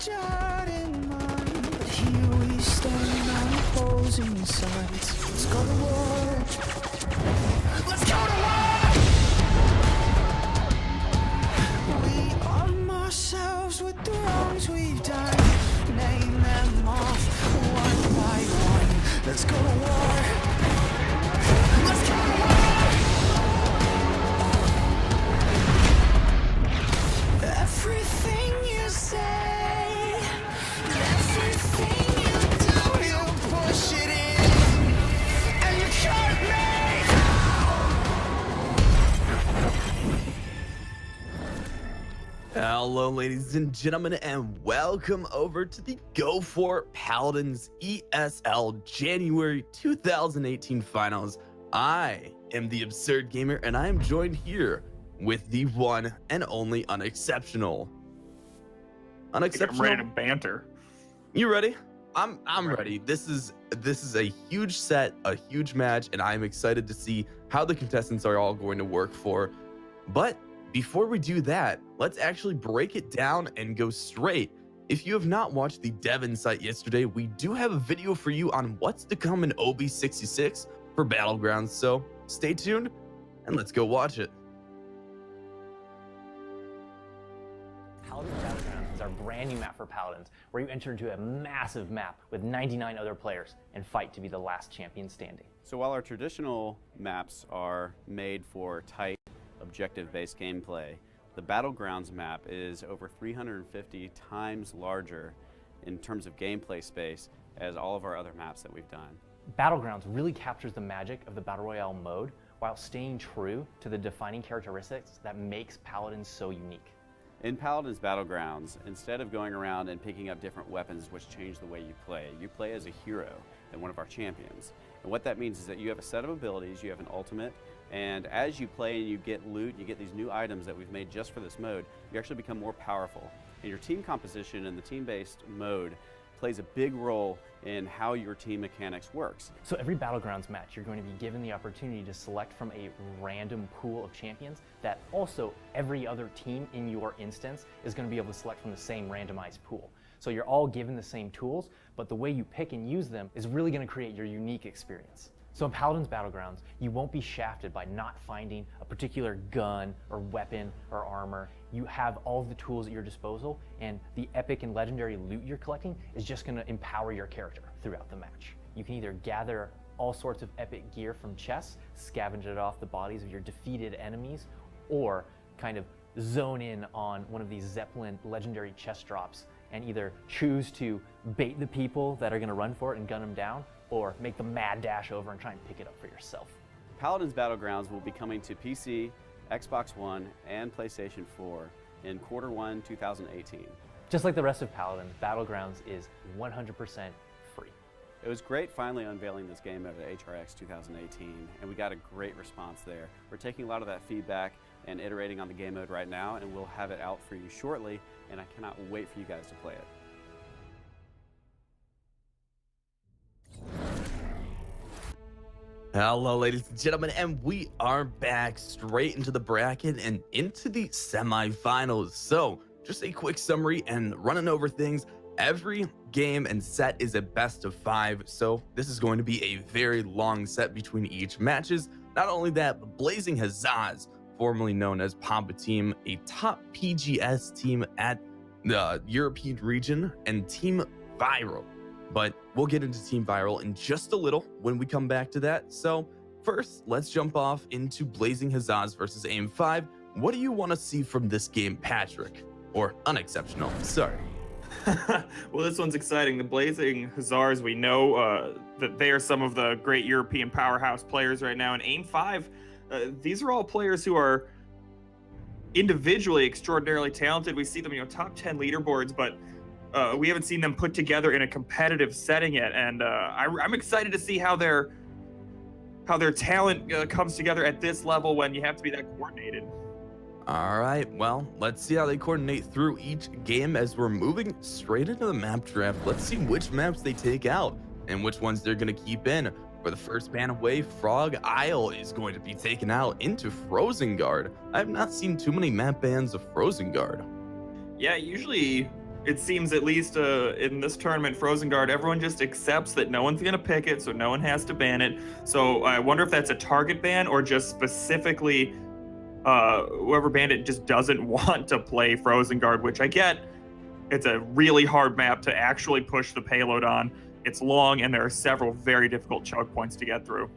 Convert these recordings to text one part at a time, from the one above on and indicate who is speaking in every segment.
Speaker 1: judge in mind, but here we stand on opposing sides. Let's go to war. Let's go to war. We arm ourselves with the wrongs we've done. Name them off one by one. Let's go to war. Let's go to war. Everything you say, everything you do, you push it in, and you cut me down.
Speaker 2: Hello, ladies and gentlemen, and welcome over to the Go4Paladins ESL January 2018 finals. I am the Absurd Gamer, and I am joined here with the one and only Unexceptional. Unexceptional.
Speaker 3: I'm ready to banter.
Speaker 2: You ready? I'm ready. This is a huge set, a huge match, and I'm excited to see how the contestants are all going to work for. But before we do that, let's actually break it down and go straight. If you have not watched the dev insight yesterday, we do have a video for you on what's to come in OB66 for Battlegrounds, so stay tuned and let's go watch it.
Speaker 4: Paladins Battlegrounds is our brand new map for Paladins, where you enter into a massive map with 99 other players and fight to be the last champion standing.
Speaker 5: So while our traditional maps are made for tight, objective-based gameplay, the Battlegrounds map is over 350 times larger in terms of gameplay space as all of our other maps that we've done.
Speaker 4: Battlegrounds really captures the magic of the Battle Royale mode while staying true to the defining characteristics that makes Paladins so unique.
Speaker 5: In Paladins Battlegrounds, instead of going around and picking up different weapons which change the way you play as a hero and one of our champions. And what that means is that you have a set of abilities, you have an ultimate, and as you play and you get loot, you get these new items that we've made just for this mode, you actually become more powerful. And your team composition and the team-based mode plays a big role in how your team mechanics works.
Speaker 4: So every Battlegrounds match, you're going to be given the opportunity to select from a random pool of champions that also every other team in your instance is going to be able to select from the same randomized pool. So you're all given the same tools, but the way you pick and use them is really going to create your unique experience. So in Paladins Battlegrounds, you won't be shafted by not finding a particular gun or weapon or armor. You have all of the tools at your disposal, and the epic and legendary loot you're collecting is just going to empower your character throughout the match. You can either gather all sorts of epic gear from chests, scavenge it off the bodies of your defeated enemies, or kind of zone in on one of these Zeppelin legendary chest drops and either choose to bait the people that are going to run for it and gun them down, or make the mad dash over and try and pick it up for yourself.
Speaker 5: Paladins Battlegrounds will be coming to PC, Xbox One, and PlayStation 4 in Q1 2018.
Speaker 4: Just like the rest of Paladins, Battlegrounds is 100% free.
Speaker 5: It was great finally unveiling this game at HRX 2018, and we got a great response there. We're taking a lot of that feedback and iterating on the game mode right now, and we'll have it out for you shortly, and I cannot wait for you guys to play it.
Speaker 2: Hello, ladies and gentlemen, and we are back straight into the bracket and into the semifinals. So just a quick summary and running over things. Every game and set is a best of 5, so this is going to be a very long set between each matches. Not only that, but Blazing Huzzahs, formerly known as Pampa Team, a top PGS team at the European region, and Team Viral. But we'll get into Team Viral in just a little when we come back to that. So first, let's jump off into Blazing Huzzahs versus AIM-5. What do you want to see from this game, Patrick? Or Unexceptional, sorry.
Speaker 3: Well, this one's exciting. The Blazing Huzzahs, we know that they are some of the great European powerhouse players right now. And AIM-5, these are all players who are individually extraordinarily talented. We see them, top 10 leaderboards, but we haven't seen them put together in a competitive setting yet, and I'm excited to see how their talent comes together at this level when you have to be that coordinated.
Speaker 2: All right, well, let's see how they coordinate through each game as we're moving straight into the map draft. Let's see which maps they take out and which ones they're going to keep in. For the first ban away, Frog Isle is going to be taken out into Frozen Guard. I have not seen too many map bans of Frozen Guard.
Speaker 3: Yeah, usually it seems, at least in this tournament, Frozen Guard, everyone just accepts that no one's going to pick it, so no one has to ban it. So I wonder if that's a target ban or just specifically whoever banned it just doesn't want to play Frozen Guard, which I get. It's a really hard map to actually push the payload on. It's long, and there are several very difficult choke points to get through.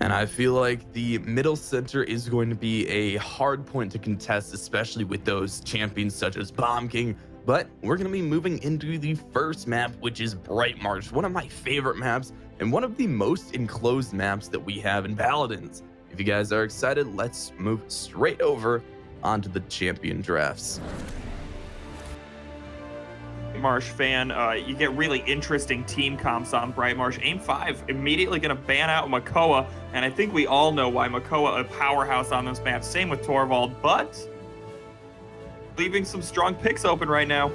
Speaker 2: And I feel like the middle center is going to be a hard point to contest, especially with those champions such as Bomb King. But we're going to be moving into the first map, which is Bright Marsh, one of my favorite maps and one of the most enclosed maps that we have in Paladins. If you guys are excited, let's move straight over onto the champion drafts.
Speaker 3: Marsh fan, you get really interesting team comps on Bright Marsh. Aim 5 immediately going to ban out Makoa, and I think we all know why Makoa a powerhouse on this map. Same with Torvald, but leaving some strong picks open right now.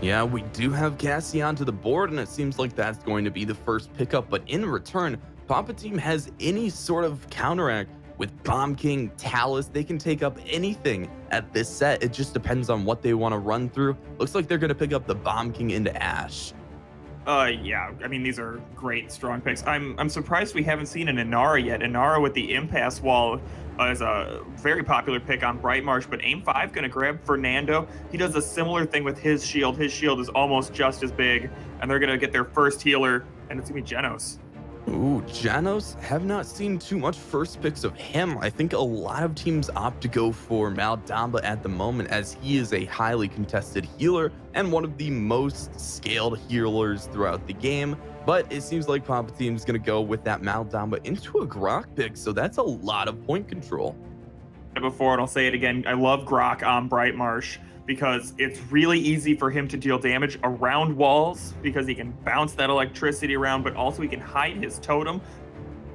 Speaker 2: Yeah, we do have Cassian to the board, and it seems like that's going to be the first pickup, but in return, Papa Team has any sort of counteract with Bomb King, Talus. They can take up anything at this set. It just depends on what they want to run through. Looks like they're going to pick up the Bomb King into Ash.
Speaker 3: Yeah, I mean, these are great strong picks. I'm surprised we haven't seen an Inara yet. Inara with the Impasse Wall is a very popular pick on Bright Marsh, but Aim 5 going to grab Fernando. He does a similar thing with his shield. His shield is almost just as big, and they're going to get their first healer, and it's going to be Genos.
Speaker 2: Ooh, Janos, have not seen too much first picks of him. I think a lot of teams opt to go for Maldamba at the moment, as he is a highly contested healer and one of the most scaled healers throughout the game. But it seems like Papa Team's going to go with that Maldamba into a Grok pick, so that's a lot of point control.
Speaker 3: Before, and I'll say it again, I love Grok on Bright Marsh because it's really easy for him to deal damage around walls because he can bounce that electricity around, but also he can hide his totem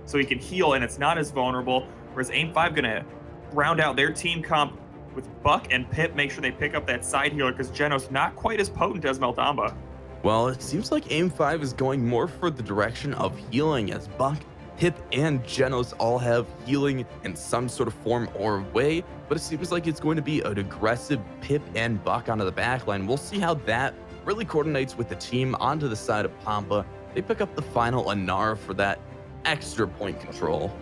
Speaker 3: so he can heal and it's not as vulnerable. Whereas Aim 5 gonna round out their team comp with Buck and Pip, make sure they pick up that side healer because Genos not quite as potent as Maldamba.
Speaker 2: Well, it seems like Aim 5 is going more for the direction of healing, as Buck, Pip, and Genos all have healing in some sort of form or way, but it seems like it's going to be an aggressive Pip and Buck onto the backline. We'll see how that really coordinates with the team onto the side of Pampa. They pick up the final Inara for that extra point control.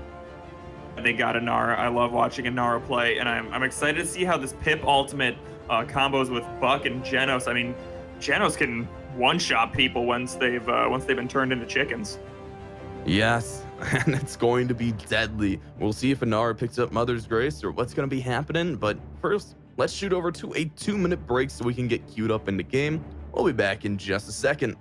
Speaker 3: They got Inara. I love watching Inara play, and I'm excited to see how this Pip ultimate combos with Buck and Genos. I mean, Genos can one-shot people once they've been turned into chickens.
Speaker 2: Yes, and it's going to be deadly. We'll see if Inara picks up Mother's Grace or what's going to be happening. But first, let's shoot over to a 2-minute break so we can get queued up in the game. We'll be back in just a second.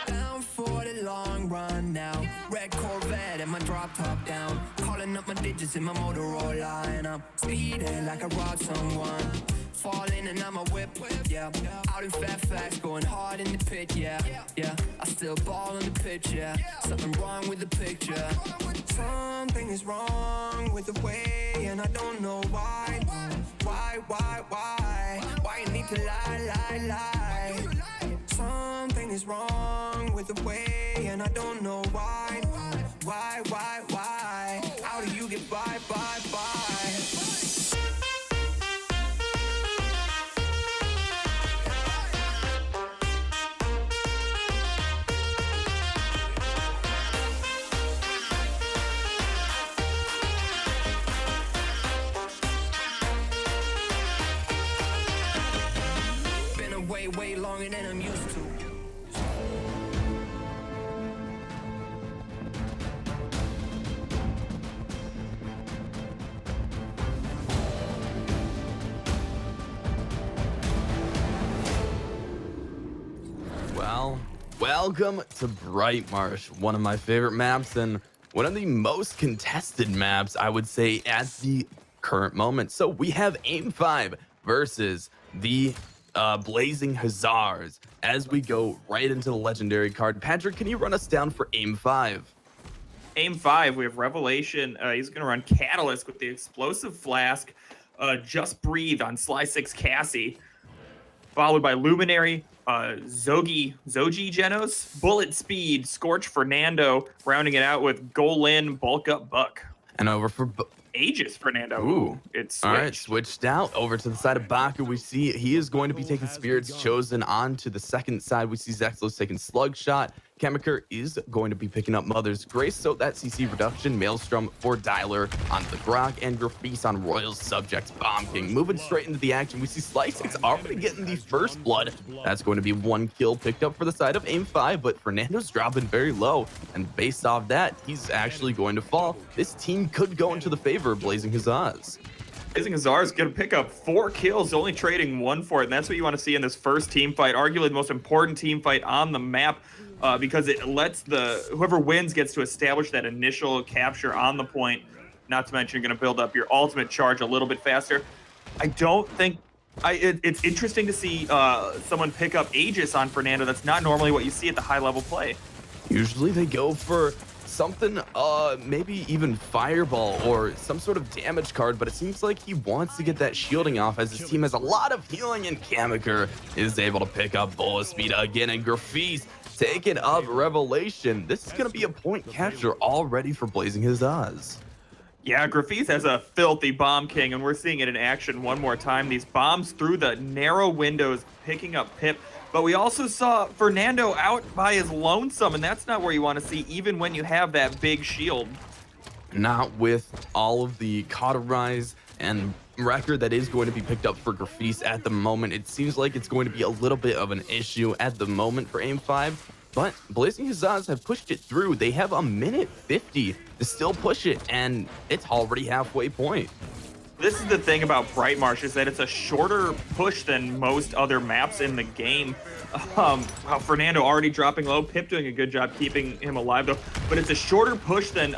Speaker 1: Down for the long run now. Red Corvette and my drop top down. Calling up my digits in my Motorola, and I'm speeding like I robbed someone. Falling and I'm a whip, yeah. Out in Fairfax, going hard in the pit, yeah. I still ball in the pitch, yeah. Something wrong with the picture. Something is wrong with the way, and I don't know why. Why you need to lie? Something is wrong with the way, and I don't know why. Why? How do you get by? way longer than I'm used to.
Speaker 2: Well, welcome to Bright Marsh, one of my favorite maps and one of the most contested maps, I would say, at the current moment. So we have Aim 5 versus the Blazing Hussars as we go right into the legendary card. Patrick, can you run us down for Aim 5?
Speaker 3: Aim 5, we have Revelation. He's going to run Catalyst with the Explosive Flask, Just Breathe on Sly 6 Cassie, followed by Luminary, Zogi Genos, Bullet Speed, Scorch Fernando, rounding it out with Golin, Bulk Up Buck.
Speaker 2: And over for
Speaker 3: Aegis Fernando.
Speaker 2: Ooh,
Speaker 3: it's switched.
Speaker 2: All right, switched out over to the side of Baku. We see he is going to be taking Spirits Chosen on to the second side. We see Zexlos taking Slug Shot. Chemiker is going to be picking up Mother's Grace, so that CC reduction. Maelstrom for Dialer on the Grok, and Grafis on Royal Subjects Bomb King. Moving straight into the action, we see Slice6 already getting the first blood. That's going to be 1 kill picked up for the side of Aim 5, but Fernando's dropping very low, and based off that, he's actually going to fall. This team could go into the favor of Blazing Hussars.
Speaker 3: Blazing Hussars going to pick up 4 kills, only trading 1 for it, and that's what you want to see in this first team fight. Arguably the most important team fight on the map, because it lets whoever wins gets to establish that initial capture on the point. Not to mention you're going to build up your ultimate charge a little bit faster. I don't think it's interesting to see someone pick up Aegis on Fernando. That's not normally what you see at the high level play.
Speaker 2: Usually they go for something, maybe even Fireball or some sort of damage card, but it seems like he wants to get that shielding off as his team has a lot of healing, and Chemiker is able to pick up Bullet Speed again, and Grafis taking up Revelation. This is going to be a point capture already for Blazing Hussars.
Speaker 3: Yeah, Grafis has a filthy Bomb King, and we're seeing it in action one more time. These bombs through the narrow windows, picking up Pip. But we also saw Fernando out by his lonesome, and that's not where you want to see, even when you have that big shield.
Speaker 2: Not with all of the cauterize and record that is going to be picked up for Grafis at the moment. It seems like it's going to be a little bit of an issue at the moment for Aim 5, but Blazing Hussars have pushed it through. They have a minute 50 to still push it, and it's already halfway point.
Speaker 3: This is the thing about Bright Marsh, is that it's a shorter push than most other maps in the game. Fernando already dropping low, Pip doing a good job keeping him alive though, but it's a shorter push than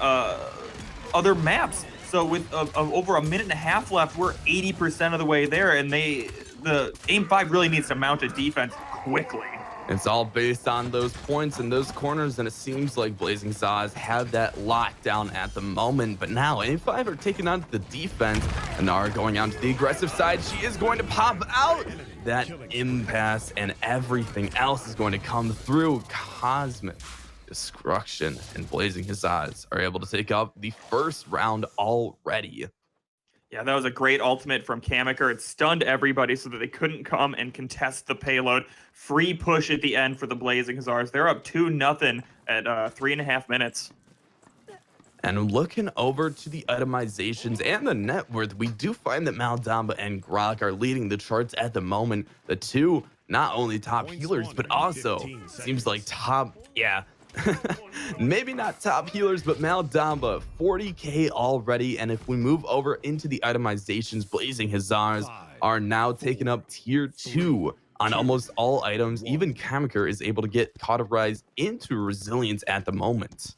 Speaker 3: other maps. So with over a minute and a half left, we're 80% of the way there, and the Aim 5 really needs to mount a defense quickly.
Speaker 2: It's all based on those points and those corners, and it seems like Blazing Hussars have that lockdown at the moment. But now Aim 5 are taking on the defense and are going on to the aggressive side. She is going to pop out that impasse, and everything else is going to come through. Cosmic destruction, and Blazing Hussars are able to take up the first round already.
Speaker 3: Yeah, that was a great ultimate from Chemiker. It stunned everybody so that they couldn't come and contest the payload. Free push at the end for the Blazing Hussars. They're up 2-0 at 3.5 minutes.
Speaker 2: And looking over to the itemizations and the net worth, we do find that Maldamba and Grok are leading the charts at the moment. The two, not only top healers, but also seems like top, maybe not top healers, but Maldamba, 40k already. And if we move over into the itemizations, Blazing Hussars are now taking up tier 2 on almost all items. Even Chemiker is able to get cauterized into resilience at the moment.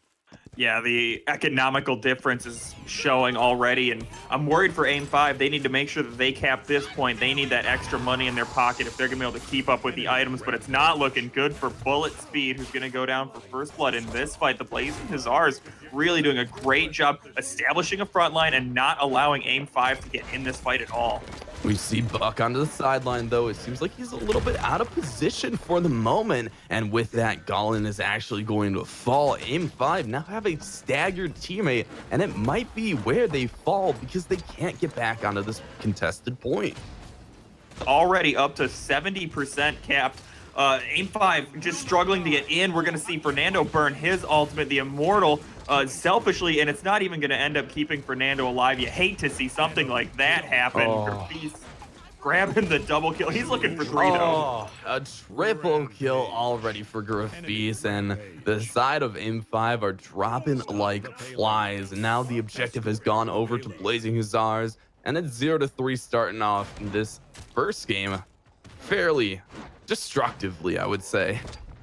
Speaker 3: Yeah, the economical difference is showing already, and I'm worried for Aim 5. They need to make sure that they cap this point. They need that extra money in their pocket if they're going to be able to keep up with the items, but it's not looking good for Bullet Speed, who's going to go down for first blood in this fight. The Blazing Hussars really doing a great job establishing a front line and not allowing Aim 5 to get in this fight at all.
Speaker 2: We see Buck onto the sideline, though. It seems like he's a little bit out of position for the moment. And with that, Gollin is actually going to fall. Aim 5 now have a staggered teammate, and it might be where they fall because they can't get back onto this contested point.
Speaker 3: Already up to 70% capped. Aim 5 just struggling to get in. We're going to see Fernando burn his ultimate, the Immortal, selfishly, and it's not even going to end up keeping Fernando alive. You hate to see something like that happen. Grafis grabbing the double kill. He's looking for Greedo.
Speaker 2: Oh, a triple kill already for Grafis, and the side of M5 are dropping like flies. And now the objective has gone over to Blazing Hussars, and it's 0-3 starting off in this first game fairly destructively, I would say.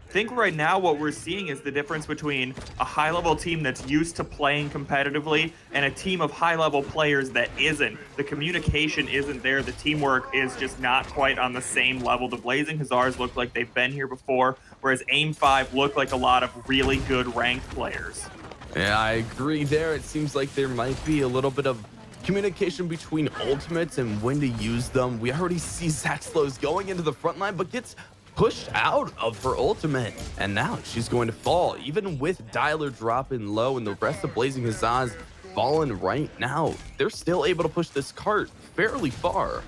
Speaker 3: I think right now what we're seeing is the difference between a high-level team that's used to playing competitively and a team of high-level players that isn't. The communication isn't there. The teamwork is just not quite on the same level. The Blazing Hussars look like they've been here before, whereas Aim5 look like a lot of really good ranked players.
Speaker 2: Yeah, I agree there. It seems like there might be a little bit of communication between ultimates and when to use them. We already see Zaxlos going into the front line, but gets pushed out of her ultimate, and now she's going to fall. Even with Dialer dropping low and the rest of Blazing Hussars falling right now, they're still able to push this cart fairly far.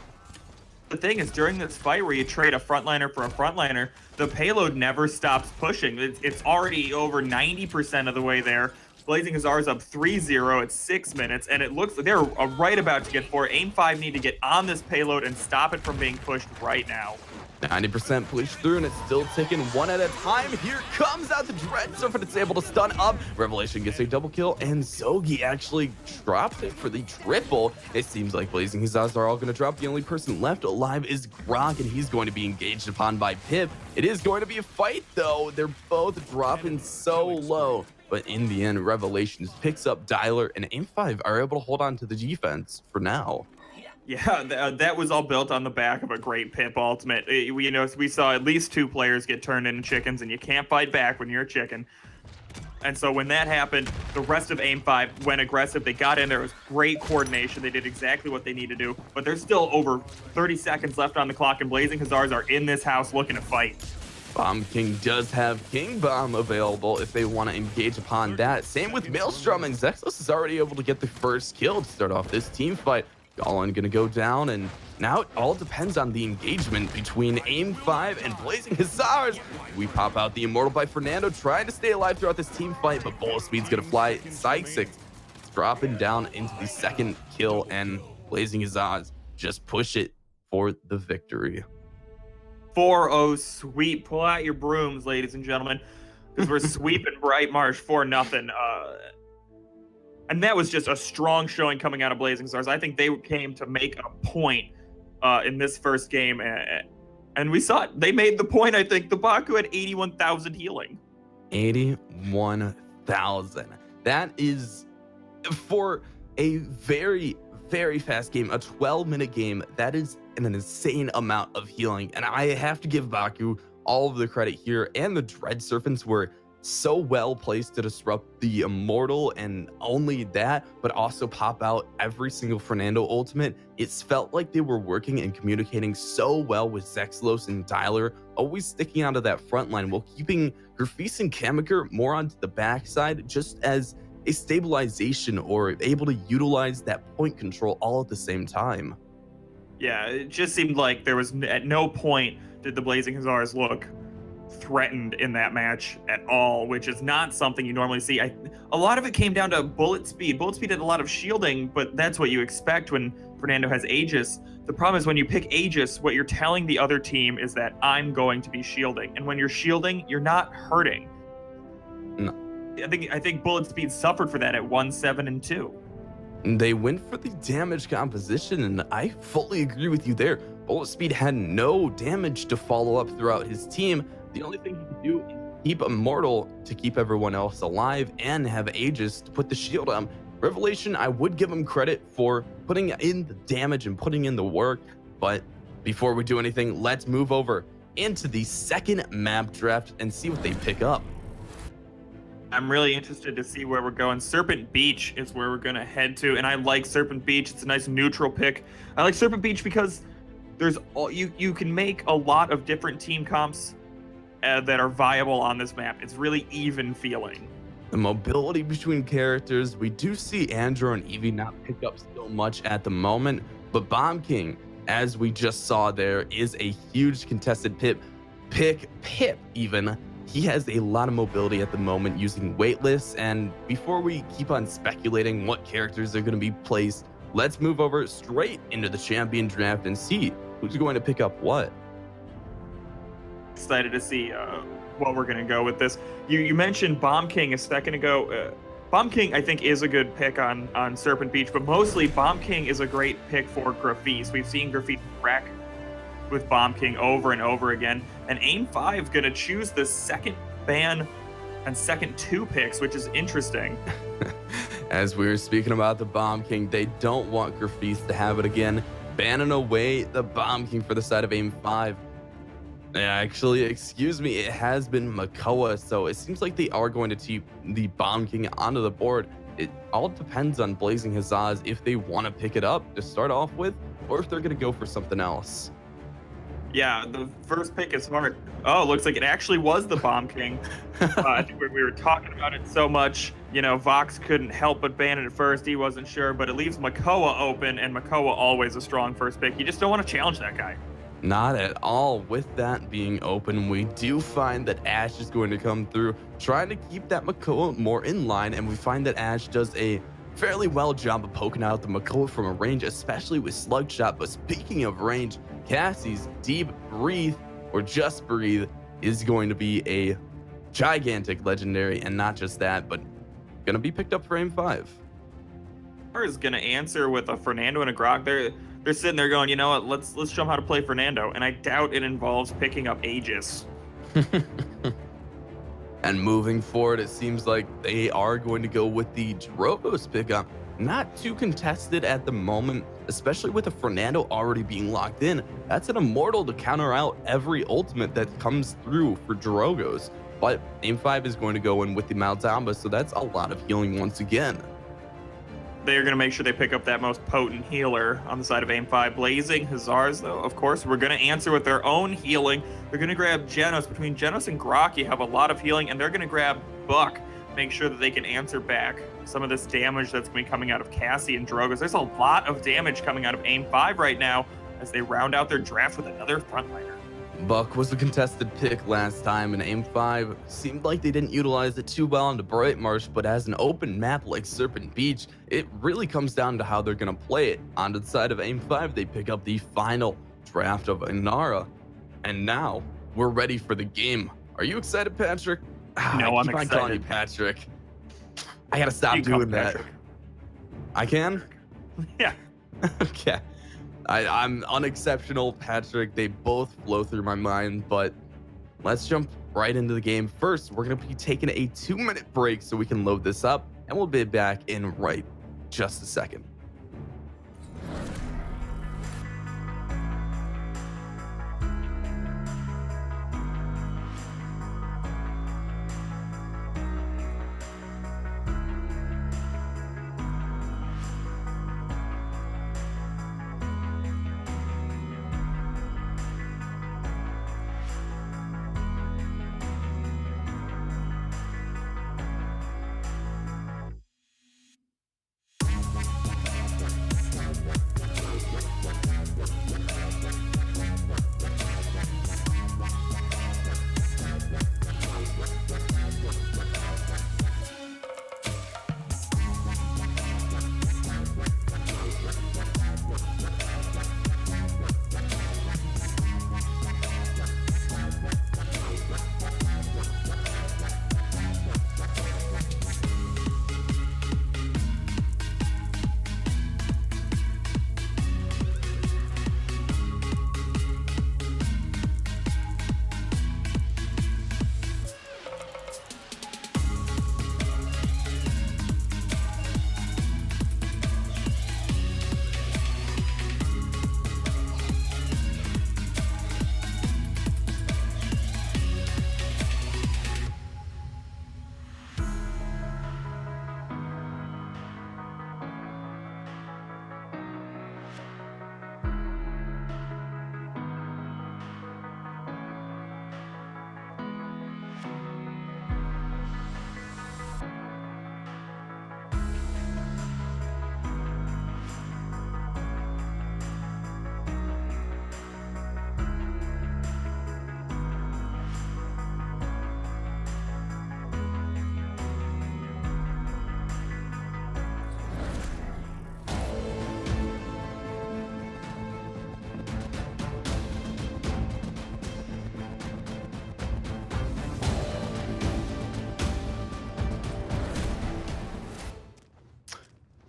Speaker 3: The thing is, during this fight where you trade a frontliner for a frontliner, the payload never stops pushing. It's already over 90% of the way there. Blazing Hussars up 3-0 at 6 minutes, and it looks like they're right about to get 4. Aim5 need to get on this payload and stop it from being pushed right now.
Speaker 2: 90% push through, and it's still taking one at a time. Here comes out the Dread Serpent. It's able to stun up. Revelation gets a double kill, and Zogi actually dropped it for the triple. It seems like Blazing Hussars are all going to drop. The only person left alive is Grok, and he's going to be engaged upon by Pip. It is going to be a fight, though. They're both dropping so low. But in the end, Revelations picks up Dialer, and Aim5 are able to hold on to the defense for now.
Speaker 3: Yeah, that was all built on the back of a great Pip ultimate. We saw at least 2 players get turned into chickens, and you can't fight back when you're a chicken. And so when that happened, the rest of Aim5 went aggressive. They got in there. It was great coordination. They did exactly what they need to do. But there's still over 30 seconds left on the clock, and Blazing Hussars are in this house looking to fight.
Speaker 2: Bomb King does have King Bomb available if they want to engage upon that. Same with Maelstrom, and Zexlos is already able to get the first kill to start off this team fight. Gallon gonna go down, and now it all depends on the engagement between Aim5 and Blazing Hussars. We pop out the Immortal by Fernando, trying to stay alive throughout this team fight, but Bullet Speed's gonna fly. Psychic dropping down into the second kill, and Blazing Hussars just push it for the victory.
Speaker 3: 4-0 sweep. Pull out your brooms, ladies and gentlemen, because we're sweeping Bright Marsh 4-0. And that was just a strong showing coming out of Blazing Stars. I think they came to make a point in this first game. And we saw it. They made the point, I think. The Baku had 81,000 healing.
Speaker 2: 81,000. That is, for a very, very fast game, a 12-minute game, that is an insane amount of healing. And I have to give Baku all of the credit here. And the Dread Serpents were so well placed to disrupt the Immortal, and only that, but also pop out every single Fernando ultimate. It's felt like they were working and communicating so well with Zexlos and Dialer, always sticking onto that front line while keeping Grafis and Kamaker more onto the backside, just as a stabilization or able to utilize that point control all at the same time.
Speaker 3: Yeah, it just seemed like there was at no point did the Blazing Hussars look threatened in that match at all, which is not something you normally see. A lot of it came down to bullet speed. Bullet speed did a lot of shielding, but that's what you expect when Fernando has Aegis. The problem is when you pick Aegis, what you're telling the other team is that I'm going to be shielding. And when you're shielding, you're not hurting.
Speaker 2: No.
Speaker 3: I think bullet speed suffered for that at 1-7-2.
Speaker 2: They went for the damage composition, and I fully agree with you there. Bullet Speed had no damage to follow up throughout his team. The only thing he could do is keep Immortal to keep everyone else alive and have Aegis to put the shield on. Revelation, I would give him credit for putting in the damage and putting in the work, but before we do anything, let's move over into the second map draft and see what they pick up.
Speaker 3: I'm really interested to see where we're going. Serpent Beach is where we're going to head to, and I like Serpent Beach. It's a nice neutral pick. I like Serpent Beach because there's you can make a lot of different team comps that are viable on this map. It's really even feeling.
Speaker 2: The mobility between characters, we do see Andrew and Evie not pick up so much at the moment, but Bomb King, as we just saw there, is a huge contested pick even. He has a lot of mobility at the moment using waitlist, and before we keep on speculating what characters are going to be placed, let's move over straight into the champion draft and see who's going to pick up what?
Speaker 3: Excited to see what we're gonna go with this. You mentioned Bomb King a second ago. Bomb King, I think, is a good pick on Serpent Beach, but mostly Bomb King is a great pick for Grafise. We've seen Grafise wreck with Bomb King over and over again, and Aim 5 gonna choose the second ban and second 2 picks, which is interesting.
Speaker 2: As we were speaking about the Bomb King, they don't want Grafise to have it again, banning away the Bomb King for the side of Aim 5. Actually, excuse me, it has been Makoa, so it seems like they are going to keep the Bomb King onto the board. It all depends on Blazing Huzzahs if they want to pick it up to start off with, or if they're going to go for something else.
Speaker 3: Yeah, the first pick is hard. Oh, looks like it actually was the Bomb King. I think we were talking about it so much, Vox couldn't help but ban it at first. He wasn't sure, but it leaves Makoa open, and Makoa always a strong first pick. You just don't want to challenge that guy.
Speaker 2: Not at all. With that being open, we do find that Ash is going to come through, trying to keep that Makoa more in line, and we find that Ash does a fairly well job of poking out the Makoa from a range, especially with Slug Shot. But speaking of range, Cassie's Deep Breathe, or Just Breathe, is going to be a gigantic legendary, and not just that, but going to be picked up for Aim 5.
Speaker 3: Is going to answer with a Fernando and a Grog. They're sitting there going, you know what, let's show them how to play Fernando, and I doubt it involves picking up Aegis.
Speaker 2: And moving forward, it seems like they are going to go with the Drogos pickup. Not too contested at the moment, especially with a Fernando already being locked in. That's an Immortal to counter out every ultimate that comes through for Drogos. But Aim 5 is going to go in with the Maldamba, so that's a lot of healing once again.
Speaker 3: They're going to make sure they pick up that most potent healer on the side of Aim 5. Blazing Huzzahs, though, of course, we're going to answer with their own healing. They're going to grab Genos. Between Genos and Grok, you have a lot of healing, and they're going to grab Buck, make sure that they can answer back some of this damage that's going to be coming out of Cassie and Drogos. There's a lot of damage coming out of Aim 5 right now as they round out their draft with another frontliner.
Speaker 2: Buck was a contested pick last time, and Aim 5 seemed like they didn't utilize it too well into Bright Marsh, but as an open map like Serpent Beach, it really comes down to how they're going to play it. Onto the side of Aim 5, they pick up the final draft of Inara, and now we're ready for the game. Are you excited, Patrick?
Speaker 3: No, I'm
Speaker 2: keep on
Speaker 3: excited.
Speaker 2: calling you Patrick. I gotta stop doing that.
Speaker 3: Patrick.
Speaker 2: I can?
Speaker 3: Yeah.
Speaker 2: Okay. I'm unexceptional, Patrick. They both flow through my mind, but let's jump right into the game. First, we're going to be taking a 2-minute break so we can load this up, and we'll be back in right just a second.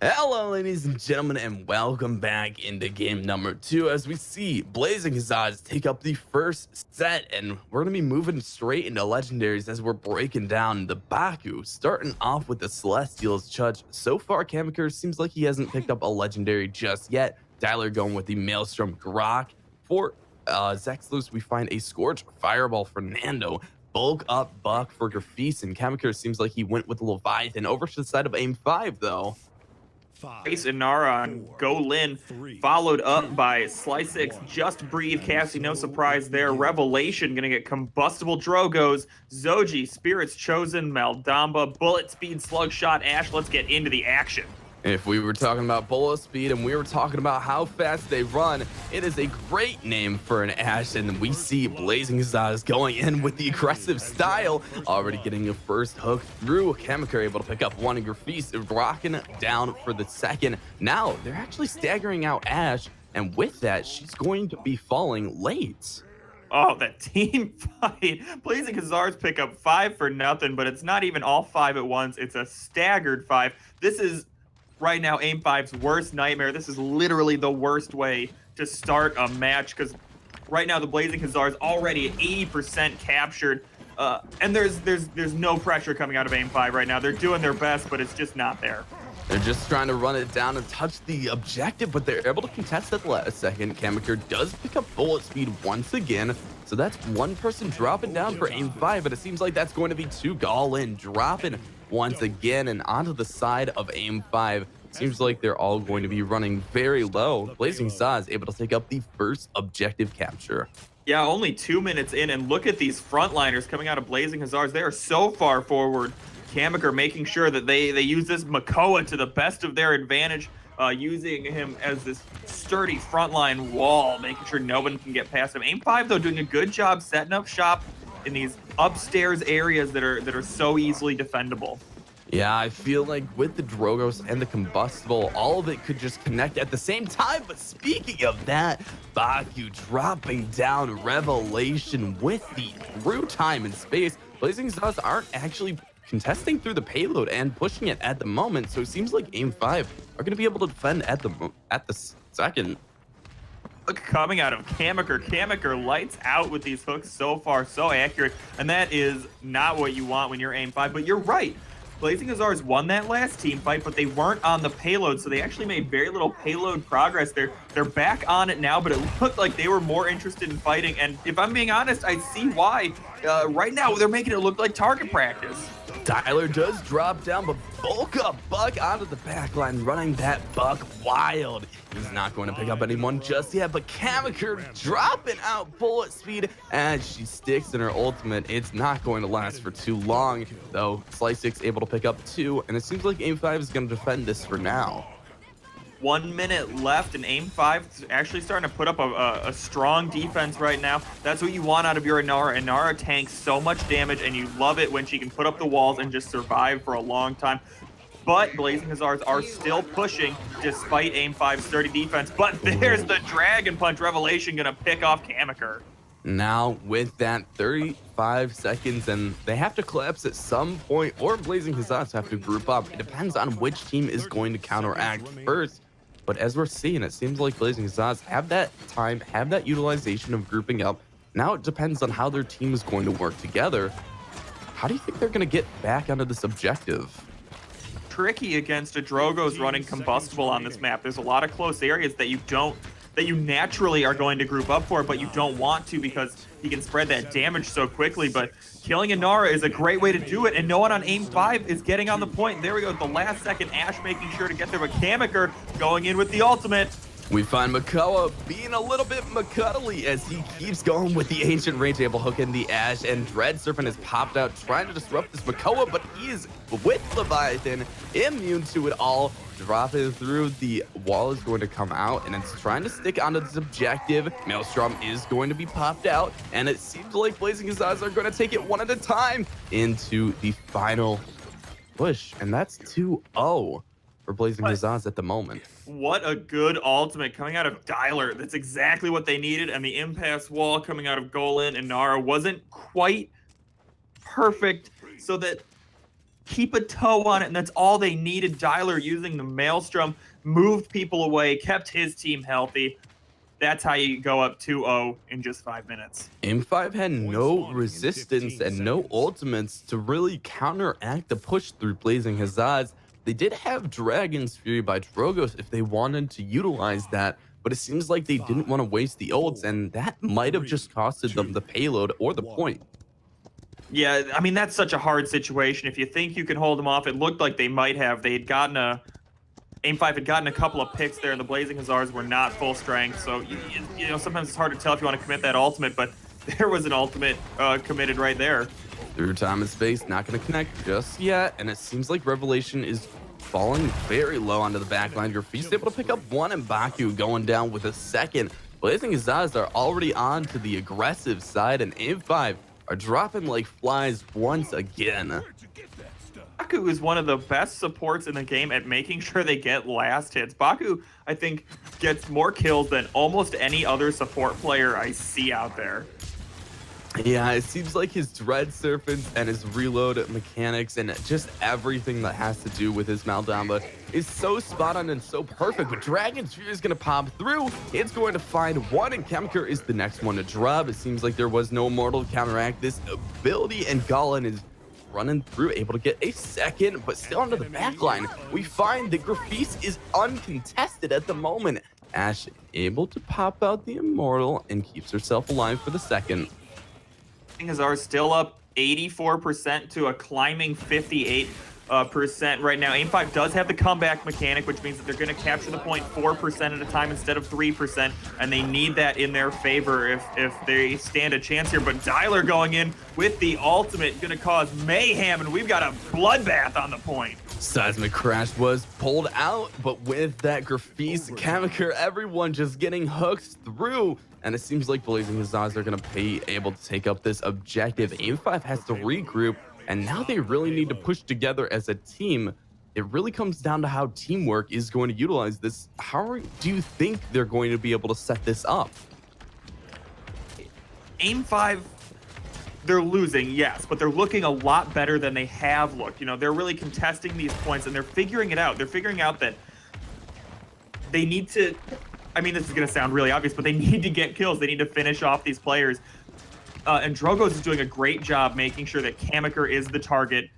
Speaker 2: Hello, ladies and gentlemen, and welcome back into game number 2 as we see Blazing Huzzahs take up the first set, and we're going to be moving straight into legendaries as we're breaking down the Baku, starting off with the Celestials. Chudge, so far, Kamikaze seems like he hasn't picked up a legendary just yet. Tyler going with the Maelstrom Grok. For Zexlos, we find a Scorch Fireball for Nando. Bulk up Buck for Grafis, and Kamikaze seems like he went with Leviathan. Over to the side of Aim 5, though.
Speaker 3: Ace Inara on Go Lin, followed up by Slice6, Just Breathe, Cassie, no surprise there. Revelation gonna get Combustible Drogos, Zoji, Spirits Chosen, Maldamba, Bullet Speed, Slugshot, Ash. Let's get into the action.
Speaker 2: If we were talking about bullet speed and we were talking about how fast they run, it is a great name for an Ashe, and we see Blazing Huzzahs going in with the aggressive style, already getting a first hook through. Kamikaze able to pick up one, and Grafis rocking down for the second. Now, they're actually staggering out Ashe, and with that, she's going to be falling late.
Speaker 3: Oh, that team fight. Blazing Huzzahs pick up 5 for nothing, but it's not even all 5 at once. It's a staggered 5. This is right now Aim 5's worst nightmare. This is literally the worst way to start a match, because right now the Blazing Huzzahs already at 80% captured, and there's no pressure coming out of Aim 5 right now. They're doing their best, but it's just not there.
Speaker 2: They're just trying to run it down and touch the objective, but they're able to contest at the last second. Kamikaze does pick up bullet speed once again, so that's one person dropping down for Aim 5, but it seems like that's going to be 2 Gallin dropping once again, and onto the side of Aim 5. Seems like they're all going to be running very low. Blazing Huzzahs able to take up the first objective capture.
Speaker 3: Yeah, only 2 minutes in, and look at these frontliners coming out of Blazing Huzzahs. They are so far forward. Kamikaze making sure that they use this Makoa to the best of their advantage, using him as this sturdy frontline wall, making sure no one can get past him. Aim 5, though, doing a good job setting up shop in these upstairs areas that are so easily defendable.
Speaker 2: Yeah, I feel like with the Drogos and the Combustible, all of it could just connect at the same time. But speaking of that, Baku dropping down Revelation with the through time and space. Blazing Huzzahs aren't actually contesting through the payload and pushing it at the moment, so it seems like Aim 5 are going to be able to defend at the second.
Speaker 3: Look, coming out of Kamikaze. Kamikaze lights out with these hooks so far, so accurate, and that is not what you want when you're Aim 5, but you're right. Blazing Huzzahs won that last team fight, but they weren't on the payload, so they actually made very little payload progress. They're back on it now, but it looked like they were more interested in fighting, and if I'm being honest, I see why. Right now, they're making it look like target practice.
Speaker 2: Tyler does drop down, but bulk up Buck onto the back line, running that Buck wild. He's not going to pick up anyone just yet, but Kamikaze dropping out bullet speed as she sticks in her ultimate. It's not going to last for too long, though. Slice6 able to pick up 2, and it seems like Aim 5 is going to defend this for now.
Speaker 3: 1 minute left, and Aim 5 is actually starting to put up a strong defense right now. That's what you want out of your Inara. Inara tanks so much damage, and you love it when she can put up the walls and just survive for a long time. But Blazing Huzzahs are still pushing despite Aim 5's sturdy defense. But there's the Dragon Punch. Revelation gonna pick off Kamikaze.
Speaker 2: Now with that 35 seconds, and they have to collapse at some point, or Blazing Huzzahs have to group up. It depends on which team is going to counteract first. But as we're seeing, it seems like Blazing Huzzahs have that time, have that utilization of grouping up. Now it depends on how their team is going to work together. How do you think they're going to get back onto this objective?
Speaker 3: Tricky against a Drogo's running Combustible on this map. There's a lot of close areas that you naturally are going to group up for, but you don't want to because he can spread that damage so quickly. But killing Inara is a great way to do it, and no one on Aim 5 is getting on the point. There we go, the last second, Ashe making sure to get there, but Kamikaze going in with the ultimate.
Speaker 2: We find Makoa being a little bit McCuddly as he keeps going with the Ancient Rage, able to hook in the Ashe, and Dread Serpent has popped out trying to disrupt this Makoa, but he is with Leviathan, immune to it all. Dropping through, the wall is going to come out, and it's trying to stick onto this objective. Maelstrom is going to be popped out, and it seems like Blazing Huzzahs are going to take it one at a time into the final push, and that's 2-0 for Blazing Huzzahs at the moment.
Speaker 3: What a good ultimate coming out of Dialer. That's exactly what they needed, and the impasse wall coming out of Golan and Nara wasn't quite perfect, so that keep a toe on it, and that's all they needed. Dialer using the Maelstrom, moved people away, kept his team healthy. That's how you go up 2-0 in just 5 minutes.
Speaker 2: M5 had no resistance and no ultimates to really counteract the push through Blazing Huzzahs. They did have Dragon's Fury by Drogos if they wanted to utilize that, but it seems like they didn't want to waste the ults, and that might have just costed them the payload or the point.
Speaker 3: Yeah, I mean, that's such a hard situation. If you think you can hold them off, it looked like they might have. They'd gotten Aim5 had gotten a couple of picks there, and the Blazing Huzzahs were not full strength. So, you know, sometimes it's hard to tell if you want to commit that ultimate, but there was an ultimate committed right there.
Speaker 2: Through time and space, not going to connect just yet, and it seems like Revelation is falling very low onto the backline. Graffi's able to pick up one, and Baku going down with a second. Blazing Huzzahs are already on to the aggressive side, and Aim5 are dropping like flies once again.
Speaker 3: Baku is one of the best supports in the game at making sure they get last hits. Baku, I think, gets more kills than almost any other support player I see out there.
Speaker 2: Yeah, it seems like his dread serpents and his reload mechanics and just everything that has to do with his Maldamba is so spot on and so perfect. But Dragon's Fury is going to pop through. It's going to find one, and Chemiker is the next one to drop. It seems like there was no Immortal to counteract this ability, and Golan is running through, able to get a second, but still under the backline. We find that Graffi's is uncontested at the moment. Ash able to pop out the Immortal and keeps herself alive for the second.
Speaker 3: Huzzahs still up 84% to a climbing 58% right now. Aim5 does have the comeback mechanic, which means that they're going to capture the point 4% at a time instead of 3%, and they need that in their favor if they stand a chance here. But Dialer going in with the ultimate, going to cause mayhem, and we've got a bloodbath on the point.
Speaker 2: Seismic Crash was pulled out, but with that Graffi's, Chemiker, everyone just getting hooked through. And it seems like Blazing Huzzahs are going to be able to take up this objective. Aim5 has to regroup, and now they really need to push together as a team. It really comes down to how teamwork is going to utilize this. How do you think they're going to be able to set this up?
Speaker 3: Aim5, they're losing, yes, but they're looking a lot better than they have looked. You know, they're really contesting these points, and they're figuring it out. They're figuring out that they need to... I mean, this is going to sound really obvious, but they need to get kills. They need to finish off these players. And Drogos is doing a great job making sure that Chemiker is the target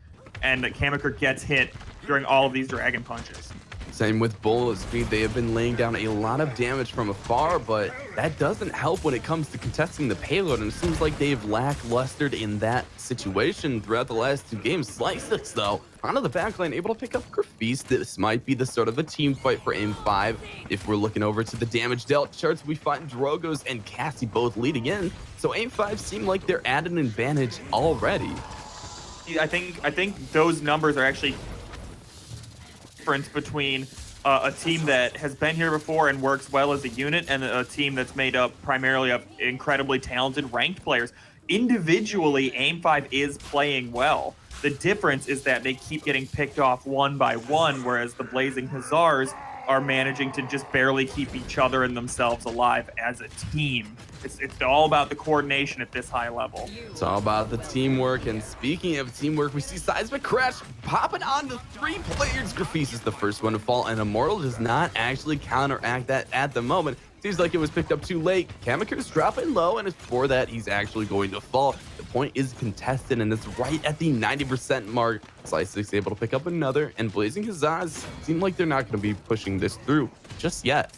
Speaker 3: and that Chemiker gets hit during all of these dragon punches.
Speaker 2: Same with Bullet Speed. They have been laying down a lot of damage from afar, but that doesn't help when it comes to contesting the payload, and it seems like they've lacklustered in that situation throughout the last 2 games. Slicex, though, onto the backline, able to pick up Graffi's. This might be the start of a team fight for Aim5. If we're looking over to the damage dealt charts, we find Drogos and Cassie both leading in, so Aim5 seem like they're at an advantage already.
Speaker 3: I think those numbers are actually difference between a team that has been here before and works well as a unit and a team that's made up primarily of incredibly talented ranked players. Individually, Aim5 is playing well. The difference is that they keep getting picked off one by one, whereas the Blazing Huzzahs are managing to just barely keep each other and themselves alive as a team. It's all about the coordination at this high level.
Speaker 2: It's all about the teamwork, and speaking of teamwork, we see Seismic Crash popping on to 3 players. Graffi's is the first one to fall, and Immortal does not actually counteract that at the moment. Seems like it was picked up too late. Chemiker's dropping low, and it's for that he's actually going to fall. The point is contested, and it's right at the 90% mark. Slice6 able to pick up another, and Blazing Huzzahs seem like they're not going to be pushing this through just yet.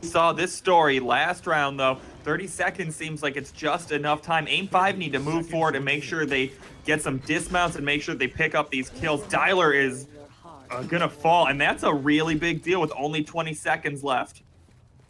Speaker 3: We saw this story last round, though. 30 seconds seems like it's just enough time. Aim5 need to move forward and make sure they get some dismounts and make sure they pick up these kills. Dialer is gonna fall, and that's a really big deal with only 20 seconds left.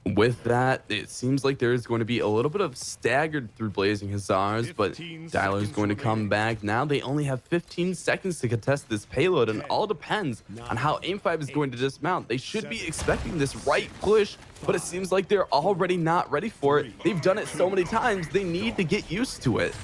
Speaker 2: With that, it seems like there is going to be a little bit of staggered through Blazing Huzzahs, but Dialer is going to come back. Now they only have 15 seconds to contest this payload, and all depends on how Aim5 is going to dismount. They should be expecting this right push, but it seems like they're already not ready for it. They've done it so many times, they need to get used to it.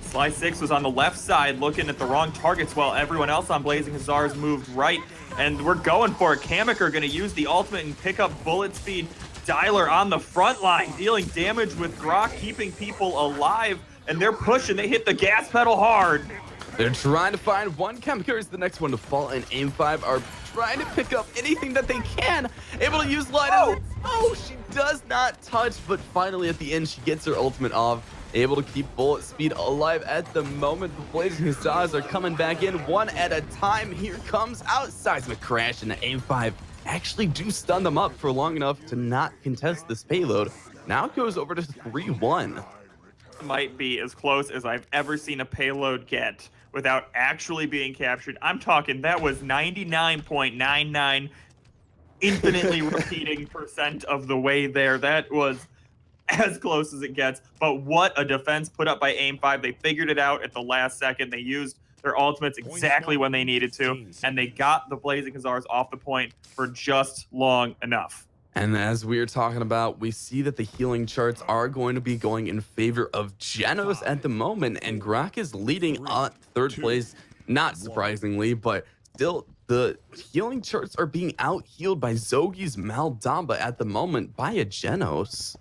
Speaker 3: Slice6 was on the left side looking at the wrong targets while everyone else on Blazing Huzzahs moved right. And we're going for it. Chemiker going to use the ultimate and pick up bullet speed. Dialer on the front line, dealing damage with Grok, keeping people alive. And they're pushing. They hit the gas pedal hard.
Speaker 2: They're trying to find one. Chemiker is the next one to fall, and Aim5 are trying to pick up anything that they can. Able to use light. Oh, she does not touch, but finally at the end, she gets her ultimate off. Able to keep bullet speed alive at the moment. The Blazing Hussars are coming back in one at a time. Here comes out Seismic Crash, and the Aim5 actually do stun them up for long enough to not contest this payload. Now it goes over to 3-1.
Speaker 3: Might be as close as I've ever seen a payload get without actually being captured. I'm talking that was 99.99 infinitely repeating percent of the way there. That was as close as it gets. But what a defense put up by Aim5. They figured it out at the last second. They used their ultimates exactly when they needed to, and they got the Blazing Hussars off the point for just long enough.
Speaker 2: And as we are talking about, we see that the healing charts are going to be going in favor of Genos at the moment, and Grok is leading on third place, not surprisingly, but still the healing charts are being out-healed by Zogi's Maldamba at the moment by a Genos.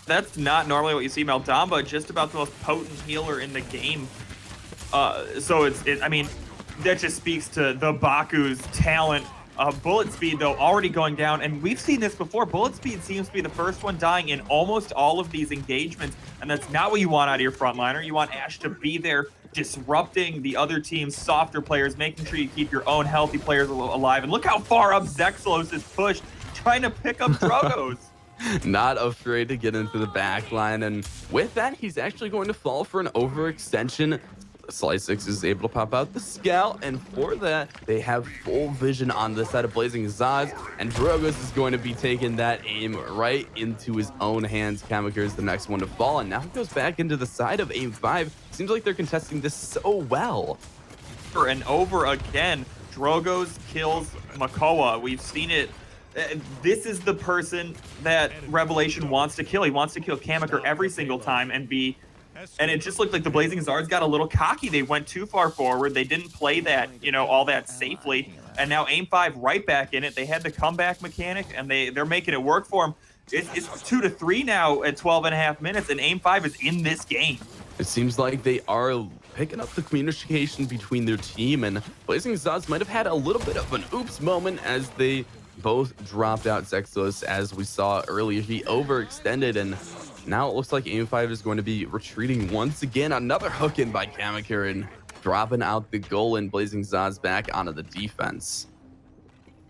Speaker 3: That's not normally what you see. Maldamba, just about the most potent healer in the game. So I mean, that just speaks to the Baku's talent. Bullet speed, though, already going down, and we've seen this before. Bullet speed seems to be the first one dying in almost all of these engagements, and that's not what you want out of your frontliner. You want Ashe to be there, disrupting the other team's softer players, making sure you keep your own healthy players alive. And look how far up Zexalos is pushed, trying to pick up Drogos.
Speaker 2: Not afraid to get into the back line, and with that, he's actually going to fall for an overextension. Slice6 is able to pop out the Scout, and for that, they have full vision on the side of Blazing Zaz, and Drogos is going to be taking that aim right into his own hands. Chemiker is the next one to fall, and now he goes back into the side of Aim5. Seems like they're contesting this so well.
Speaker 3: Over and over again, Drogos kills Makoa. We've seen it. This is the person that Revelation wants to kill. He wants to kill Chemiker every single time and it just looked like the Blazing Hussars got a little cocky. They went too far forward. They didn't play that, all that safely. And now Aim5 right back in it. They had the comeback mechanic, and they're making it work for them. It's 2-3 now at 12.5 minutes, and Aim5 is in this game.
Speaker 2: It seems like they are picking up the communication between their team, and Blazing Zaz might have had a little bit of an oops moment as they both dropped out Zexalos. As we saw earlier, he overextended, and now it looks like Aim5 is going to be retreating once again. Another hook in by Chemiker and dropping out the goal, and Blazing Zaz back onto the defense.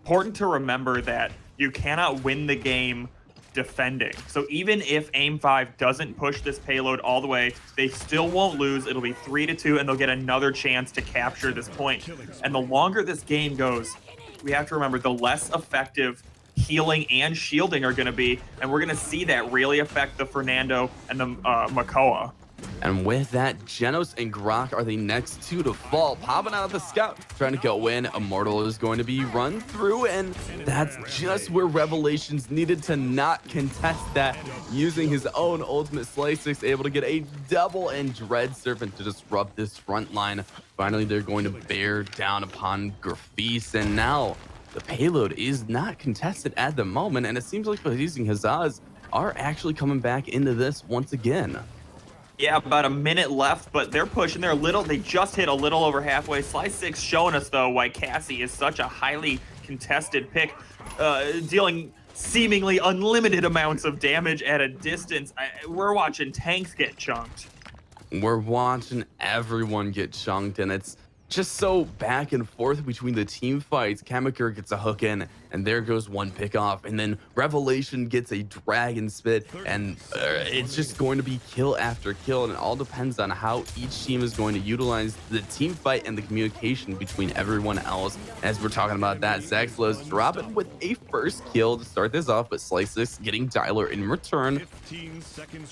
Speaker 3: Important to remember that you cannot win the game defending. So even if Aim5 doesn't push this payload all the way, they still won't lose. It'll be 3-2, and they'll get another chance to capture this point. And the longer this game goes, we have to remember the less effective healing and shielding are going to be, and we're going to see that really affect the Fernando and the Makoa.
Speaker 2: And with that, Genos and Grok are the next two to fall. Popping out of the Scout, trying to go in. Immortal is going to be run through, and that's just where Revelations needed to not contest that. Using his own ultimate, Slice6 able to get a double and Dread Serpent to disrupt this front line. Finally, they're going to bear down upon Grafis, and now the payload is not contested at the moment, and it seems like Blazing Hussars are actually coming back into this once again.
Speaker 3: Yeah, about a minute left, but they're pushing. They just hit a little over halfway. Slice6 showing us, though, why Cassie is such a highly contested pick, dealing seemingly unlimited amounts of damage at a distance. We're watching tanks get chunked.
Speaker 2: We're watching everyone get chunked, and it's just so back and forth between the team fights. Chemiker gets a hook in, and there goes one pick off, and then Revelation gets a dragon spit, and it's just going to be kill after kill, and it all depends on how each team is going to utilize the team fight and the communication between everyone else. As we're talking about that, Zexalos dropping with a first kill to start this off, but Slice6 getting Dialer in return.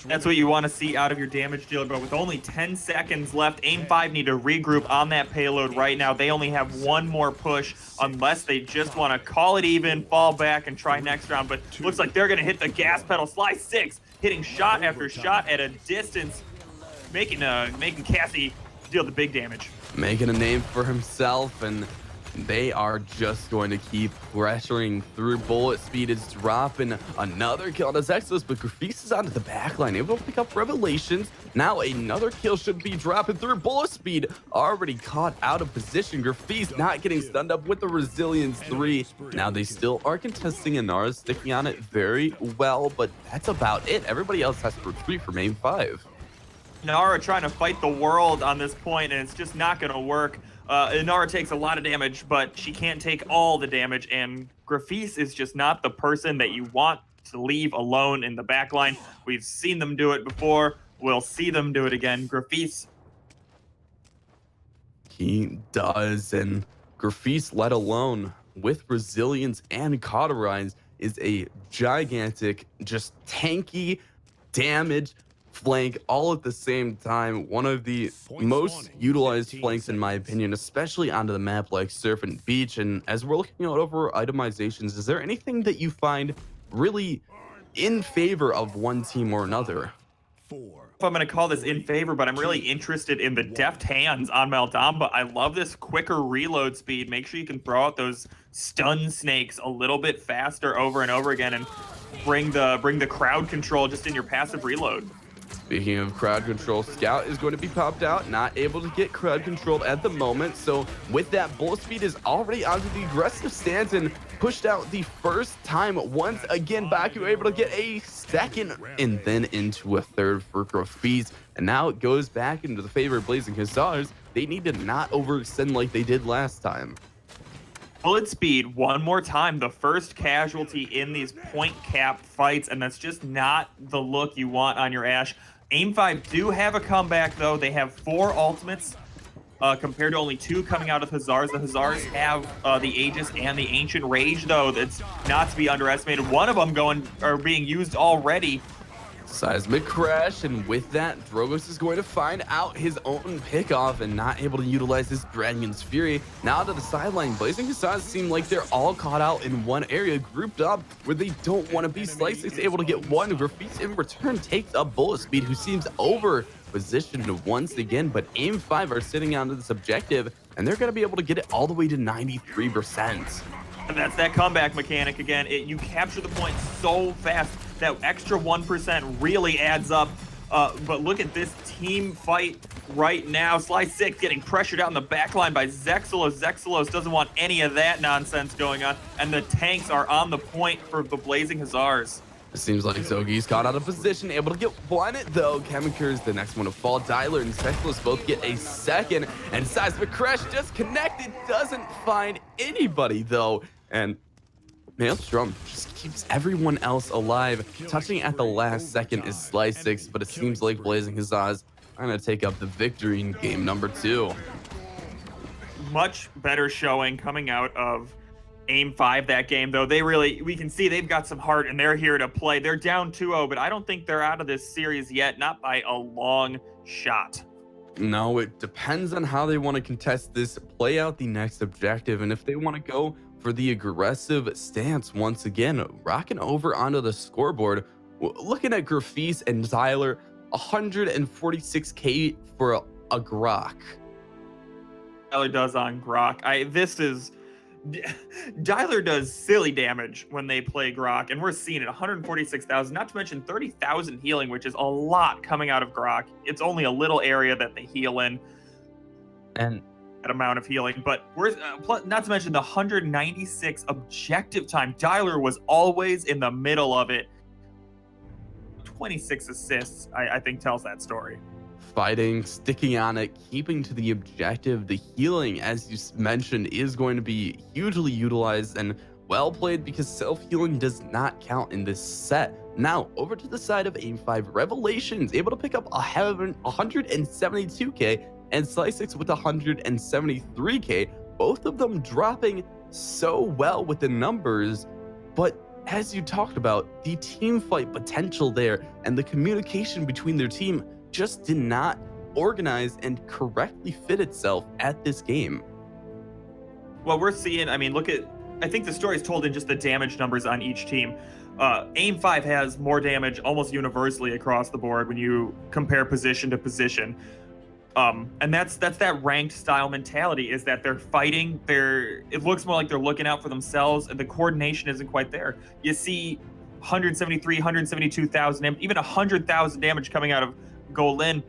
Speaker 3: That's what you want to see out of your damage dealer, but with only 10 seconds left, Aim5 need to regroup on that payload right now. They only have one more push unless they just want to call it even, fall back, and try next round, but looks like they're going to hit the gas pedal. Slice6 hitting shot after shot at a distance, making Cassie deal the big damage.
Speaker 2: Making a name for himself, and They are just going to keep pressuring through. Bullet speed is dropping another kill on Zexos, but Grafis is onto the back line, able to pick up Revelations. Now another kill should be dropping through. Bullet speed already caught out of position. Grafis not getting stunned up with the Resilience 3. Now they still are contesting, and Nara's sticking on it very well, but that's about it. Everybody else has to retreat from aim 5.
Speaker 3: Nara trying to fight the world on this point, and it's just not going to work. Nara takes a lot of damage, but she can't take all the damage, and Grafis is just not the person that you want to leave alone in the backline. We've seen them do it before. We'll see them do it again. Grafis.
Speaker 2: He does, and Grafis, let alone with Resilience and Cauterize, is a gigantic, just tanky damage flank all at the same time. One of the most utilized flanks in my opinion, especially onto the map like Surf and Beach. And as we're looking out over itemizations, is there anything that you find really in favor of one team or another?
Speaker 3: If I'm going to call this in favor, but I'm really interested in the deft hands on Maldamba. I love this quicker reload speed. Make sure you can throw out those stun snakes a little bit faster over and over again, and bring the crowd control just in your passive reload.
Speaker 2: Speaking of crowd control, Scout is going to be popped out, not able to get crowd controlled at the moment. So with that, Bullet Speed is already onto the aggressive stance and pushed out the first time. Once again, Baku able to get a second and then into a third for Grafis. And now it goes back into the favor of Blazing Hussars. They need to not overextend like they did last time.
Speaker 3: Bullet speed one more time, the first casualty in these point cap fights, and that's just not the look you want on your Ashe. Aim 5 do have a comeback though. They have 4 ultimates compared to only 2 coming out of Hussars. The Hussars have the Aegis and the Ancient Rage though. That's not to be underestimated. One of them being used already.
Speaker 2: Seismic crash, and with that, Drogos is going to find out his own pickoff and not able to utilize his Dragon's Fury. Now to the sideline, Blazing Hussars seem like they're all caught out in one area, grouped up where they don't want to be. Slice is able to get one. Grafis in return takes up Bullet Speed, who seems over positioned once again, but aim 5 are sitting onto this objective, and they're going to be able to get it all the way to 93%.
Speaker 3: And that's that comeback mechanic again. You capture the point so fast. That extra 1% really adds up. But look at this team fight right now. Sly6 getting pressured out in the backline by Zexalos. Zexalos doesn't want any of that nonsense going on. And the tanks are on the point for the Blazing Hussars.
Speaker 2: It seems like Zogi's caught out of position, able to get one though. Chemicur's the next one to fall. Dialer and Zexalos both get a second. And Seismic Crash disconnected, doesn't find anybody though. And Maelstrom just keeps everyone else alive. Touching at the last second is Sly6, but it seems like Blazing Hussars are going to take up the victory in game number 2.
Speaker 3: Much better showing coming out of aim 5 that game, though. We can see they've got some heart and they're here to play. They're down 2-0, but I don't think they're out of this series yet, not by a long shot.
Speaker 2: No, it depends on how they want to contest this, play out the next objective, and if they want to go for the aggressive stance once again, rocking over onto the scoreboard. Looking at Grafis and Zyler, 146k for a Grok.
Speaker 3: Dialer does on Grok. Dialer does silly damage when they play Grok, and we're seeing it. 146,000, not to mention 30,000 healing, which is a lot coming out of Grok. It's only a little area that they heal in. And that amount of healing, but we're not to mention the 196 objective time. Dialer was always in the middle of it. 26 assists, I think, tells that story.
Speaker 2: Fighting, sticking on it, keeping to the objective. The healing, as you mentioned, is going to be hugely utilized and well played, because self-healing does not count in this set. Now, over to the side of aim 5, Revelations able to pick up 172k, and Sly6 with 173k, both of them dropping so well with the numbers. But as you talked about, the team fight potential there and the communication between their team just did not organize and correctly fit itself at this game.
Speaker 3: Well, we're seeing, I think the story is told in just the damage numbers on each team. Aim 5 has more damage almost universally across the board when you compare position to position. And that's that ranked style mentality, is that they're fighting. It looks more like they're looking out for themselves, and the coordination isn't quite there. You see 173, 172,000, even 100,000 damage coming out of Golin.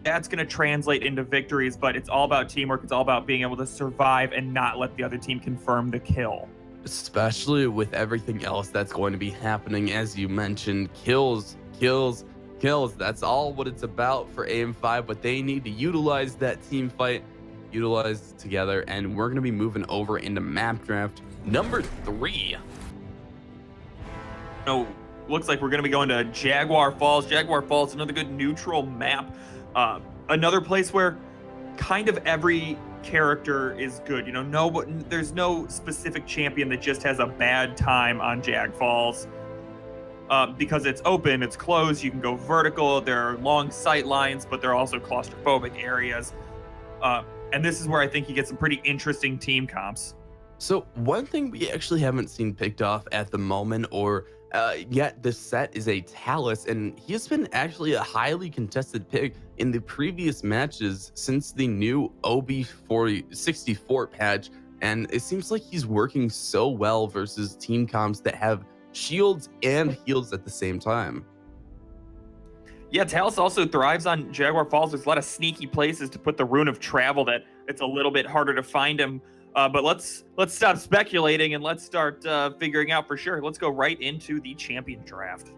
Speaker 3: That's going to translate into victories, but it's all about teamwork. It's all about being able to survive and not let the other team confirm the kill.
Speaker 2: Especially with everything else that's going to be happening, as you mentioned, kills. That's all what it's about for AM5, but they need to utilize that team fight, utilize it together, and we're going to be moving over into map draft number 3.
Speaker 3: No, looks like we're going to be going to Jaguar Falls. Jaguar Falls, another good neutral map. Another place where kind of every character is good. There's no specific champion that just has a bad time on Jag Falls. Because it's open, it's closed, you can go vertical, there are long sight lines, but there are also claustrophobic areas. And this is where I think you get some pretty interesting team comps.
Speaker 2: So one thing we actually haven't seen picked off at the moment, or yet this set, is a Talus, and he has been actually a highly contested pick in the previous matches since the new OB64 patch, and it seems like he's working so well versus team comps that have shields and heals at the same time.
Speaker 3: Yeah, Talus also thrives on Jaguar Falls. There's a lot of sneaky places to put the Rune of Travel that it's a little bit harder to find him. But let's stop speculating and let's start figuring out for sure. Let's go right into the champion draft.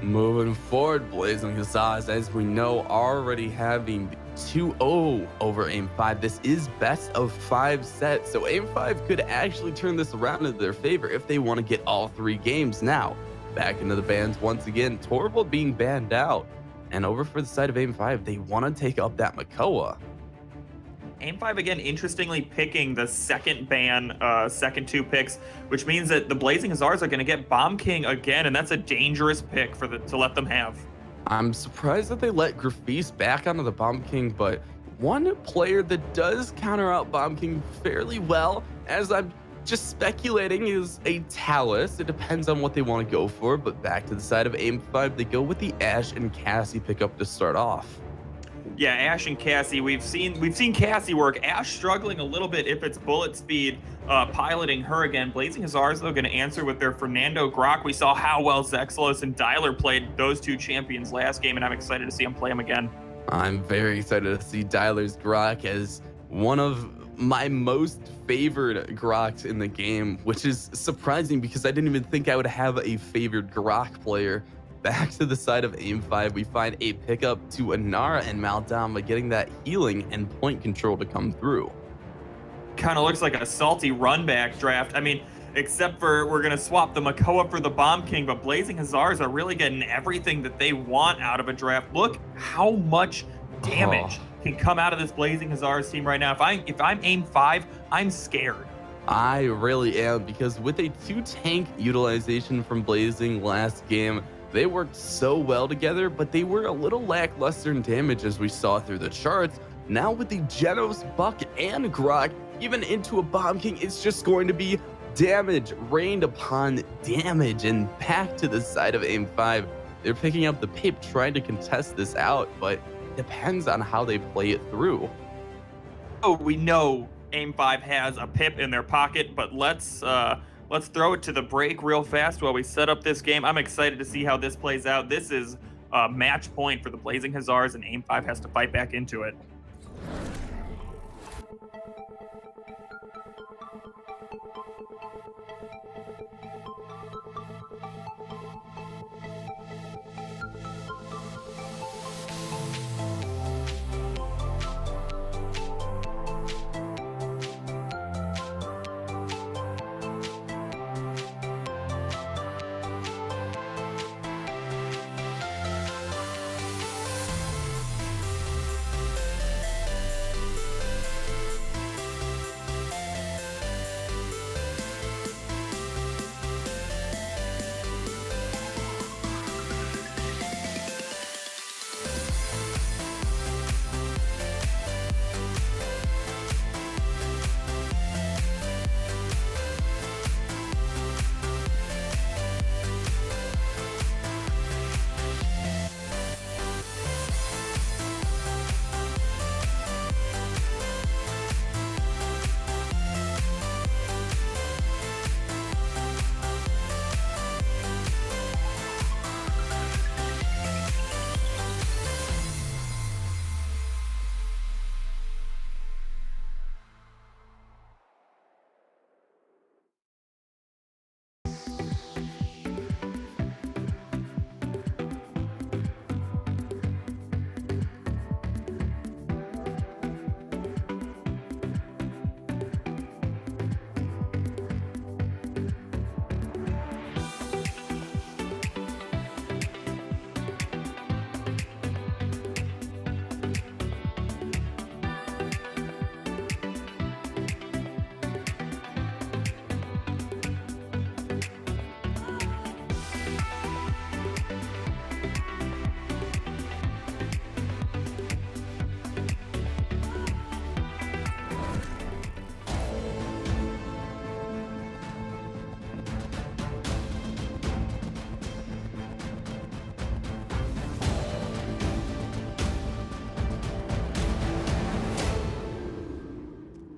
Speaker 2: Moving forward, Blazing Hussars, as we know, already having 2-0 over AM5. This is best of 5 sets, so AM5 could actually turn this around in their favor if they want to get all 3 games. Now, back into the bans once again, Torvald being banned out, and over for the side of AM5, they want to take up that Makoa.
Speaker 3: AM5 again, interestingly picking the second ban, second 2 picks, which means that the Blazing Hussars are going to get Bomb King again, and that's a dangerous pick to let them have.
Speaker 2: I'm surprised that they let Grafis back onto the Bomb King, but one player that does counter out Bomb King fairly well, as I'm just speculating, is a Talus. It depends on what they want to go for, but back to the side of AM5, they go with the Ashe and Cassie pickup to start off.
Speaker 3: Yeah, Ashe and Cassie, we've seen Cassie work. Ashe struggling a little bit if it's bullet speed, piloting her again. Blazing Hussars, though, going to answer with their Fernando Grok. We saw how well Zexalos and Dyler played those 2 champions last game, and I'm excited to see them play them again.
Speaker 2: I'm very excited to see Dyler's Grok as one of my most favored Groks in the game, which is surprising because I didn't even think I would have a favored Grok player. Back to the side of AM5, we find a pickup to Inara and Maldama, getting that healing and point control to come through.
Speaker 3: Kind of looks like a salty run back draft. I mean, except for we're going to swap the Makoa for the Bomb King, but Blazing Hussars are really getting everything that they want out of a draft. Look how much damage can come out of this Blazing Hussars team right now. If I'm AM5, I'm scared.
Speaker 2: I really am, because with a 2 tank utilization from Blazing last game, they worked so well together, but they were a little lackluster in damage, as we saw through the charts. Now with the Genos, Buck, and Grok, even into a Bomb King, it's just going to be damage rained upon damage. And back to the side of AM5, they're picking up the Pip, trying to contest this out, but it depends on how they play it through.
Speaker 3: Oh, we know AM5 has a Pip in their pocket, but let's throw it to the break real fast while we set up this game. I'm excited to see how this plays out. This is a match point for the Blazing Hussars, and AM5 has to fight back into it.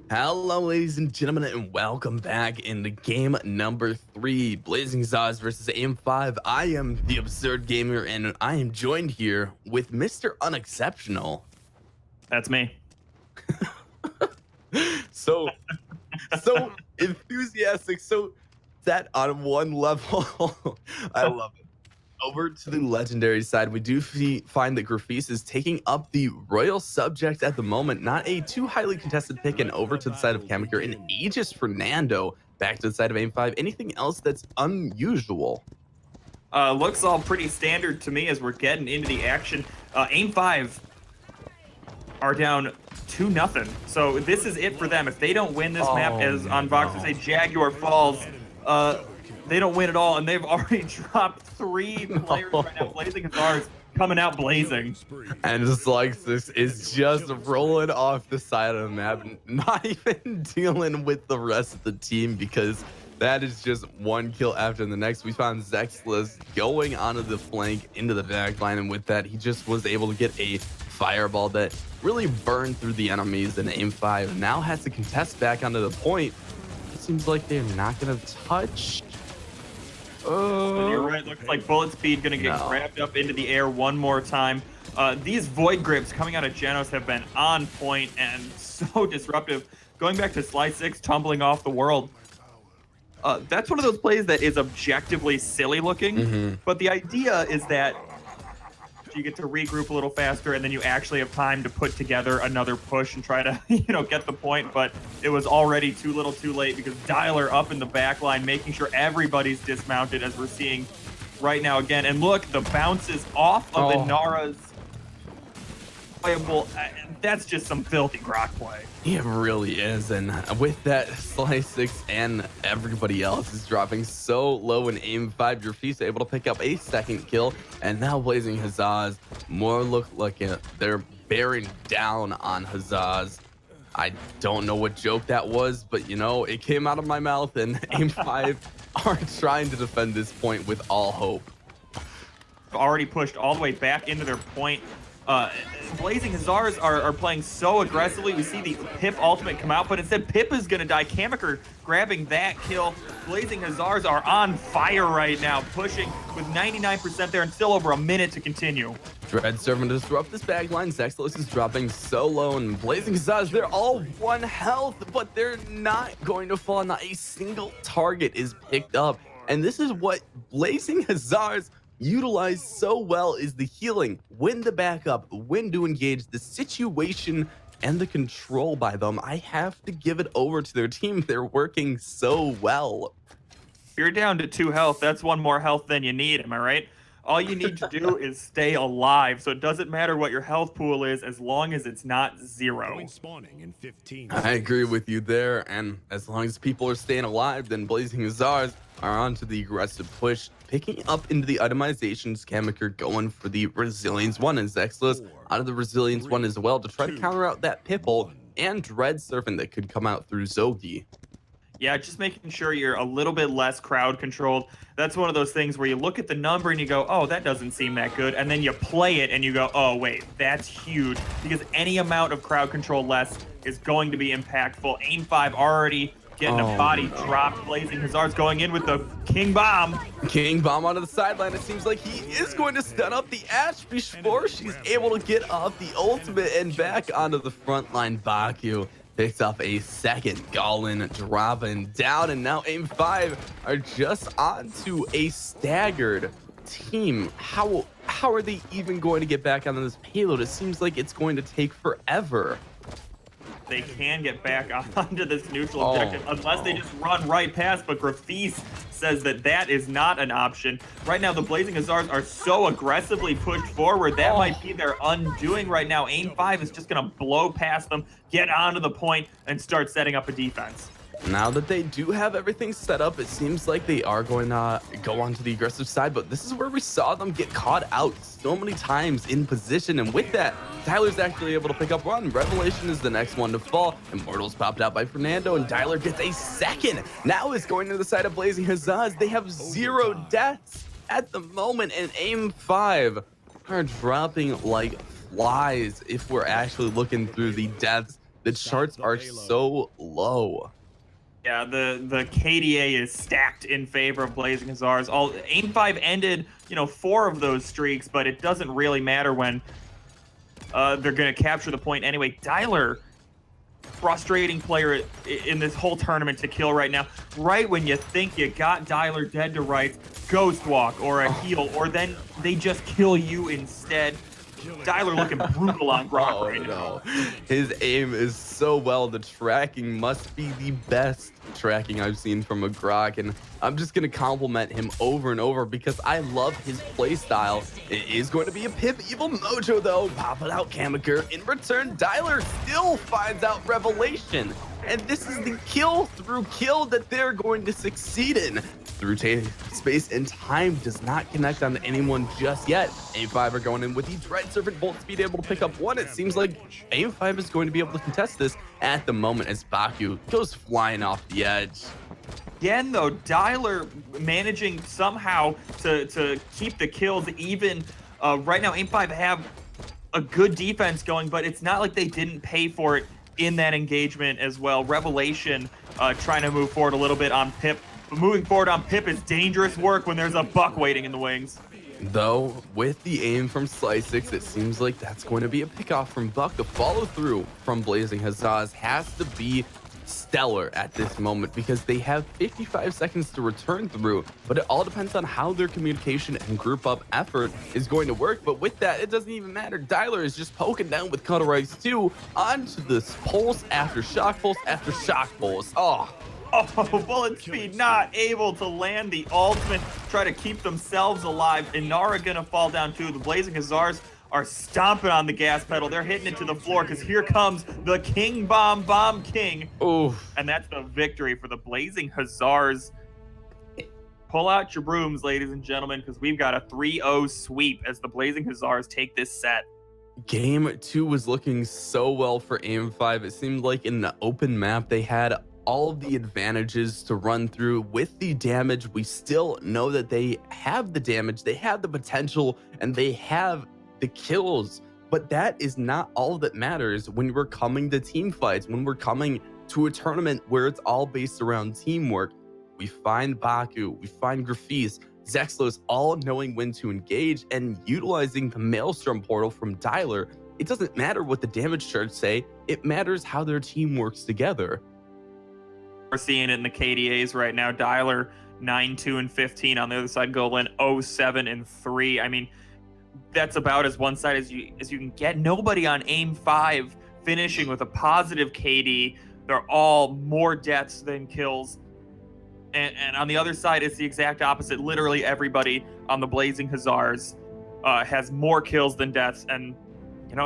Speaker 2: Hello, ladies and gentlemen, and welcome back into game number 3, Blazing Zaz versus AIM-5. I am the Absurd Gamer, and I am joined here with Mr. Unexceptional.
Speaker 3: That's me.
Speaker 2: So enthusiastic, so that on one level. I love it. Over to the legendary side, we do find that Grafis is taking up the royal subject at the moment. Not a too highly contested pick, and over to the side of Kamaker and Aegis Fernando back to the side of AIM-5. Anything else that's unusual?
Speaker 3: Looks all pretty standard to me as we're getting into the action. AIM-5 are down 2-0. So this is it for them. If they don't win this map, as on Voxer say, Jaguar falls, they don't win at all, and they've already dropped 3 players right now. Blazing Hazards coming out blazing.
Speaker 2: And just like this is just rolling off the side of the map, not even dealing with the rest of the team, because that is just one kill after the next. We found Zexless going onto the flank into the back line, and with that, he just was able to get a fireball that really burned through the enemies, and AIM-5 now has to contest back onto the point. It seems like they're not going to touch.
Speaker 3: You're right. Looks like bullet speed going to get grabbed up into the air one more time. These void grips coming out of Genos have been on point and so disruptive. Going back to Sly 6 tumbling off the world. That's one of those plays that is objectively silly looking, but the idea is that you get to regroup a little faster, and then you actually have time to put together another push and try to, get the point. But it was already too little too late, because Dialer up in the back line, making sure everybody's dismounted, as we're seeing right now again. And look, the bounces off of Inara's playable. That's just some filthy grok play.
Speaker 2: It really is, and with that, Sly 6 and everybody else is dropping so low in AIM-5. Grafis able to pick up a second kill, and now Blazing Hazaz more look like they're bearing down on Hazaz. I don't know what joke that was, but it came out of my mouth, and AIM-5 are trying to defend this point with all hope.
Speaker 3: Already pushed all the way back into their point. Blazing Hazards are playing so aggressively. We see the Pip ultimate come out, but instead Pip is going to die. Kamaker grabbing that kill. Blazing Hazards are on fire right now, pushing with 99% there and still over a minute to continue.
Speaker 2: Dread serving to disrupt this bag line. Zexless is dropping so low, and Blazing Hazards, they're all 1 health, but they're not going to fall. Not a single target is picked up, and this is what Blazing Hazards utilize so well, is the healing, when to back up, when to engage, the situation and the control by them. I have to give it over to their team. They're working so well.
Speaker 3: If you're down to 2 health, that's 1 more health than you need, am I right? All you need to do is stay alive, so it doesn't matter what your health pool is as long as it's not 0.
Speaker 6: Spawning in 15.
Speaker 2: I agree with you there, and as long as people are staying alive, then Blazing Hazards are onto the aggressive push, picking up into the itemizations. Kamaker going for the Resilience 1, and Zexless out of the Resilience 1 as well to try to counter out that Pipple and Dread Serpent that could come out through Zogi.
Speaker 3: Yeah, just making sure you're a little bit less crowd controlled. That's one of those things where you look at the number and you go, oh, that doesn't seem that good. And then you play it and you go, oh, wait, that's huge. Because any amount of crowd control less is going to be impactful. AIM-5 already getting a body drop. Blazing Hazards going in with the King Bomb.
Speaker 2: King Bomb onto the sideline. It seems like he is going to stun up the Ashe before she's able to get off the ultimate and back onto the front line. Baku picks up a second. Gallin dropping down, and now AIM-5 are just onto a staggered team. How are they even going to get back onto this payload? It seems like it's going to take forever.
Speaker 3: They can get back onto this neutral objective unless they just run right past, but Grafis says that is not an option. Right now, the Blazing Hazards are so aggressively pushed forward, that might be their undoing right now. AIM-5 is just going to blow past them, get onto the point, and start setting up a defense.
Speaker 2: Now that they do have everything set up, it seems like they are going to go onto the aggressive side, but this is where we saw them get caught out so many times in position, and with that, Tyler's actually able to pick up one. Revelation is the next one to fall. Immortals popped out by Fernando, and Tyler gets a second. Now is going to the side of Blazing Hazaz. They have 0 deaths at the moment, and AIM-5 are dropping like flies if we're actually looking through the deaths. the charts are so low.
Speaker 3: Yeah, the KDA is stacked in favor of Blazing Hussars. Aim 5 ended, 4 of those streaks, but it doesn't really matter when they're going to capture the point anyway. Dialer, frustrating player in this whole tournament to kill right now. Right when you think you got Dialer dead to rights, Ghost Walk or a heal, or then they just kill you instead. Dialer looking brutal on Grok right now.
Speaker 2: His aim is so well. The tracking must be the best tracking I've seen from a Grok, and I'm just gonna compliment him over and over because I love his play style. It is going to be a Pip Evil Mojo though, popping out Kamaker. In return, Dialer still finds out Revelation, and this is the kill through kill that they're going to succeed in. Through space and time does not connect on anyone just yet. Aim5 are going in with the Dread Serpent Bolt Speed, able to pick up one. It seems like Aim5 is going to be able to contest this at the moment as Baku goes flying off the edge.
Speaker 3: Again, though, Dialer managing somehow to keep the kills even. Right now, Aim5 have a good defense going, but it's not like they didn't pay for it in that engagement as well. Revelation trying to move forward a little bit on Pip. But moving forward on Pip is dangerous work when there's a Buck waiting in the wings.
Speaker 2: Though, with the aim from Slice6, it seems like that's going to be a pickoff from Buck. The follow-through from Blazing Hussars has to be stellar at this moment because they have 55 seconds to return through, but it all depends on how their communication and group up effort is going to work. But with that, it doesn't even matter. Dialer is just poking down with Cutter Rice 2 onto this pulse after shock pulse after shock pulse.
Speaker 3: Oh, Bullet Speed not able to land the ultimate, try to keep themselves alive. Inara gonna fall down too. The Blazing Hussars are stomping on the gas pedal. They're hitting it to the floor because here comes the King Bomb King.
Speaker 2: Oof.
Speaker 3: And that's the victory for the Blazing Hussars. Pull out your brooms, ladies and gentlemen, because we've got a 3-0 sweep as the Blazing Hussars take this set.
Speaker 2: Game 2 was looking so well for Aim5. It seemed like in the open map, they had all of the advantages to run through. With the damage, we still know that they have the damage, they have the potential, and they have the kills. But that is not all that matters when we're coming to team fights, when we're coming to a tournament where it's all based around teamwork. We find Baku, we find Grafis, Zexlos all knowing when to engage and utilizing the Maelstrom portal from Dialer. It doesn't matter what the damage charts say, it matters how their team works together.
Speaker 3: We're seeing it in the KDAs right now. Dialer 9-2-15 on the other side. Goblin 0-7-3. I mean, that's about as one side as you can get. Nobody on Aim 5 finishing with a positive KD. They're all more deaths than kills. And on the other side, it's the exact opposite. Literally everybody on the Blazing Hussars has more kills than deaths. And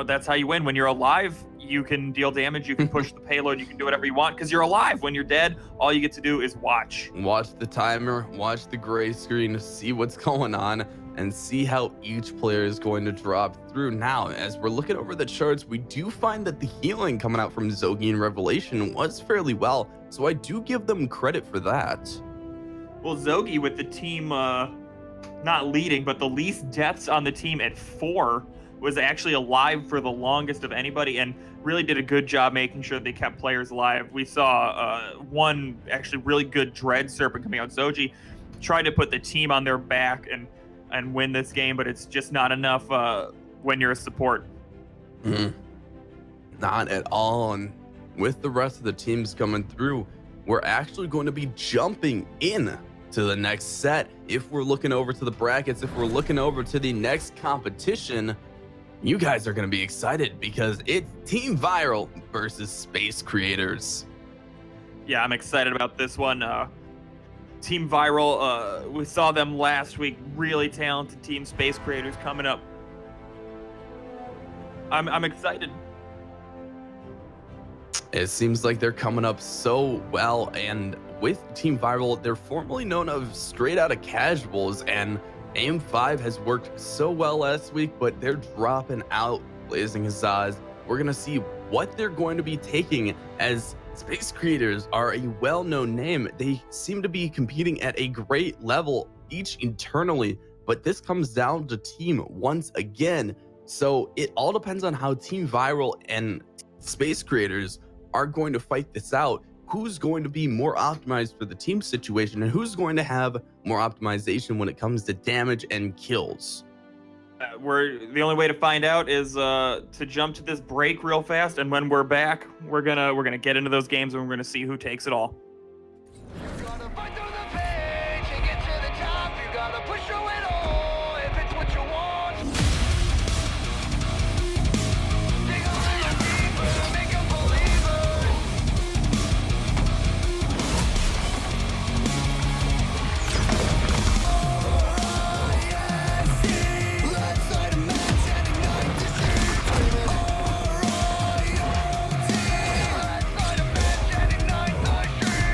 Speaker 3: that's how you win. When you're alive, you can deal damage, you can push the payload, you can do whatever you want because you're alive. When you're dead, all you get to do is watch.
Speaker 2: Watch the timer, watch the gray screen, see what's going on, and see how each player is going to drop through. Now, as we're looking over the charts, we do find that the healing coming out from Zogi and Revelation was fairly well, so I do give them credit for that.
Speaker 3: Well, Zogi with the team not leading, but the least deaths on the team at 4 was actually alive for the longest of anybody and really did a good job making sure they kept players alive. We saw one actually really good Dread Serpent coming out. Zogi tried to put the team on their back and win this game, but it's just not enough when you're a support.
Speaker 2: Not at all. And with the rest of the teams coming through, we're actually going to be jumping in to the next set. If we're looking over to the brackets, if we're looking over to the next competition, you guys are going to be excited because it's Team Viral versus Space Creators.
Speaker 3: Yeah, I'm excited about this one. Team Viral, we saw them last week. Really talented team. Space Creators coming up. I'm excited.
Speaker 2: It seems like they're coming up so well, and with Team Viral, they're formerly known as Straight Outta Casuals, and Aim 5 has worked so well last week, but they're dropping out Blazing Hussars. We're going to see what they're going to be taking, as Space Creators are a well-known name. They seem to be competing at a great level each internally, but this comes down to team once again. So it all depends on how Team Viral and Space Creators are going to fight this out. Who's going to be more optimized for the team situation, and who's going to have more optimization when it comes to damage and kills?
Speaker 3: The only way to find out is to jump to this break real fast, and when we're back, we're gonna get into those games and we're gonna see who takes it all.
Speaker 1: Gotta fight through the page and get to the top. You gotta push through it all if it's what you want. Dig a little deeper, make a believer. Let's light a match and ignite the streets. Let's light a match and ignite the streets.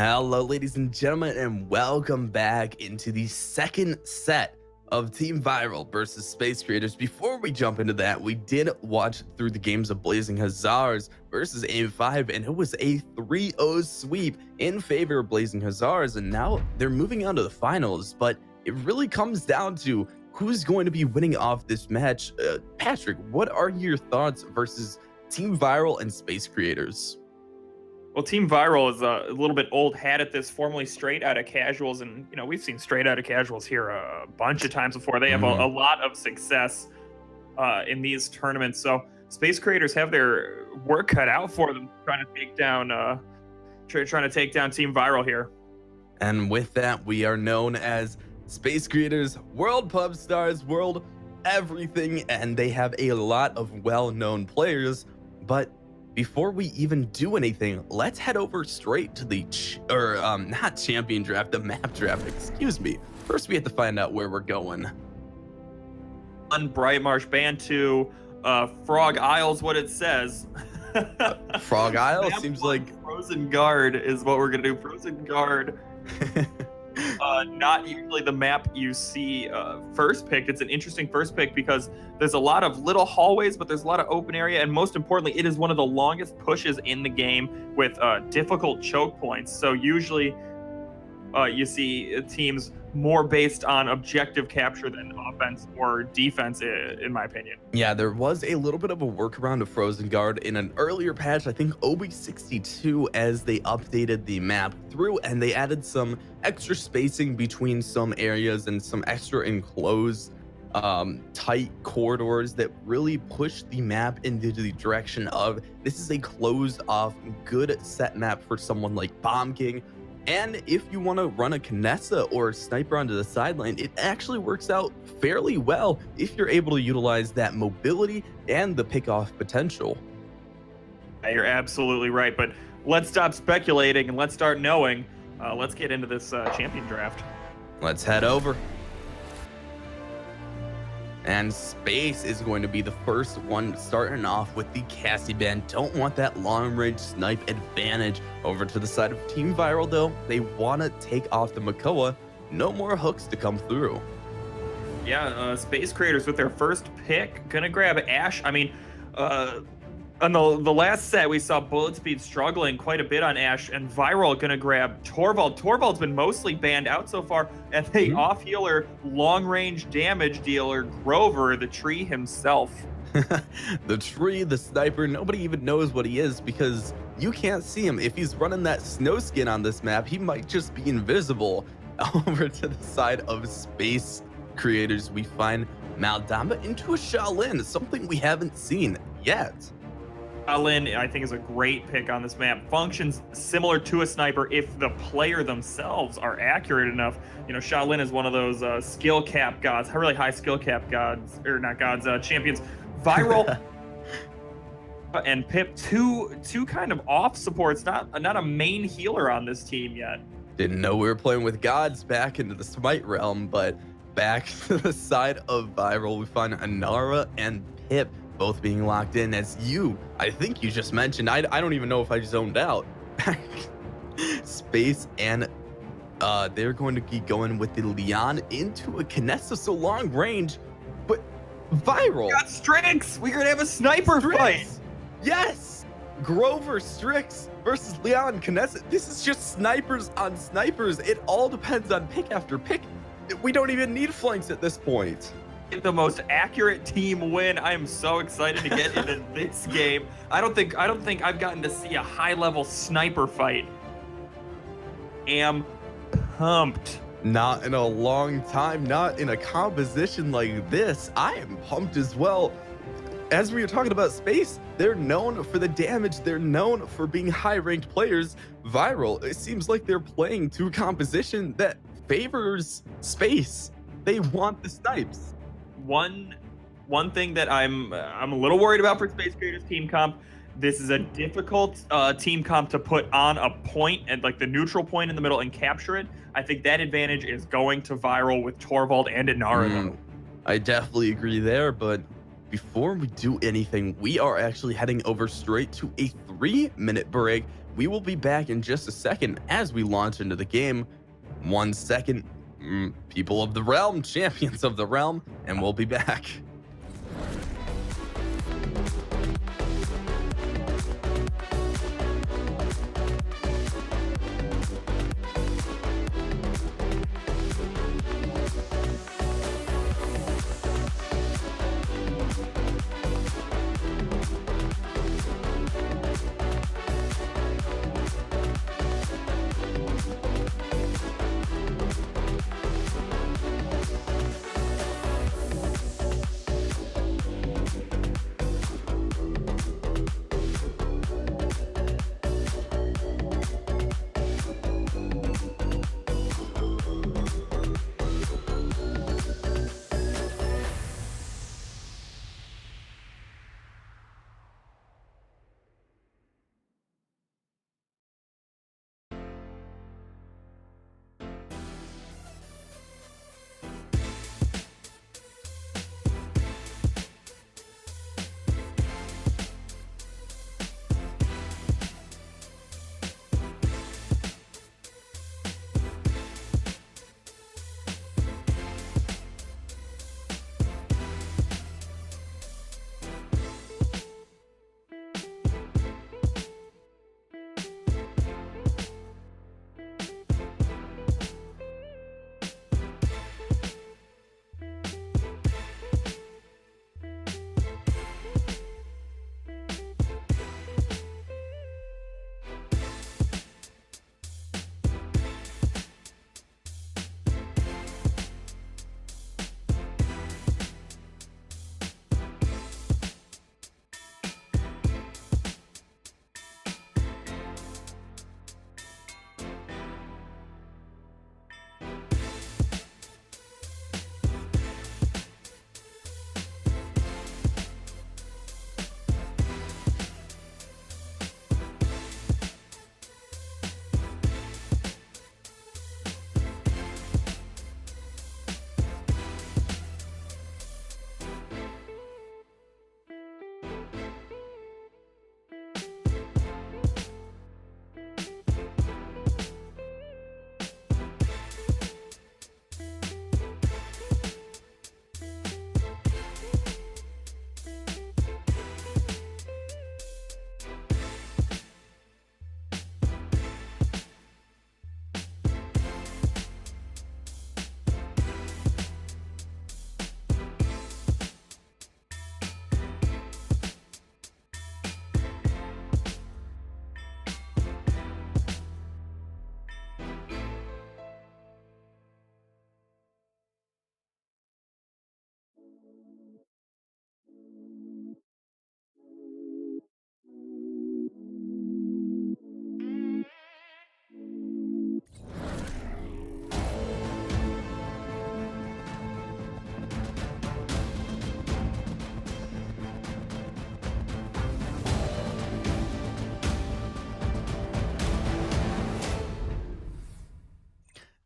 Speaker 2: Hello, ladies and gentlemen, and welcome back into the second set of Team Viral versus Space Creators. Before we jump into that, we did watch through the games of Blazing Hussars versus AIM-5, and it was a 3-0 sweep in favor of Blazing Hussars, and now they're moving on to the finals. But it really comes down to who's going to be winning off this match. Patrick, what are your thoughts versus Team Viral and Space Creators?
Speaker 3: Well, Team Viral is a little bit old hat at this, formerly Straight Outta Casuals, and we've seen Straight Outta Casuals here a bunch of times before. They have a lot of success in these tournaments, so Space Creators have their work cut out for them, trying to take down Team Viral here.
Speaker 2: And with that, we are known as Space Creators, World Pub Stars, World Everything, and they have a lot of well-known players. But before we even do anything, let's head over straight to the not champion draft, the map draft, excuse me. First, we have to find out where we're going.
Speaker 3: On Bright Marsh Band 2, Frog Isle's what it says.
Speaker 2: Frog Isle
Speaker 3: Map
Speaker 2: seems
Speaker 3: 1,
Speaker 2: like
Speaker 3: Frozen Guard is what we're gonna do. Frozen Guard. Not usually the map you see first picked. It's an interesting first pick because there's a lot of little hallways, but there's a lot of open area, and most importantly, it is one of the longest pushes in the game with difficult choke points. So usually you see teams more based on objective capture than offense or defense, in my opinion.
Speaker 2: Yeah, there was a little bit of a workaround of Frozen Guard in an earlier patch, I think OB62, as they updated the map through, and they added some extra spacing between some areas and some extra enclosed tight corridors that really push the map into the direction of this is a closed off good set map for someone like Bomb King. And if you want to run a Kinessa or a sniper onto the sideline, it actually works out fairly well if you're able to utilize that mobility and the pick-off potential.
Speaker 3: You're absolutely right, but let's stop speculating and let's start knowing. Let's get into this champion draft.
Speaker 2: Let's head over. And Space is going to be the first one starting off with the Cassie band. Don't want that long-range snipe advantage. Over to the side of Team Viral, though, they want to take off the Makoa. No more hooks to come through.
Speaker 3: Yeah, Space Creators with their first pick, gonna grab Ash. I mean, on the last set, we saw Bullet Speed struggling quite a bit on Ash, and Viral gonna grab Torvald. Torvald's been mostly banned out so far, and the off-healer, long-range damage dealer, Grover, the tree himself.
Speaker 2: The tree, the sniper, nobody even knows what he is because you can't see him. If he's running that snow skin on this map, he might just be invisible. Over to the side of Space Creators, we find Maldamba into a Shaolin, something we haven't seen yet.
Speaker 3: Shaolin, I think, is a great pick on this map. Functions similar to a sniper if the player themselves are accurate enough. Shaolin is one of those skill cap gods, really high skill cap gods, or not gods, champions. Viral and Pip, two kind of off supports, not a main healer on this team yet.
Speaker 2: Didn't know we were playing with gods back into the Smite realm, but back to the side of Viral, we find Anara and Pip both being locked in, as I think you just mentioned. I don't even know if I zoned out. Space, and they're going to be going with the Leon into a Kinessa, so long range, but Viral.
Speaker 3: We got Strix. We're gonna have a sniper fight.
Speaker 2: Yes, Grover, Strix versus Leon Kinessa. This is just snipers on snipers. It all depends on pick after pick. We don't even need flanks at this point.
Speaker 3: The most accurate team win. I am so excited to get into this game. I don't think I've gotten to see a high-level sniper fight. Am pumped.
Speaker 2: Not in a long time, not in a composition like this. I am pumped as well. As we were talking about Space, they're known for the damage. They're known for being high-ranked players. Viral, it seems like they're playing to a composition that favors Space. They want the snipes.
Speaker 3: One thing that I'm a little worried about for Space Creators team comp. This is a difficult team comp to put on a point and like the neutral point in the middle and capture it. I think that advantage is going to Viral with Torvald and Inara.
Speaker 2: I definitely agree there, but before we do anything, we are actually heading over straight to a 3-minute break we will be back in just a second as we launch into the game. 1 second, people of the realm, champions of the realm, and we'll be back.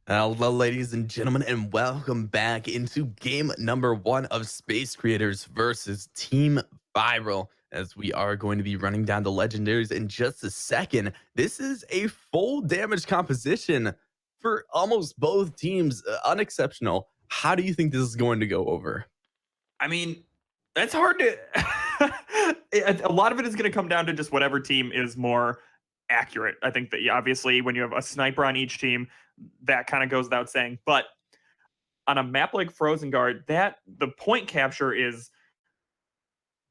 Speaker 2: Hello, ladies and gentlemen, and welcome back into game number 1 of Space Creators versus Team Viral. As we are going to be running down the legendaries in just a second. This is a full damage composition for almost both teams. Unexceptional. How do you think this is going to go over?
Speaker 3: I mean, that's hard to. A lot of it is going to come down to just whatever team is more accurate. I think that obviously when you have a sniper on each team, that kind of goes without saying. But on a map like Frozen Guard, that the point capture is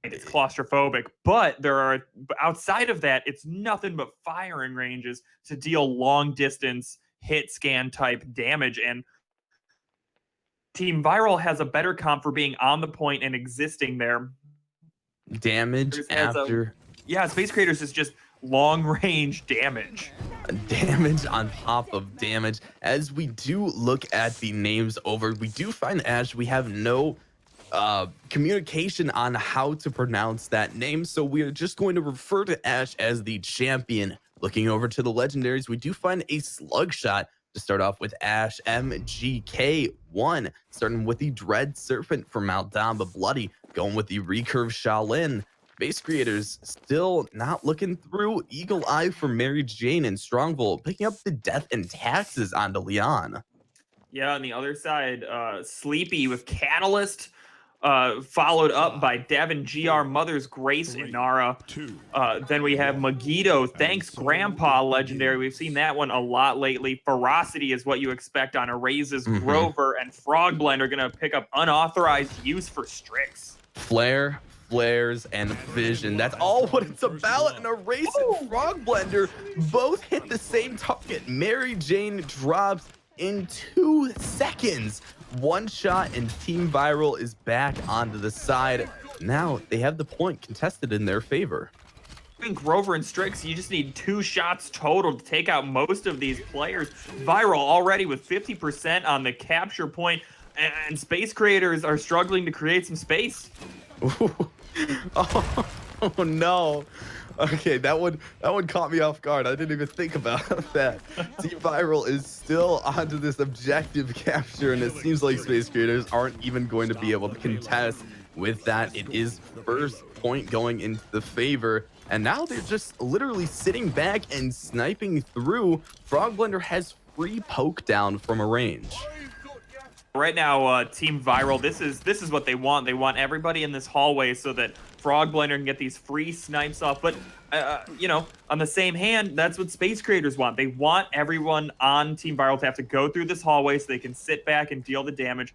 Speaker 3: it's claustrophobic, but there are outside of that, it's nothing but firing ranges to deal long distance hit scan type damage. And Team Viral has a better comp for being on the point and existing there.
Speaker 2: Damage after.
Speaker 3: Yeah, Space Creators is just long range damage.
Speaker 2: Damage on top of damage. As we do look at the names over, we do find Ash. We have no communication on how to pronounce that name, so we are just going to refer to Ash as the champion. Looking over to the legendaries, we do find a slug shot to start off with Ash MGK1, starting with the Dread Serpent from Maldamba Bloody, going with the Recurve Shaolin Space Creators still not looking through. Eagle Eye for Mary Jane and Strongville, picking up the death and taxes onto Leon.
Speaker 3: Yeah, on the other side, Sleepy with Catalyst, followed up by Devin GR, Mother's Grace, Inara. Then we have Megiddo, Thanks Grandpa, legendary. We've seen that one a lot lately. Ferocity is what you expect on Erases. Grover and Frogblend are going to pick up unauthorized use for Strix.
Speaker 2: Flare, flares, and vision. That's all what it's about. And Erase and Frogblender both hit the same target. Mary Jane drops in 2 seconds. One shot and Team Viral is back onto the side. Now they have the point contested in their favor.
Speaker 3: Grover and Strix, you just need 2 shots total to take out most of these players. Viral already with 50% on the capture point, and Space Creators are struggling to create some space.
Speaker 2: Oh no. Okay, that one caught me off guard. I didn't even think about that. Team Viral is still onto this objective capture, and it seems like Space Creators aren't even going to be able to contest with that. It is first point going into the favor, and now they're just literally sitting back and sniping through. Frogblender has free poke down from a range.
Speaker 3: Right now, Team Viral, this is what they want. They want everybody in this hallway so that Frogblender can get these free snipes off. But, you know, on the same hand, that's what Space Creators want. They want everyone on Team Viral to have to go through this hallway so they can sit back and deal the damage.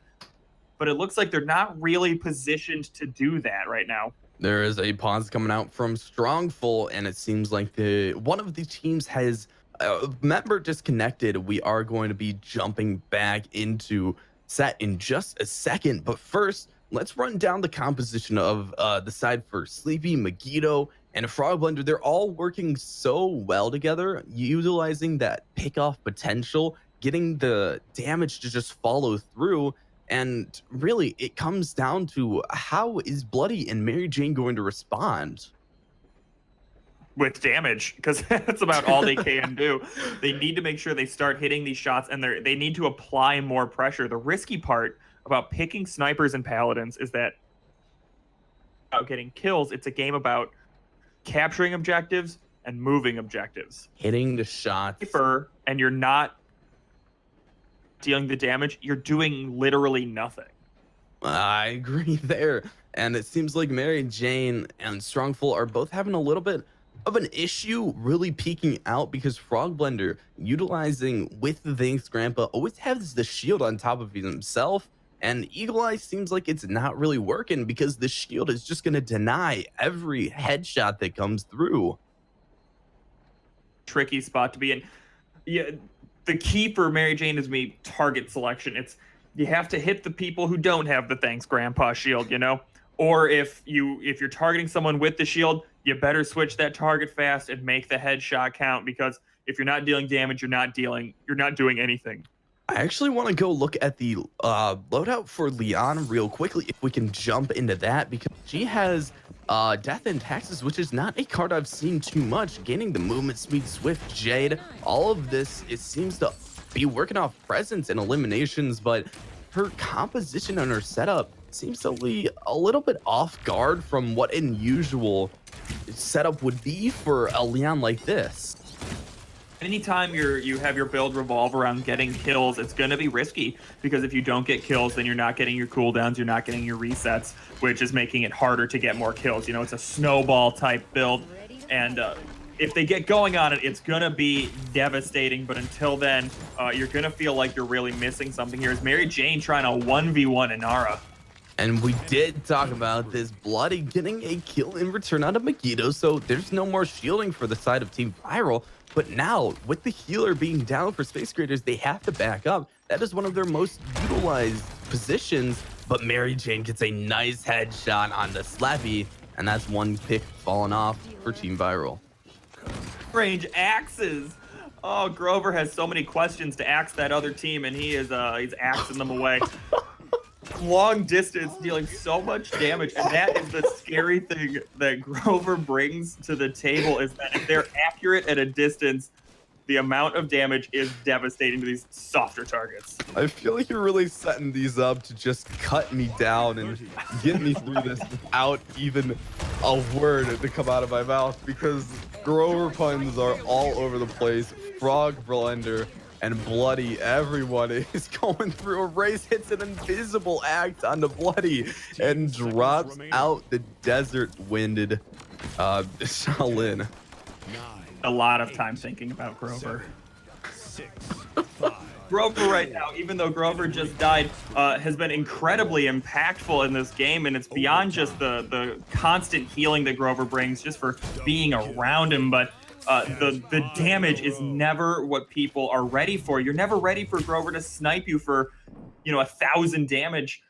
Speaker 3: But it looks like they're not really positioned to do that right now.
Speaker 2: There is a pause coming out from Strongful, and it seems like one of the teams has a member disconnected. We are going to be jumping back into set in just a second, but first let's run down the composition of the side for Sleepy, Megiddo, and Frogblender. They're all working so well together, utilizing that pick-off potential, getting the damage to just follow through. And really, it comes down to how is Bloody and Mary Jane going to respond?
Speaker 3: With damage, because that's about all they can do. They need to make sure they start hitting these shots, and they need to apply more pressure. The risky part about picking snipers and paladins is that about getting kills, it's a game about capturing objectives and moving objectives.
Speaker 2: Hitting the shots.
Speaker 3: And you're not dealing the damage, you're doing literally nothing.
Speaker 2: I agree there. And it seems like Mary Jane and Strongful are both having a little bit of an issue really peeking out, because Frogblender, utilizing with the Thanks Grandpa, always has the shield on top of himself, and Eagle Eye seems like it's not really working because the shield is just going to deny every headshot that comes through.
Speaker 3: Tricky spot to be in. Yeah, the key for Mary Jane is target selection. It's you have to hit the people who don't have the Thanks Grandpa shield, you know? Or if you're targeting someone with the shield, you better switch that target fast and make the headshot count, because if you're not dealing damage, you're not doing anything.
Speaker 2: I actually want to go look at the loadout for Leon real quickly, if we can jump into that, because she has Death and Taxes, which is not a card I've seen too much. Gaining the movement speed, Swift Jade, all of this, it seems to be working off presence and eliminations, but her composition and her setup seems to be a little bit off guard from what an usual setup would be for a Leon like this.
Speaker 3: Anytime you have your build revolve around getting kills, it's going to be risky, because if you don't get kills, then you're not getting your cooldowns, you're not getting your resets, which is making it harder to get more kills. You know, it's a snowball type build, and if they get going on it, it's going to be devastating. But until then, you're going to feel like you're really missing something here. Is Mary Jane trying to 1v1 Inara?
Speaker 2: And we did talk about this. Bloody getting a kill in return out of Megiddo, so there's no more shielding for the side of Team Viral. But now, with the healer being down for Space Creators, they have to back up. That is one of their most utilized positions, but Mary Jane gets a nice headshot on the Slappy, and that's one pick falling off for Team Viral.
Speaker 3: Range axes. Oh, Grover has so many questions to axe that other team, and he's axing them away. Long distance, dealing so much damage, and that is the scary thing that Grover brings to the table, is that if they're accurate at a distance, the amount of damage is devastating to these softer targets.
Speaker 2: I feel like you're really setting these up to just cut me down and get me through this without even a word to come out of my mouth because Grover puns are all over the place. Frog Blender and Bloody, everyone is going through. Erase hits an invisible axe onto Bloody and drops out the desert winded Shaolin.
Speaker 3: A lot of time thinking about Grover. Grover right now, even though Grover just died, has been incredibly impactful in this game, and it's beyond just the constant healing that Grover brings just for being around him, but the damage is never what people are ready for. You're never ready for Grover to snipe you for, 1,000 damage.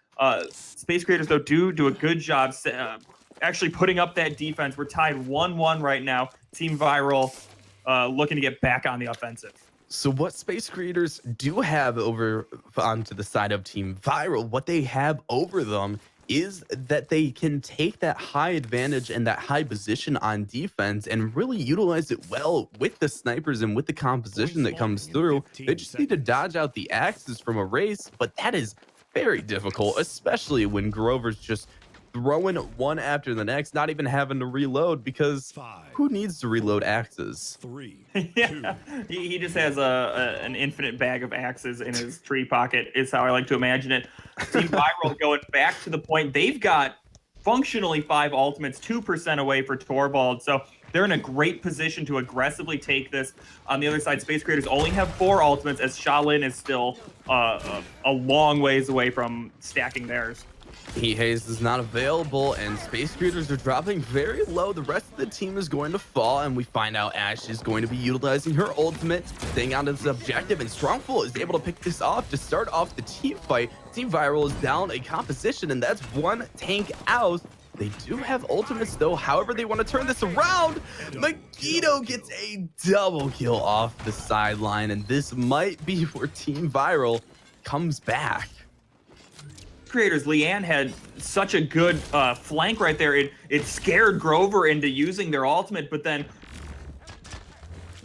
Speaker 3: Space Creators, though, do a good job actually putting up that defense. We're tied 1-1 right now. Team Viral looking to get back on the offensive.
Speaker 2: So what Space Creators do have over onto the side of Team Viral, what they have over them is that they can take that high advantage and that high position on defense and really utilize it well with the snipers and with the composition that comes through. They just need to dodge out the axes from Erase, but that is very difficult, especially when Grover's just throwing one after the next, not even having to reload, because who needs to reload axes?
Speaker 3: Yeah, he just has an infinite bag of axes in his tree pocket, is how I like to imagine it. Team Viral going back to the point. They've got functionally 5 ultimates, 2% away for Torvald, so they're in a great position to aggressively take this. On the other side, Space Creators only have 4 ultimates, as Shaolin is still a long ways away from stacking theirs.
Speaker 2: Haze is not available, and Space Creators are dropping very low. The rest of the team is going to fall, and we find out Ash is going to be utilizing her ultimate, staying on this objective, and Strongful is able to pick this off to start off the team fight. Team Viral is down a composition, and that's 1 tank out. They do have ultimates, though. However, they want to turn this around. Megiddo gets a double kill off the sideline, and this might be where Team Viral comes back.
Speaker 3: Creators, Leanne had such a good flank right there. It scared Grover into using their ultimate, but then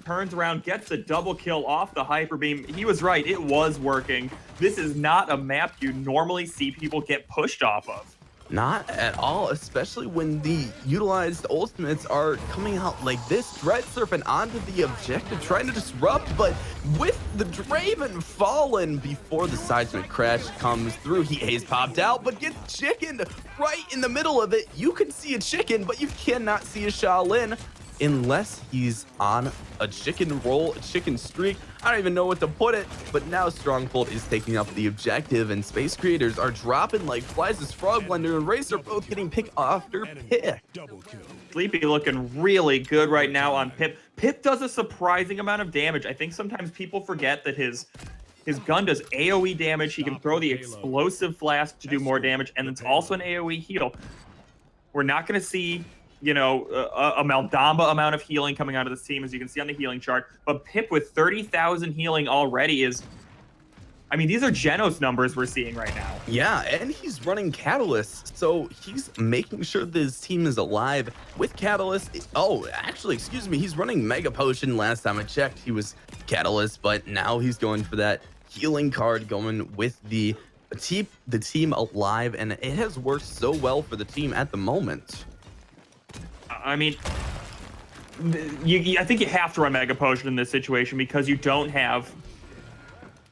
Speaker 3: turns around, gets the double kill off the Hyper Beam. He was right, it was working. This is not a map you normally see people get pushed off of.
Speaker 2: Not at all, especially when the utilized ultimates are coming out like this. Dread surfing onto the objective, trying to disrupt, but with the Draven fallen before the seismic crash comes through. He has popped out, but gets chickened right in the middle of it. You can see a chicken, but you cannot see a Shaolin unless he's on a chicken roll, a chicken streak. I don't even know what to put it, but now Strongfold is taking up the objective, and Space Creators are dropping like flies as Frog Blender and Race are both getting pick after pick.
Speaker 3: Sleepy looking really good right now on Pip. Pip does a surprising amount of damage. I think sometimes people forget that his gun does AoE damage. He can throw the explosive flask to do more damage, and it's also an AoE heal. We're not going to see a Maldamba amount of healing coming out of this team, as you can see on the healing chart. But Pip with 30,000 healing already is... I mean, these are Genos numbers we're seeing right now.
Speaker 2: Yeah, and he's running Catalyst, so he's making sure that his team is alive with Catalyst. Oh, actually, excuse me, he's running Mega Potion. Last time I checked, he was Catalyst, but now he's going for that healing card, going with the team alive, and it has worked so well for the team at the moment.
Speaker 3: I mean, I think you have to run Mega Potion in this situation because you don't have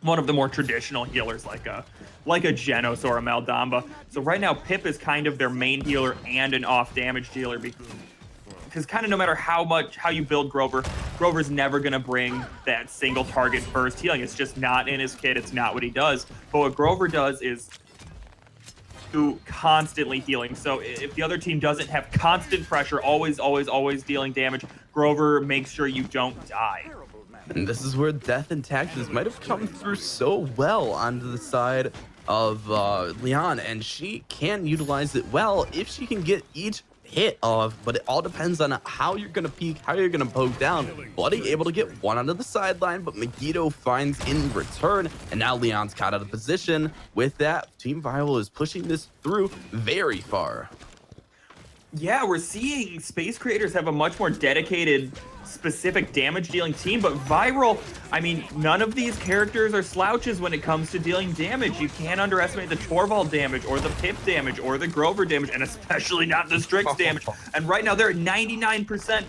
Speaker 3: one of the more traditional healers like a Genos or a Maldamba. So right now, Pip is kind of their main healer and an off damage dealer because kind of no matter how you build Grover, Grover's never going to bring that single target burst healing. It's just not in his kit. It's not what he does. But what Grover does is constantly healing. So if the other team doesn't have constant pressure, always dealing damage, Grover makes sure you don't die.
Speaker 2: And this is where Death and Taxes might have come through so well onto the side of Leon, and she can utilize it well if she can get each hit off, but it all depends on how you're gonna peek, how you're gonna poke down. Bloody able to get one onto the sideline, but Megiddo finds in return, and now Leon's caught out of position. With that, Team Viral is pushing this through very far.
Speaker 3: Yeah, we're seeing Space Creators have a much more dedicated specific damage dealing team, but Viral, I mean, none of these characters are slouches when it comes to dealing damage. You can't underestimate the Torvald damage or the Pip damage or the Grover damage, and especially not the Strix damage. And right now they're at 99%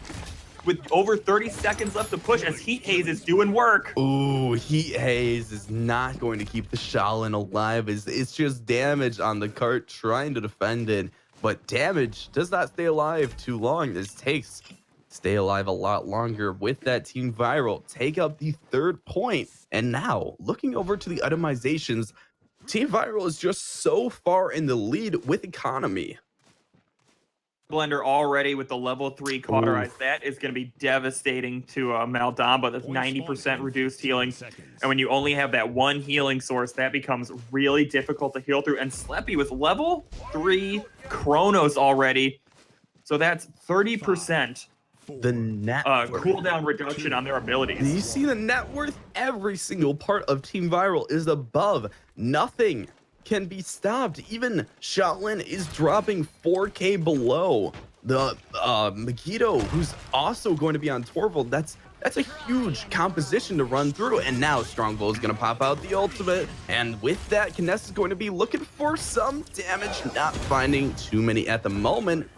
Speaker 3: with over 30 seconds left to push as Heat Haze is doing work.
Speaker 2: Ooh, Heat Haze is not going to keep the Shaolin alive. It's just damage on the cart trying to defend it. But damage does not stay alive too long. This takes stay alive a lot longer with that Team Viral. Take up the 3rd point. And now, looking over to the itemizations, Team Viral is just so far in the lead with economy.
Speaker 3: Blender already with the level 3 cauterize. That is going to be devastating to Maldamba. That's 90% reduced healing. And when you only have that one healing source, that becomes really difficult to heal through. And Sleppy with level 3 Chronos already. So that's 30%
Speaker 2: The net
Speaker 3: cooldown reduction on their abilities.
Speaker 2: You see the net worth? Every single part of Team Viral is above. Nothing can be stopped. Even Shaolin is dropping 4K below. The Megiddo, who's also going to be on Torvald, that's a huge composition to run through. And now Strongbow is going to pop out the ultimate. And with that, Kness is going to be looking for some damage, not finding too many at the moment.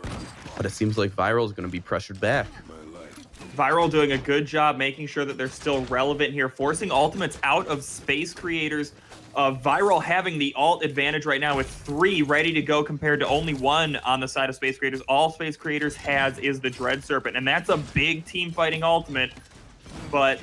Speaker 2: But it seems like Viral is going to be pressured back.
Speaker 3: Viral doing a good job making sure that they're still relevant here, forcing ultimates out of Space Creators. Viral having the alt advantage right now with 3 ready to go compared to only 1 on the side of Space Creators. All Space Creators has is the Dread Serpent, and that's a big team fighting ultimate, but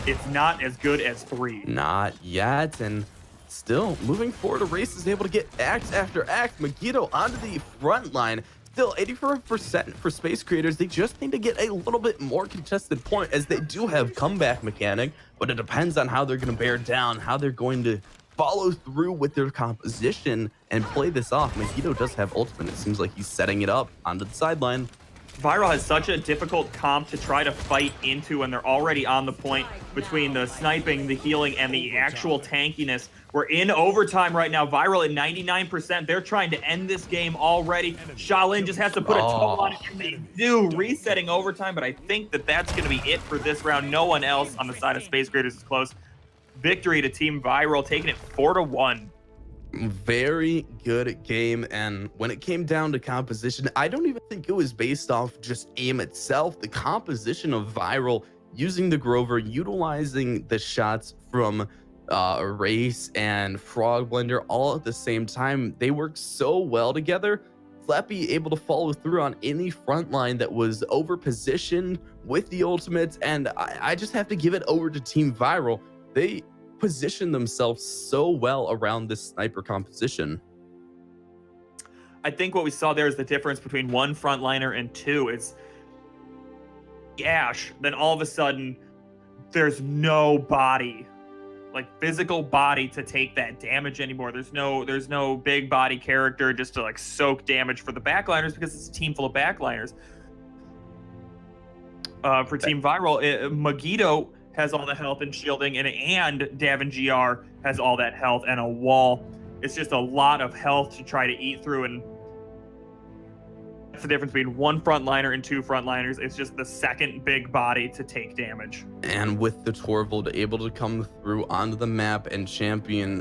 Speaker 3: it's not as good as 3.
Speaker 2: Not yet, and still moving forward, Erase is able to get axe after axe. Megiddo onto the front line. Still 84% for Space Creators. They just need to get a little bit more contested point, as they do have comeback mechanic, but it depends on how they're going to bear down, how they're going to follow through with their composition and play this off. Megiddo does have ultimate. It seems like he's setting it up onto the sideline.
Speaker 3: Viral has such a difficult comp to try to fight into when they're already on the point between the sniping, the healing, and the actual tankiness. We're in overtime right now. Viral at 99%. They're trying to end this game already. Shaolin just has to put a toe on it, and they do, resetting overtime, but I think that that's going to be it for this round. No one else on the side of Space Creators is close. Victory to Team Viral, taking it 4-1.
Speaker 2: Very good game, and when it came down to composition, I don't even think it was based off just aim itself. The composition of Viral, using the Grover, utilizing the shots from Erase and Frog Blender all at the same time, they work so well together. Flappy able to follow through on any front line that was over positioned with the ultimates, and I just have to give it over to Team Viral. They position themselves so well around this sniper composition.
Speaker 3: I think what we saw there is the difference between 1 frontliner and 2 is Ash, then all of a sudden there's no body, like physical body, to take that damage anymore. There's no big body character just to like soak damage for the backliners, because it's a team full of backliners. For Team Viral, Megiddo has all the health and shielding, and Davin GR has all that health and a wall. It's just a lot of health to try to eat through, and that's the difference between 1 frontliner and 2 frontliners. It's just the second big body to take damage.
Speaker 2: And with the Torvald able to come through onto the map and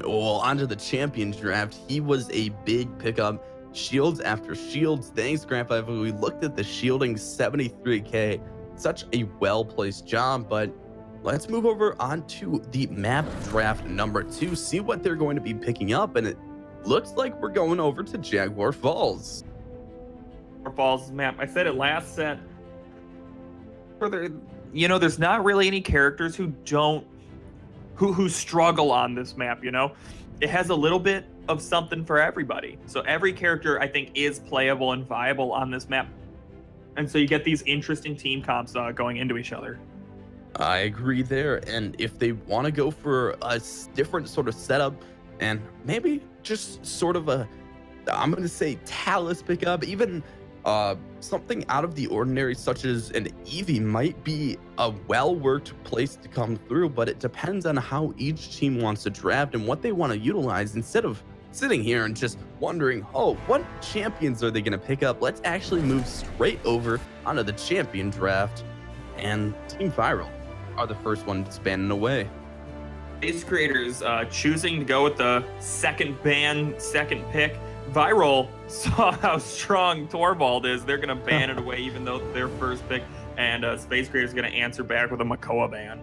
Speaker 2: onto the champion draft, he was a big pickup. Shields after shields. Thanks, Grandpa. We looked at the shielding, 73k. Such a well-placed job, but let's move over onto the map draft number 2, see what they're going to be picking up, and it looks like we're going over to Jaguar Falls.
Speaker 3: Falls map. I said it last set. There's not really any characters who struggle on this map, It has a little bit of something for everybody. So every character, I think, is playable and viable on this map. And so you get these interesting team comps going into each other.
Speaker 2: I agree there, and if they want to go for a different sort of setup, and maybe just sort of I'm going to say Talus pickup, even something out of the ordinary such as an Eevee might be a well-worked place to come through, but it depends on how each team wants to draft and what they want to utilize. Instead of sitting here and just wondering, what champions are they going to pick up? Let's actually move straight over onto the champion draft. and Team Viral are the first ones banning away.
Speaker 3: Space Creators choosing to go with the second ban, second pick. Viral saw how strong Torvald is. They're going to ban it away, even though their first pick. And Space Creators going to answer back with a Makoa ban.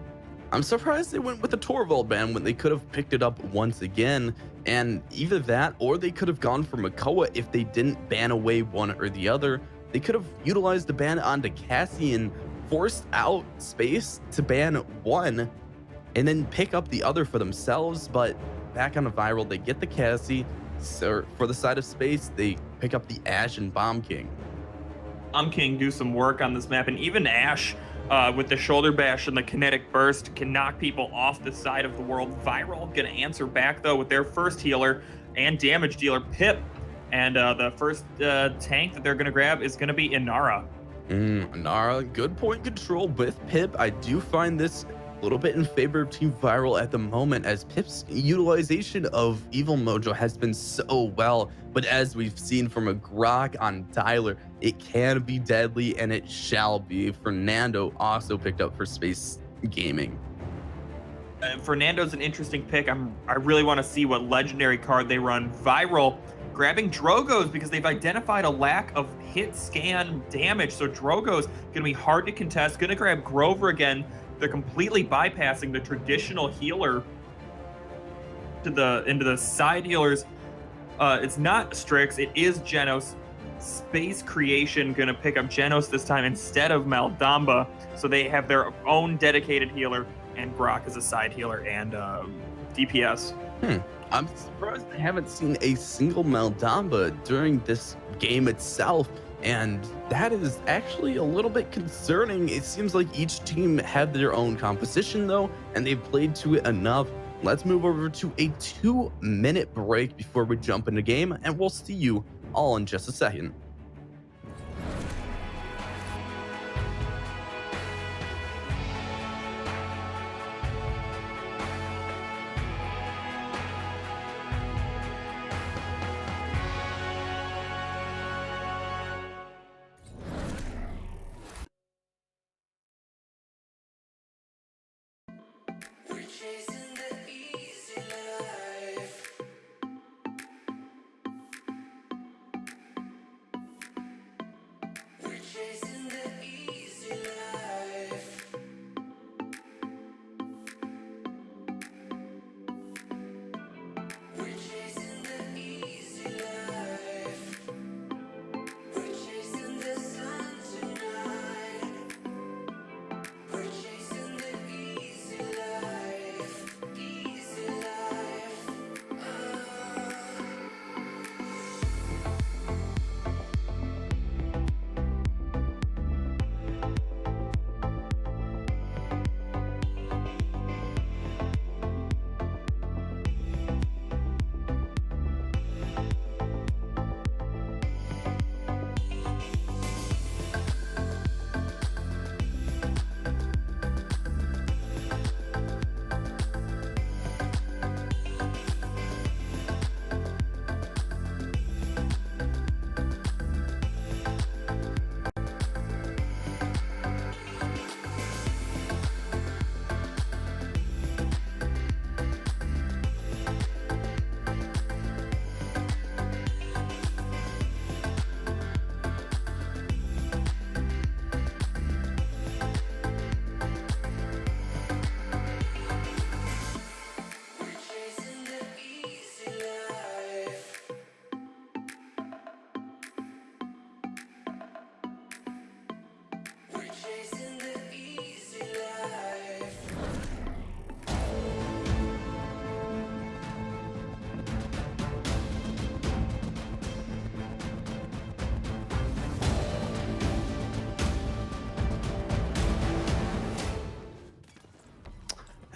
Speaker 2: I'm surprised they went with the Torvald ban when they could have picked it up once again. And either that, or they could have gone for Makoa if they didn't ban away one or the other. They could have utilized the ban onto Cassie and forced out Space to ban one and then pick up the other for themselves. But back on the Viral, they get the Cassie. So for the side of Space, they pick up the Ashe and Bomb King.
Speaker 3: Bomb King do some work on this map, and even Ashe with the shoulder bash and the kinetic burst can knock people off the side of the world. Viral gonna answer back though with their first healer and damage dealer Pip, and the first tank that they're gonna grab is gonna be Inara.
Speaker 2: Inara, good point control with Pip. I do find this a little bit in favor of Team Viral at the moment, as Pip's utilization of Evil Mojo has been so well, but as we've seen from a Grok on Tyler, it can be deadly, and it shall be. Fernando also picked up for Space Gaming.
Speaker 3: Fernando's an interesting pick. I really want to see what legendary card they run. Viral grabbing Drogo's because they've identified a lack of hit scan damage, so Drogo's gonna be hard to contest. Gonna grab Grover again. They're completely bypassing the traditional healer into the side healers. It's not Strix, it is Genos. Space Creation gonna pick up Genos this time instead of Maldamba, so they have their own dedicated healer, and Grok is a side healer and DPS.
Speaker 2: I'm surprised I haven't seen a single Maldamba during this game itself, and that is actually a little bit concerning. It seems like each team had their own composition though, and they've played to it enough. Let's move over to a 2-minute break before we jump into game, and we'll see you all in just a second.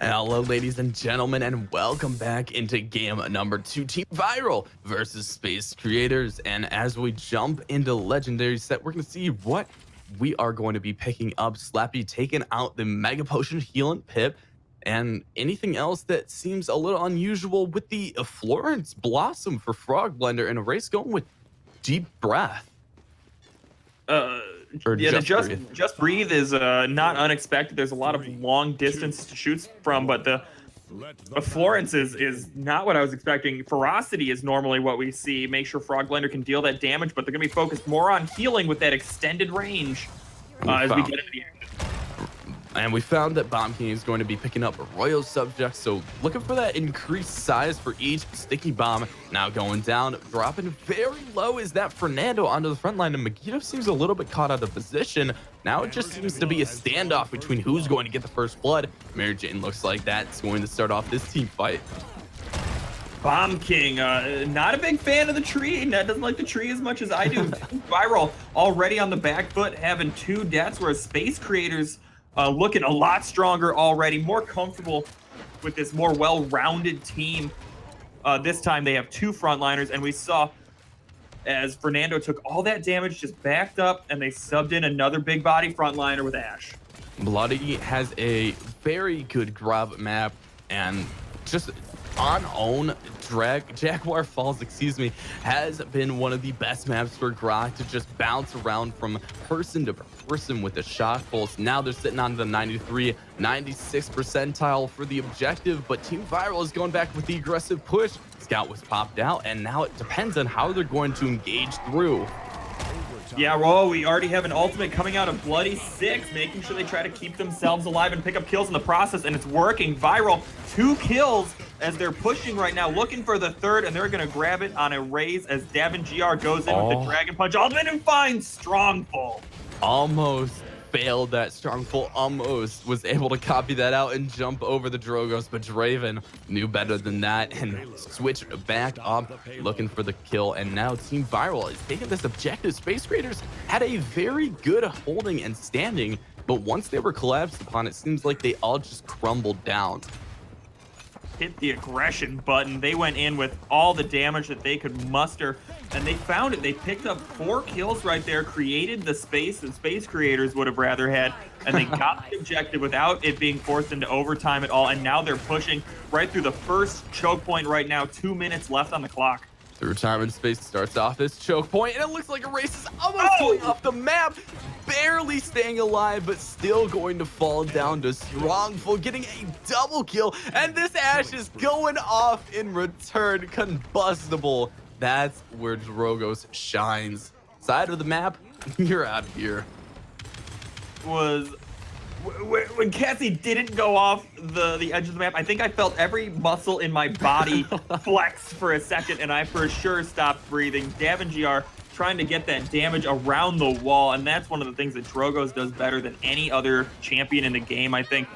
Speaker 2: Hello, ladies and gentlemen, and welcome back into game number 2, Team Viral versus Space Creators. And as we jump into Legendary set, we're going to see what we are going to be picking up. Slappy taking out the Mega Potion healing Pip, and anything else that seems a little unusual with the Florence Blossom for Frog Blender, and a race going with Deep Breath. Or
Speaker 3: Yeah, the
Speaker 2: breathe.
Speaker 3: just breathe is not unexpected. There's a lot of long distance to shoot from, but the Florence is not what I was expecting. Ferocity is normally what we see. Make sure Froglander can deal that damage, but they're going to be focused more on healing with that extended range as we get into the action.
Speaker 2: And we found that Bomb King is going to be picking up Royal subjects, so looking for that increased size for each sticky bomb. Now going down, dropping very low is that Fernando onto the front line, and Megiddo seems a little bit caught out of position. Now it just seems to be a standoff between who's going to get the first blood. Mary Jane looks like that's going to start off this team fight.
Speaker 3: Bomb King, not a big fan of the tree. Ned doesn't like the tree as much as I do. Viral already on the back foot, having 2 deaths, whereas Space Creators looking a lot stronger already, more comfortable with this more well-rounded team. This time they have 2 frontliners, and we saw as Fernando took all that damage, just backed up, and they subbed in another big body frontliner with Ash.
Speaker 2: Bloody has a very good grab map, and just on own, Jaguar Falls, has been one of the best maps for Grok to just bounce around from person to person with the shot pulse. Now they're sitting on the 93, 96 percentile for the objective, but Team Viral is going back with the aggressive push. Scout was popped out, and now it depends on how they're going to engage through.
Speaker 3: Yeah, well, we already have an ultimate coming out of Bloody 6, making sure they try to keep themselves alive and pick up kills in the process, and it's working. Viral, 2 kills as they're pushing right now, looking for the 3rd, and they're going to grab it on a raise as Davin GR goes in with the Dragon Punch ultimate and finds Strongful.
Speaker 2: Almost failed that Strongful, almost was able to copy that out and jump over the Drogos, but Draven knew better than that and switched back up looking for the kill. And now Team Viral is taking this objective. Space Raiders had a very good holding and standing, but once they were collapsed upon, it seems like they all just crumbled down.
Speaker 3: Hit the aggression button. They went in with all the damage that they could muster, and they found it. They picked up 4 kills right there, created the space that Space Creators would have rather had, and they got the objective without it being forced into overtime at all. And now they're pushing right through the first choke point right now. 2 minutes left on the clock.
Speaker 2: The retirement space starts off this choke point, and it looks like a race is almost going off the map. Barely staying alive, but still going to fall down to Strongful, getting a double kill, and this Ash is going off in return. Combustible. That's where Drogos shines. Side of the map, you're out of here.
Speaker 3: When Cassie didn't go off the edge of the map, I think I felt every muscle in my body flex for a second, and I for sure stopped breathing. Davin GR trying to get that damage around the wall, and that's one of the things that Drogos does better than any other champion in the game, I think.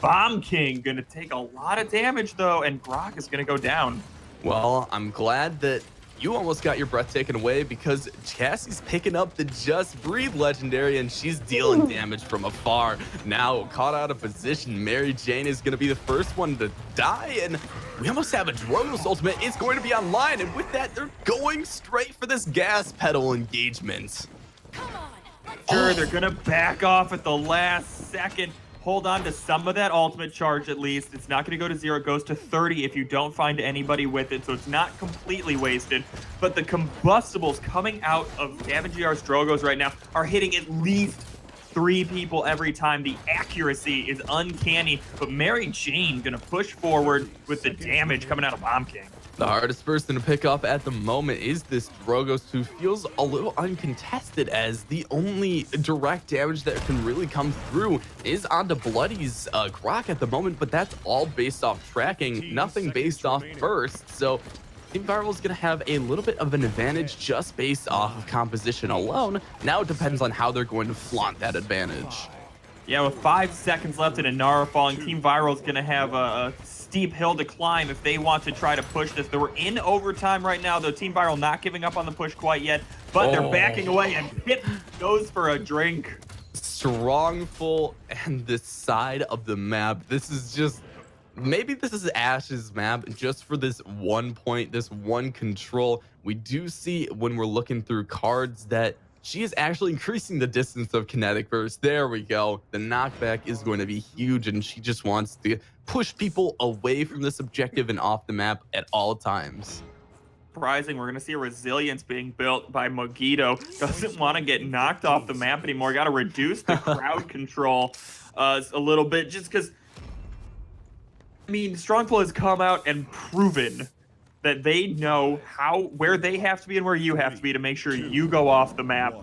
Speaker 3: Bomb King gonna take a lot of damage, though, and Grok is gonna go down.
Speaker 2: Well, I'm glad that you almost got your breath taken away, because Cassie's picking up the Just Breathe legendary, and she's dealing damage from afar. Now caught out of position, Mary Jane is going to be the first one to die, and we almost have a Drogos ultimate. It's going to be online, and with that, they're going straight for this gas pedal engagement.
Speaker 3: Sure, they're gonna back off at the last second. Hold on to some of that ultimate charge at least. It's not going to go to 0. It goes to 30 if you don't find anybody with it, so it's not completely wasted. But the combustibles coming out of Davin GR's Drogos right now are hitting at least 3 people every time. The accuracy is uncanny, but Mary Jane going to push forward with the damage coming out of Bomb King.
Speaker 2: The hardest person to pick up at the moment is this Drogos, who feels a little uncontested, as the only direct damage that can really come through is onto Bloody's Grok at the moment, but that's all based off tracking, nothing based off burst. So Team Viral is going to have a little bit of an advantage just based off of composition alone. Now it depends on how they're going to flaunt that advantage.
Speaker 3: Yeah, with 5 seconds left and Inara falling, Team Viral is going to have a steep hill to climb if they want to try to push this. They were in overtime right now, though. Team Viral not giving up on the push quite yet, but they're backing away, and Pip goes for a drink.
Speaker 2: Strongful and this side of the map. This is just, maybe this is Ash's map just for this one point, this one control. We do see when we're looking through cards that she is actually increasing the distance of kinetic burst. There we go. The knockback is going to be huge, and she just wants to push people away from this objective and off the map at all times.
Speaker 3: surprising. We're going to see a resilience being built by Mogito. Doesn't want to get knocked off the map anymore. Got to reduce the crowd control a little bit, just because, I mean, Strongful has come out and proven that they know where they have to be and where you have to be to make sure you go off the map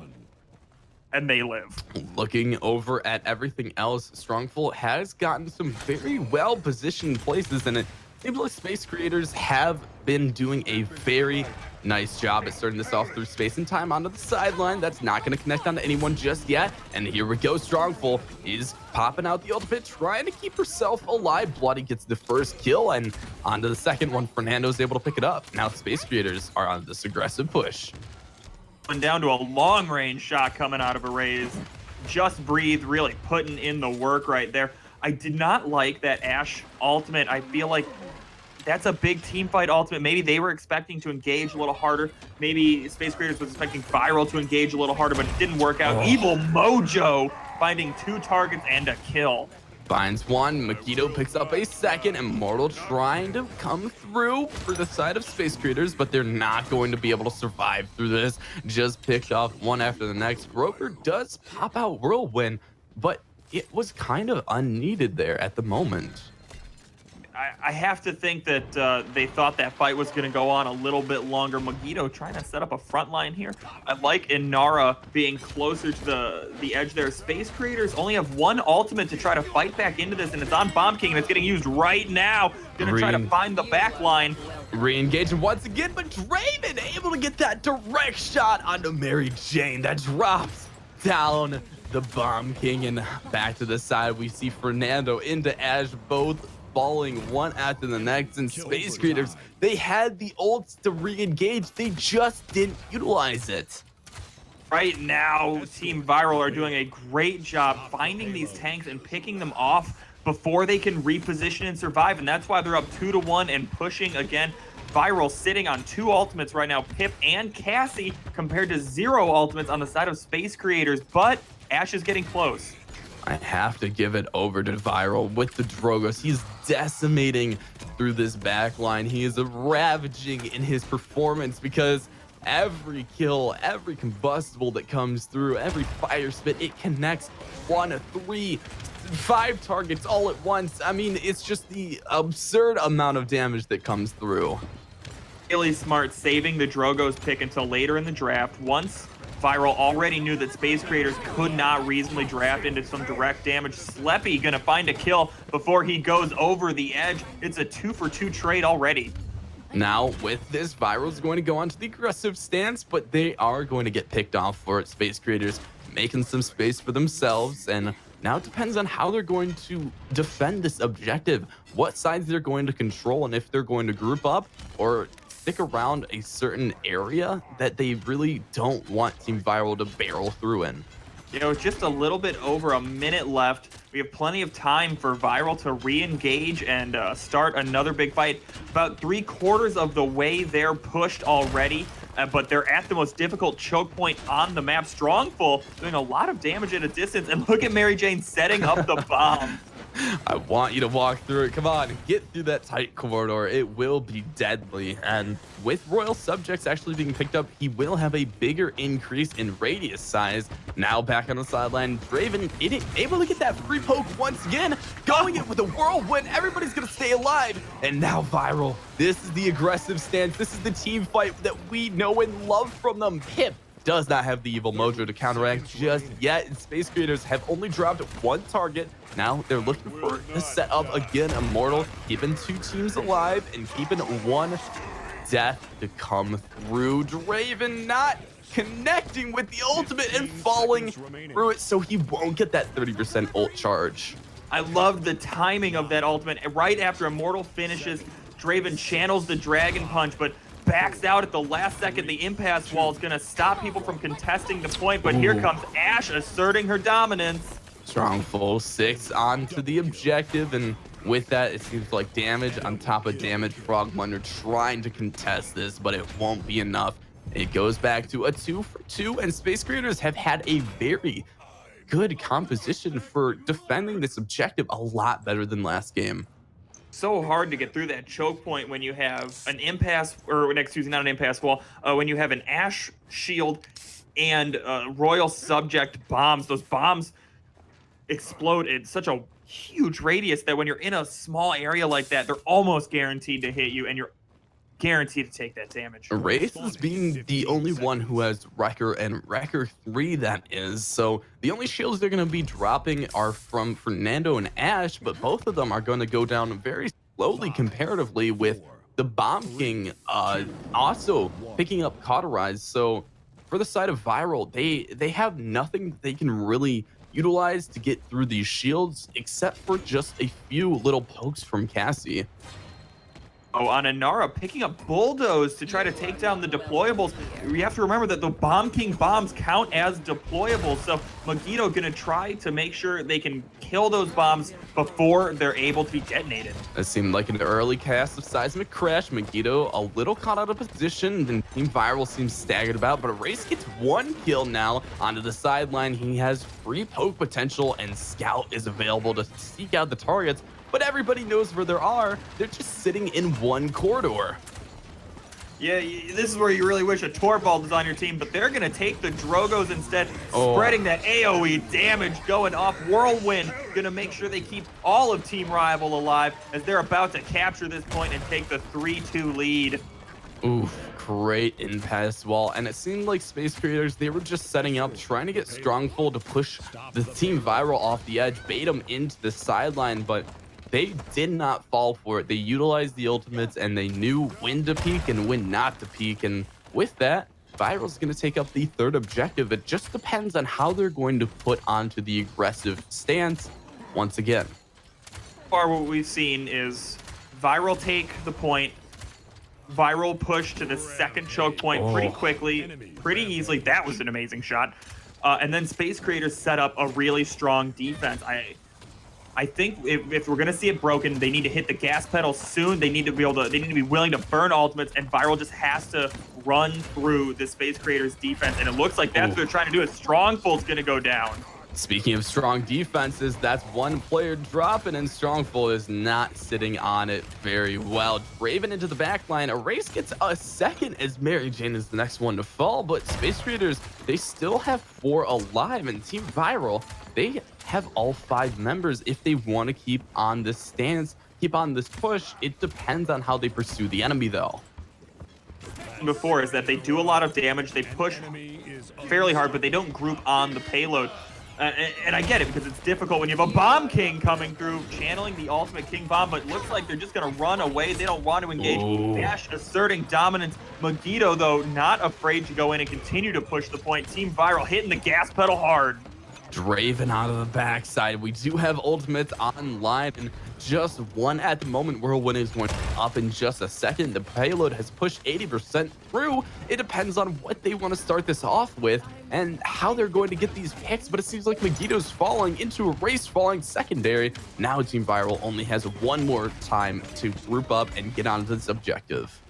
Speaker 3: and they live.
Speaker 2: Looking over at everything else, Strongful has gotten some very well positioned places, and it seems like Space Creators have been doing a very nice job at starting this off through space and time onto the sideline. That's not going to connect onto anyone just yet. And here we go. Strongful is popping out the ultimate, trying to keep herself alive. Bloody gets the first kill, and onto the second one. Fernando's able to pick it up. Now Space Creators are on this aggressive push.
Speaker 3: And down to a long range shot coming out of Arrays. Just Breathe, really putting in the work right there. I did not like that Ashe ultimate. I feel like that's a big team fight ultimate. Maybe they were expecting to engage a little harder. Maybe Space Creators was expecting Viral to engage a little harder, but it didn't work out. Evil Mojo finding 2 targets and a kill.
Speaker 2: Finds one. Mogito picks up a second. Immortal trying to come through for the side of Space Creators, but they're not going to be able to survive through this. Just picked off one after the next. Broker does pop out Whirlwind, but it was kind of unneeded there at the moment.
Speaker 3: I have to think that they thought that fight was going to go on a little bit longer. Mogito trying to set up a front line here. I like Inara being closer to the edge there. Space Creators only have 1 ultimate to try to fight back into this, and it's on Bomb King, and it's getting used right now. Going to try to find the back line.
Speaker 2: Re-engaging once again, but Draven able to get that direct shot onto Mary Jane. That drops down the Bomb King, and back to the side we see Fernando into Ashe, both falling one after the next. And Space Creators, they had the ults to re-engage, they just didn't utilize it.
Speaker 3: Right now, Team Viral are doing a great job finding these tanks and picking them off before they can reposition and survive, and that's why they're up 2-1 and pushing again. Viral sitting on 2 ultimates right now, Pip and Cassie, compared to 0 ultimates on the side of Space Creators, but Ashe is getting close.
Speaker 2: I have to give it over to Viral with the Drogos. He's decimating through this back line. He is ravaging in his performance, because every kill, every combustible that comes through, every fire spit, it connects 1, 3, 5 targets all at once. I mean, it's just the absurd amount of damage that comes through.
Speaker 3: Really smart saving the Drogos pick until later in the draft. Once Viral already knew that Space Creators could not reasonably draft into some direct damage. Sleppy gonna find a kill before he goes over the edge. It's a 2-for-2 trade already.
Speaker 2: Now, with this, Viral's going to go onto the aggressive stance, but they are going to get picked off for it. Space Creators making some space for themselves, and now it depends on how they're going to defend this objective, what sides they're going to control, and if they're going to group up or stick around a certain area that they really don't want Team Viral to barrel through in.
Speaker 3: You know, just a little bit over a minute left. We have plenty of time for Viral to re-engage and start another big fight. About 3/4 of the way they're pushed already, but they're at the most difficult choke point on the map. Strongful doing a lot of damage at a distance, and look at Mary Jane setting up the bomb.
Speaker 2: I want you to walk through it. Come on, get through that tight corridor. It will be deadly. And with Royal Subjects actually being picked up, he will have a bigger increase in radius size. Now back on the sideline, Draven able to get that free poke once again, going it with a whirlwind. Everybody's gonna stay alive. And now Viral, this is the aggressive stance. This is the team fight that we know and love from them. Pip does not have the Evil Mojo to counteract just yet, and Space Creators have only dropped 1 target. Now they're looking for the setup again. Immortal keeping 2 teams alive and keeping 1 death to come through. Draven not connecting with the ultimate and falling through it, so he won't get that 30% ult charge.
Speaker 3: I love the timing of that ultimate. Right after Immortal finishes, Draven channels the Dragon Punch, but backs out at the last second. The impasse wall is going to stop people from contesting the point, but here comes Ashe asserting her dominance.
Speaker 2: Strongful 6 onto the objective, and with that, it seems like damage on top of damage. Frogmunder trying to contest this, but it won't be enough. It goes back to a 2-for-2, and Space Creators have had a very good composition for defending this objective, a lot better than last game.
Speaker 3: so hard to get through that choke point when you have an impasse, or excuse me, not an impasse wall, when you have an Ash shield and Royal Subject bombs. Those bombs explode in such a huge radius that when you're in a small area like that, they're almost guaranteed to hit you, and you're guaranteed to take that damage.
Speaker 2: Wraith is being the only one who has Wrecker and Wrecker 3, that is. So the only shields they're going to be dropping are from Fernando and Ash, but both of them are going to go down very slowly comparatively, with the Bomb King also picking up Cauterize. So for the side of Viral, they have nothing they can really utilize to get through these shields except for just a few little pokes from Cassie.
Speaker 3: Oh, on Inara, picking up Bulldoze to try to take down the deployables. We have to remember that the Bomb King bombs count as deployables, so Megiddo gonna try to make sure they can kill those bombs before they're able to be detonated.
Speaker 2: It seemed like an early cast of Seismic Crash. Megiddo a little caught out of position, then Team Viral seems staggered about, but Erase gets 1 kill now onto the sideline. He has free poke potential, and Scout is available to seek out the targets, but everybody knows where they are. They're just sitting in one corridor.
Speaker 3: Yeah, this is where you really wish a Torvald was on your team, but they're going to take the Drogos instead, spreading that AoE damage going off. Whirlwind going to make sure they keep all of Team Rival alive as they're about to capture this point and take the 3-2 lead.
Speaker 2: Oof, great impasse wall. And it seemed like Space Creators, they were just setting up, trying to get Strongful to push the Team Viral off the edge, bait them into the sideline, but they did not fall for it. They utilized the ultimates, and they knew when to peek and when not to peek. And with that, Viral's going to take up the 3rd objective. It just depends on how they're going to put onto the aggressive stance once again.
Speaker 3: So far, what we've seen is Viral take the point, Viral push to the 2nd choke point pretty quickly, pretty easily. That was an amazing shot. And then Space Creators set up a really strong defense. I think if we're gonna see it broken, they need to hit the gas pedal soon. They need to be willing to burn ultimates, and Viral just has to run through the Space Creators defense. And it looks like that's what they're trying to do. Strongful's gonna go down.
Speaker 2: Speaking of strong defenses, that's one player dropping, and Strongful is not sitting on it very well. Raven into the backline. Erase gets a 2nd as Mary Jane is the next one to fall, but Space Creators, they still have 4 alive, and Team Viral, they have all 5 members if they want to keep on this stance, keep on this push. It depends on how they pursue the enemy, though.
Speaker 3: Before is that they do a lot of damage, they push fairly hard, but they don't group on the payload. And I get it, because it's difficult when you have a Bomb King coming through, channeling the ultimate King Bomb, but it looks like they're just going to run away. They don't want to engage. Dash asserting dominance. Megiddo, though, not afraid to go in and continue to push the point. Team Viral hitting the gas pedal hard.
Speaker 2: Draven out of the backside. We do have ultimates online, and just 1 at the moment. Whirlwind is going up in just a second. The payload has pushed 80% through. It depends on what they want to start this off with and how they're going to get these picks, but it seems like Megiddo's falling into a race, falling secondary. Now Team Viral only has 1 more time to group up and get onto this objective.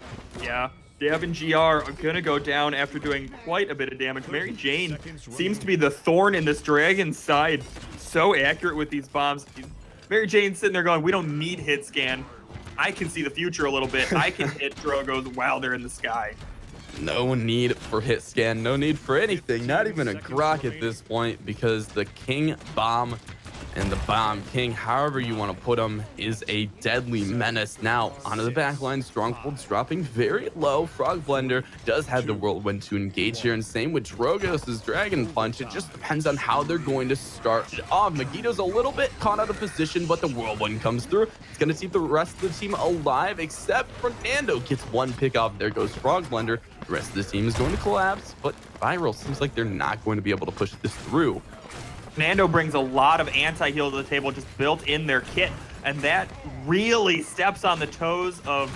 Speaker 3: Yeah. Dev and GR are going to go down after doing quite a bit of damage. Mary Jane seems to be the thorn in this dragon's side. So accurate with these bombs. Mary Jane's sitting there going, we don't need hit scan. I can see the future a little bit. I can hit Drogos while they're in the sky.
Speaker 2: No need for hit scan, no need for anything, not even a grok at this point, because the King Bomb and the Bomb King, however you want to put him, is a deadly menace. Now, onto the backline, Stronghold's dropping very low. Frog Blender does have the Whirlwind to engage here, and same with Drogos' Dragon Punch. It just depends on how they're going to start off. Megiddo's a little bit caught out of position, but the Whirlwind comes through. It's going to keep the rest of the team alive, except Fernando gets 1 pick off. There goes Frog Blender. The rest of the team is going to collapse, but Viral seems like they're not going to be able to push this through.
Speaker 3: Fernando brings a lot of anti-heal to the table just built in their kit, and that really steps on the toes of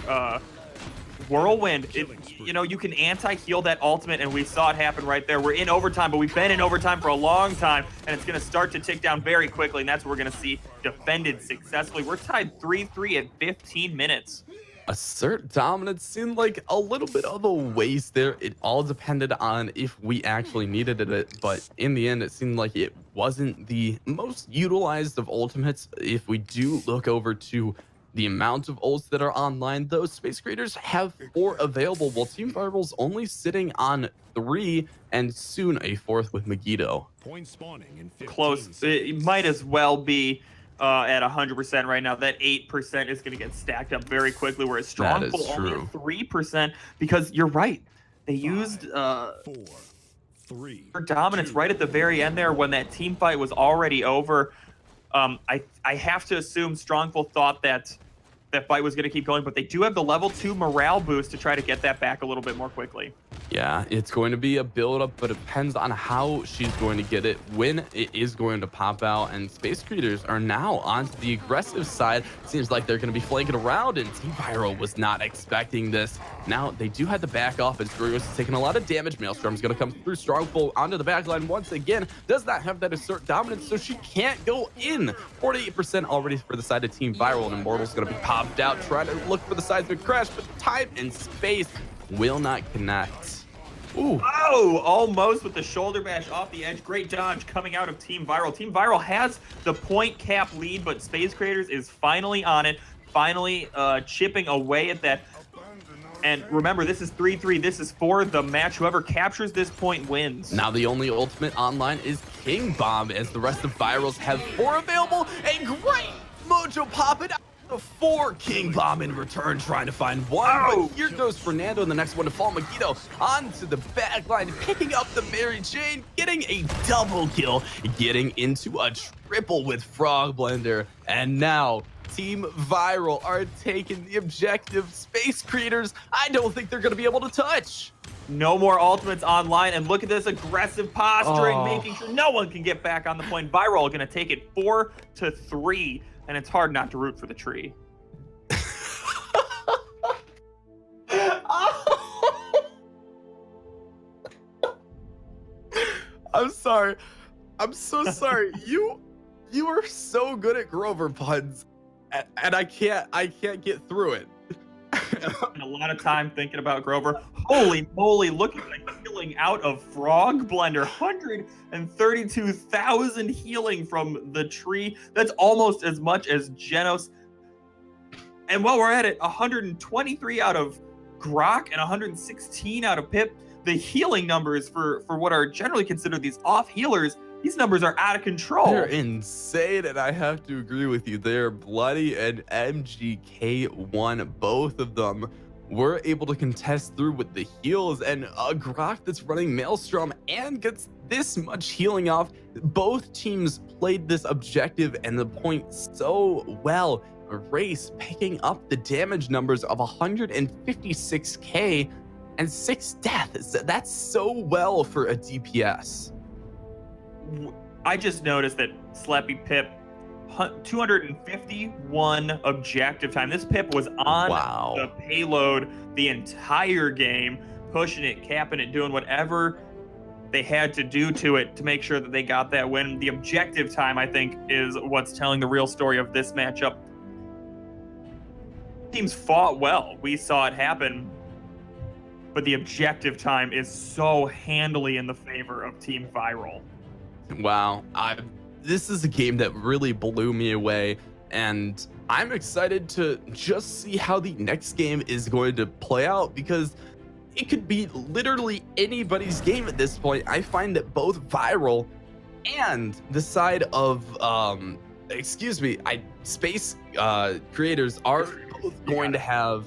Speaker 3: Whirlwind. You know, you can anti-heal that ultimate, and we saw it happen right there. We're in overtime, but we've been in overtime for a long time, and it's going to start to tick down very quickly, and that's what we're going to see defended successfully. We're tied 3-3 at 15 minutes.
Speaker 2: Assert dominance seemed like a little bit of a waste there. It all depended on if we actually needed it, but in the end, it seemed like it wasn't the most utilized of ultimates. If we do look over to the amount of ults that are online, those Space Creators have 4 available, while Team Viral's only sitting on 3, and soon a 4th with Megiddo.
Speaker 6: Point spawning in 15
Speaker 3: Close. It
Speaker 6: seconds.
Speaker 3: might as well be at 100% right now. That 8% is going to get stacked up very quickly, whereas
Speaker 2: That is
Speaker 3: Strongful only
Speaker 2: true.
Speaker 3: at 3%, because you're right. They used
Speaker 6: 4, 3,
Speaker 3: their dominance
Speaker 6: 2,
Speaker 3: right at the very end there when that team fight was already over. I have to assume Strongful thought that that fight was going to keep going, but they do have the level 2 morale boost to try to get that back a little bit more quickly.
Speaker 2: Yeah, it's going to be a build-up, but it depends on how she's going to get it, when it is going to pop out. And Space Creators are now onto the aggressive side. Seems like they're going to be flanking around, and Team Viral was not expecting this. Now, they do have to back off as Drogos is taking a lot of damage. Maelstrom's going to come through. Strongful onto the backline once again. Does not have that assert dominance, so she can't go in. 48% already for the side of Team Viral, and Immortal's going to be popped out, trying to look for the seismic crash, but time and space will not connect. Ooh.
Speaker 3: Oh, almost with the shoulder bash off the edge. Great dodge coming out of Team Viral. Team Viral has the point cap lead, but Space Creators is finally on it, finally chipping away at that. And remember, this is 3-3. This is for the match. Whoever captures this point wins.
Speaker 2: Now the only ultimate online is King Bomb, as the rest of Virals have 4 available. A great mojo popping out. 4 King Bomb in return, trying to find 1.
Speaker 3: Oh.
Speaker 2: But here goes Fernando, and the next one to fall. Megiddo onto the back line, picking up the Mary Jane, getting a double kill, getting into a triple with Frog Blender. And now Team Viral are taking the objective. Space Creators, I don't think they're going to be able to touch.
Speaker 3: No more ultimates online, and look at this aggressive posturing,
Speaker 2: Oh.
Speaker 3: making sure no one can get back on the point. Viral going to take it 4-3, and it's hard not to root for the tree.
Speaker 2: I'm sorry. I'm so sorry. You are so good at Grover puns, and I can't get through it.
Speaker 3: And a lot of time thinking about Grover. Holy moly, look at the healing out of Frog Blender. 132,000 healing from the tree. That's almost as much as Genos. And while we're at it, 123 out of Grok and 116 out of Pip. The healing numbers for what are generally considered these off healers, these numbers are out of control.
Speaker 2: They're insane, and I have to agree with you. They're Bloody and MGK1. Both of them were able to contest through with the heals, and a Grok that's running Maelstrom and gets this much healing off. Both teams played this objective and the point so well. Race picking up the damage numbers of 156k and 6 deaths. That's so well for a DPS.
Speaker 3: I just noticed that Slappy Pip, 251 objective time. This Pip was on
Speaker 2: Wow.
Speaker 3: the payload the entire game, pushing it, capping it, doing whatever they had to do to it to make sure that they got that win. The objective time, I think, is what's telling the real story of this matchup. Teams fought well. We saw it happen. But the objective time is so handily in the favor of Team Viral.
Speaker 2: Wow, this is a game that really blew me away, and I'm excited to just see how the next game is going to play out, because it could be literally anybody's game at this point. I find that both Viral and the side of Space Creators are both going to have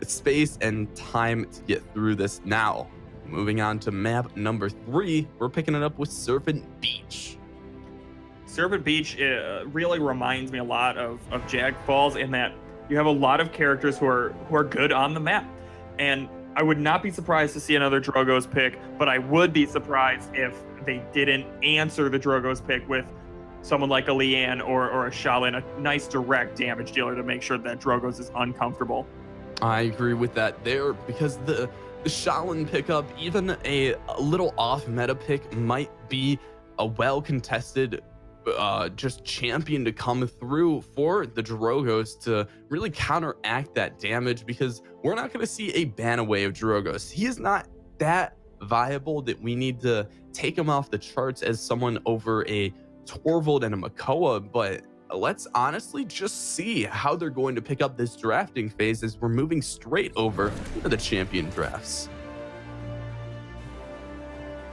Speaker 2: space and time to get through this. Now, moving on to map number 3, we're picking it up with Serpent Beach.
Speaker 3: Serpent Beach really reminds me a lot of Jag Falls, in that you have a lot of characters who are good on the map. And I would not be surprised to see another Drogo's pick, but I would be surprised if they didn't answer the Drogo's pick with someone like a Leanne or a Shaolin, a nice direct damage dealer to make sure that Drogo's is uncomfortable.
Speaker 2: I agree with that there, because the Shaolin pickup, even a little off meta pick, might be a well contested just champion to come through for the Drogos to really counteract that damage, because we're not going to see a ban away of Drogos. He is not that viable that we need to take him off the charts as someone over a Torvald and a Makoa, but let's honestly just see how they're going to pick up this drafting phase as we're moving straight over to the champion drafts.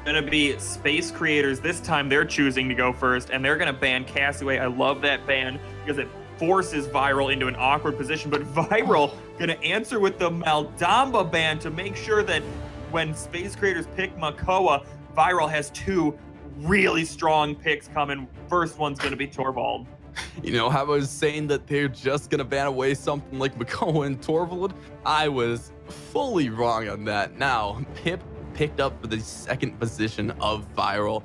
Speaker 3: Gonna be Space Creators. This time they're choosing to go first, and they're gonna ban Castaway. I love that ban because it forces Viral into an awkward position, but Viral gonna answer with the Maldamba ban to make sure that when Space Creators pick Makoa, Viral has two really strong picks coming. First one's gonna be Torvald.
Speaker 2: You know, I was saying that they're just gonna ban away something like Makoa and Torvald. I was fully wrong on that. Now, Pip picked up for the second position of Viral.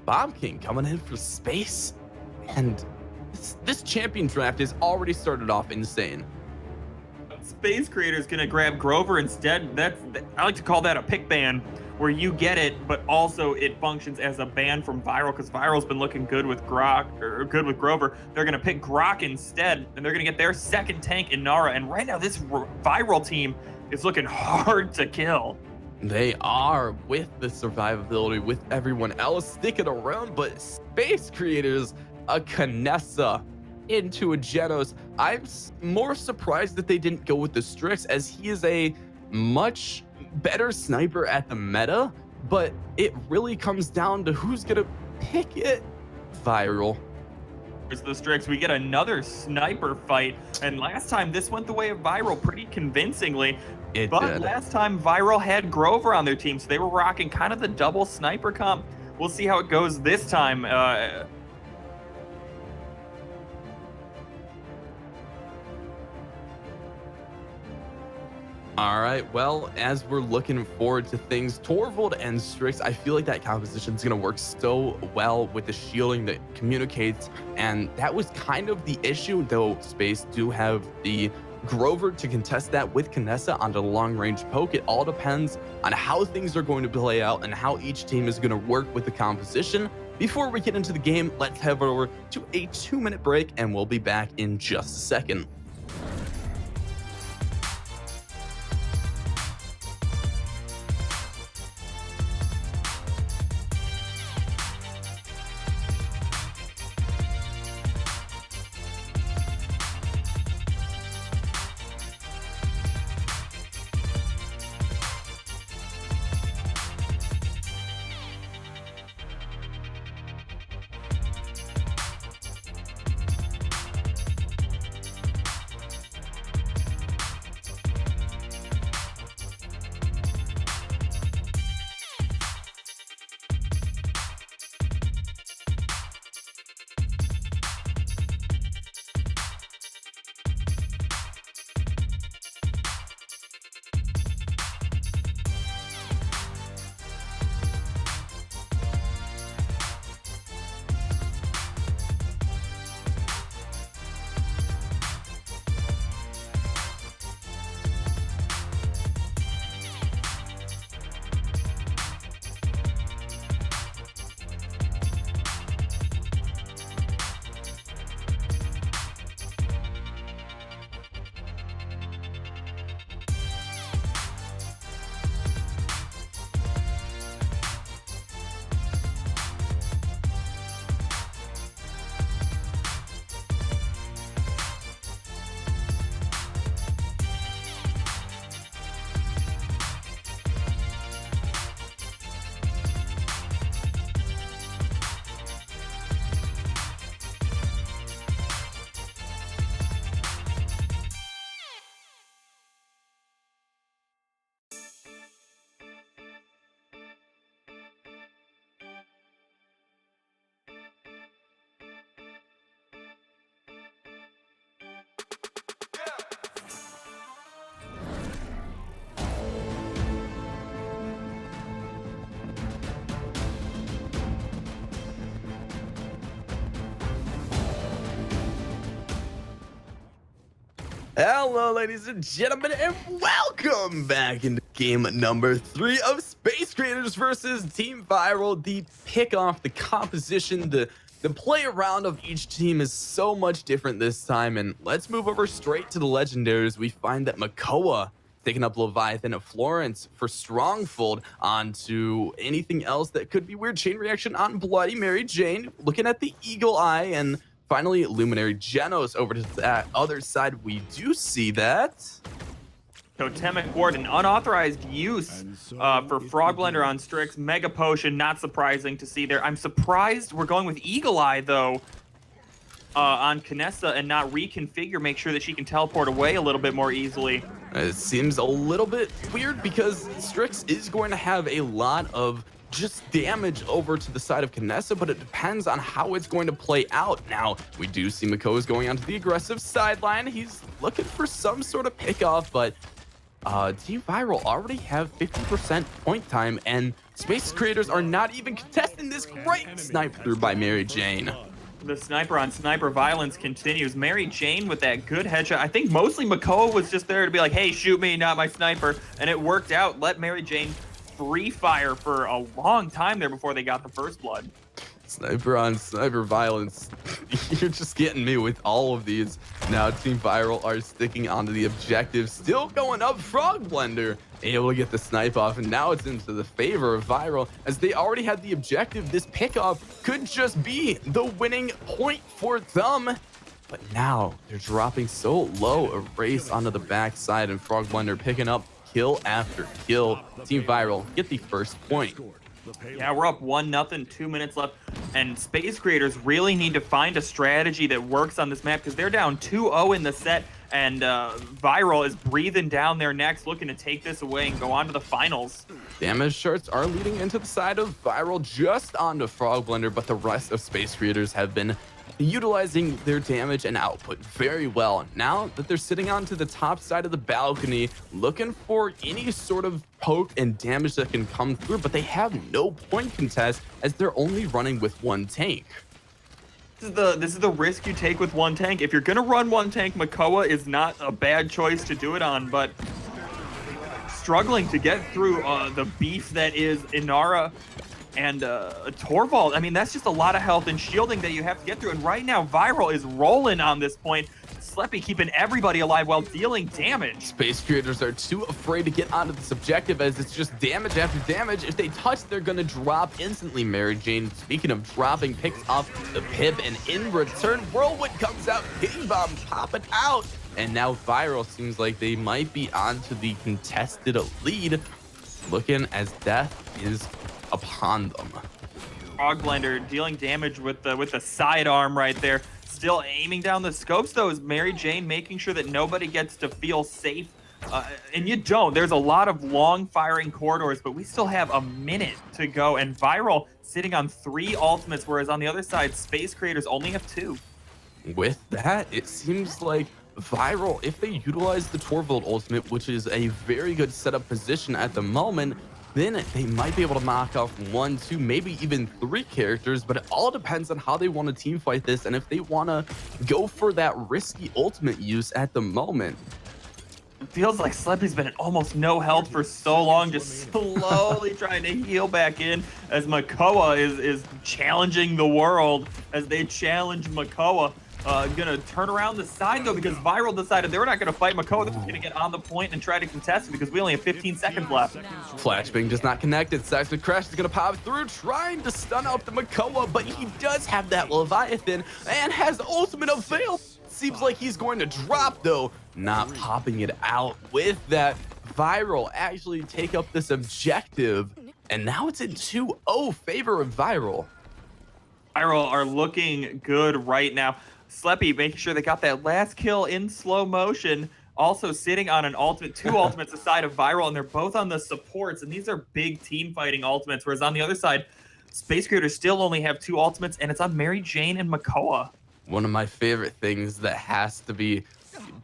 Speaker 2: Bomb King coming in for Space. And this champion draft is already started off insane.
Speaker 3: Space Creator's gonna grab Grover instead. I like to call that a pick ban, where you get it, but also it functions as a ban from Viral because Viral's been looking good with good with Grover. They're gonna pick Grok instead, and they're gonna get their second tank in Nara. And right now, this Viral team is looking hard to kill.
Speaker 2: They are, with the survivability with everyone else sticking around, but Space Creators, a Canessa into a Genos. I'm more surprised that they didn't go with the Strix, as he is a much better sniper at the meta, but it really comes down to who's gonna pick it. Viral.
Speaker 3: Here's the Strix. We get another sniper fight, and last time this went the way of Viral pretty convincingly. But
Speaker 2: did.
Speaker 3: last time Viral had Grover on their team, so they were rocking kind of the double sniper comp. We'll see how it goes this time.
Speaker 2: All right, well, as we're looking forward to things, Torvald and Strix, I feel like that composition is going to work so well with the shielding that communicates, and that was kind of the issue, though Space do have the Grover to contest that with Canessa onto the long-range poke. It all depends on how things are going to play out and how each team is going to work with the composition. Before we get into the game, let's head over to a 2-minute break, and we'll be back in just a second. Hello, ladies and gentlemen, and welcome back into game number 3 of Space Creators versus Team Viral. The pick off, the composition, the play around of each team is so much different this time. And let's move over straight to the legendaries. We find that Makoa taking up Leviathan of Florence for Strongfold onto anything else that could be weird. Chain reaction on Bloody Mary Jane, looking at the Eagle Eye, and Finally, Luminary Genos over to that other side. We do see that.
Speaker 3: Totemic Ward, an unauthorized use for Frog Blender on Strix. Mega Potion, not surprising to see there. I'm surprised we're going with Eagle Eye, though, on Kinessa and not reconfigure, make sure that she can teleport away a little bit more easily.
Speaker 2: It seems a little bit weird because Strix is going to have a lot of just damage over to the side of Kinessa, but it depends on how it's going to play out. Now, we do see Makoa's going onto the aggressive sideline. He's looking for some sort of pickoff, but Team Viral already have 50% point time, and Space Creators are not even contesting this great snipe through by Mary Jane.
Speaker 3: The sniper on sniper violence continues. Mary Jane with that good headshot. I think mostly Makoa was just there to be like, hey, shoot me, not my sniper. And it worked out. Let Mary Jane free fire for a long time there before they got the first blood.
Speaker 2: Sniper on sniper violence. You're just getting me with all of these. Now Team Viral are sticking onto the objective. Still going up. Frog Blender able to get the snipe off, and now it's into the favor of Viral as they already had the objective. This pickoff could just be the winning point for them. But now they're dropping so low. A race onto the backside, and Frog Blender picking up kill after kill. Team Viral get the first point.
Speaker 3: Yeah, we're up 1-0, 2 minutes left, and Space Creators really need to find a strategy that works on this map because they're down 2-0 in the set, and Viral is breathing down their necks, looking to take this away and go on to the finals.
Speaker 2: Damage charts are leading into the side of Viral, just onto Frog Blender, but the rest of Space Creators have been utilizing their damage and output very well. Now that they're sitting onto the top side of the balcony, looking for any sort of poke and damage that can come through, but they have no point contest as they're only running with one tank.
Speaker 3: This is the risk you take with one tank. If you're gonna run one tank, Makoa is not a bad choice to do it on, but struggling to get through the beef that is Inara and Torvald. I mean, that's just a lot of health and shielding that you have to get through. And right now, Viral is rolling on this point. Sleppy keeping everybody alive while dealing damage.
Speaker 2: Space Creators are too afraid to get onto this objective as it's just damage after damage. If they touch, they're going to drop instantly. Mary Jane, speaking of dropping, picks up the pip, and in return, Whirlwind comes out. Ping Bomb popping out. And now Viral seems like they might be onto the contested lead, looking as death is upon them.
Speaker 3: Frog Blender dealing damage with the sidearm right there. Still aiming down the scopes though is Mary Jane, making sure that nobody gets to feel safe. And you don't. There's a lot of long firing corridors, but we still have a minute to go. And Viral sitting on 3 ultimates, whereas on the other side, Space Creators only have 2.
Speaker 2: With that, it seems like Viral, if they utilize the Torvald ultimate, which is a very good setup position at the moment, then they might be able to knock off 1, 2, maybe even 3 characters, but it all depends on how they want to team fight this and if they want to go for that risky ultimate use at the moment.
Speaker 3: It feels like Sleppy's been at almost no health for so long, just slowly trying to heal back in as Makoa is challenging the world as they challenge Makoa. Gonna turn around the side though because Viral decided they were not gonna fight Makoa. They're gonna get on the point and try to contest it because we only have 15 seconds left.
Speaker 2: Flashbang just not connected. Seismic Crash is gonna pop through, trying to stun out the Makoa, but he does have that Leviathan and has ultimate available. Seems like he's going to drop though, not popping it out. With that, Viral actually take up this objective, and now it's in 2-0 favor of Viral.
Speaker 3: Viral are looking good right now. Sleppy making sure they got that last kill in slow motion. Also sitting on an ultimate, 2 ultimates aside of Viral, and they're both on the supports, and these are big team fighting ultimates, whereas on the other side, Space Creators still only have 2 ultimates, and it's on Mary Jane and Makoa.
Speaker 2: One of my favorite things that has to be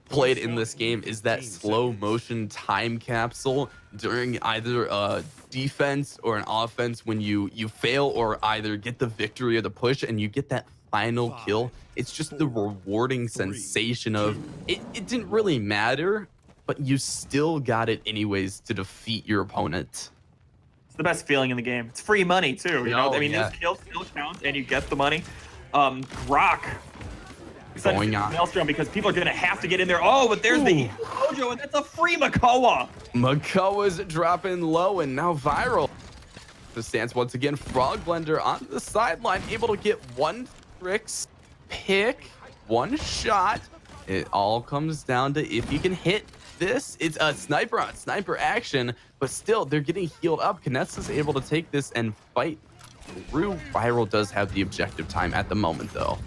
Speaker 2: played in this game is that slow motion time capsule during either a defense or an offense when you fail or either get the victory or the push and you get that final kill. It's just the rewarding sensation of it didn't really matter, but you still got it anyways to defeat your opponent.
Speaker 3: It's the best feeling in the game. It's free money too, you know? I mean,
Speaker 2: yeah.
Speaker 3: this kill still counts and you get the money. Grok
Speaker 2: Going on.
Speaker 3: Maelstrom because people are gonna have to get in there. Oh, but there's the Mojo, and that's a free Makoa.
Speaker 2: Makoa's dropping low, and now Viral. The stance once again. Frog Blender on the sideline, able to get 1 Strix pick, one shot. It all comes down to if you can hit this. It's a sniper on sniper action, but still they're getting healed up. Kinessa's able to take this and fight through. Viral does have the objective time at the moment though.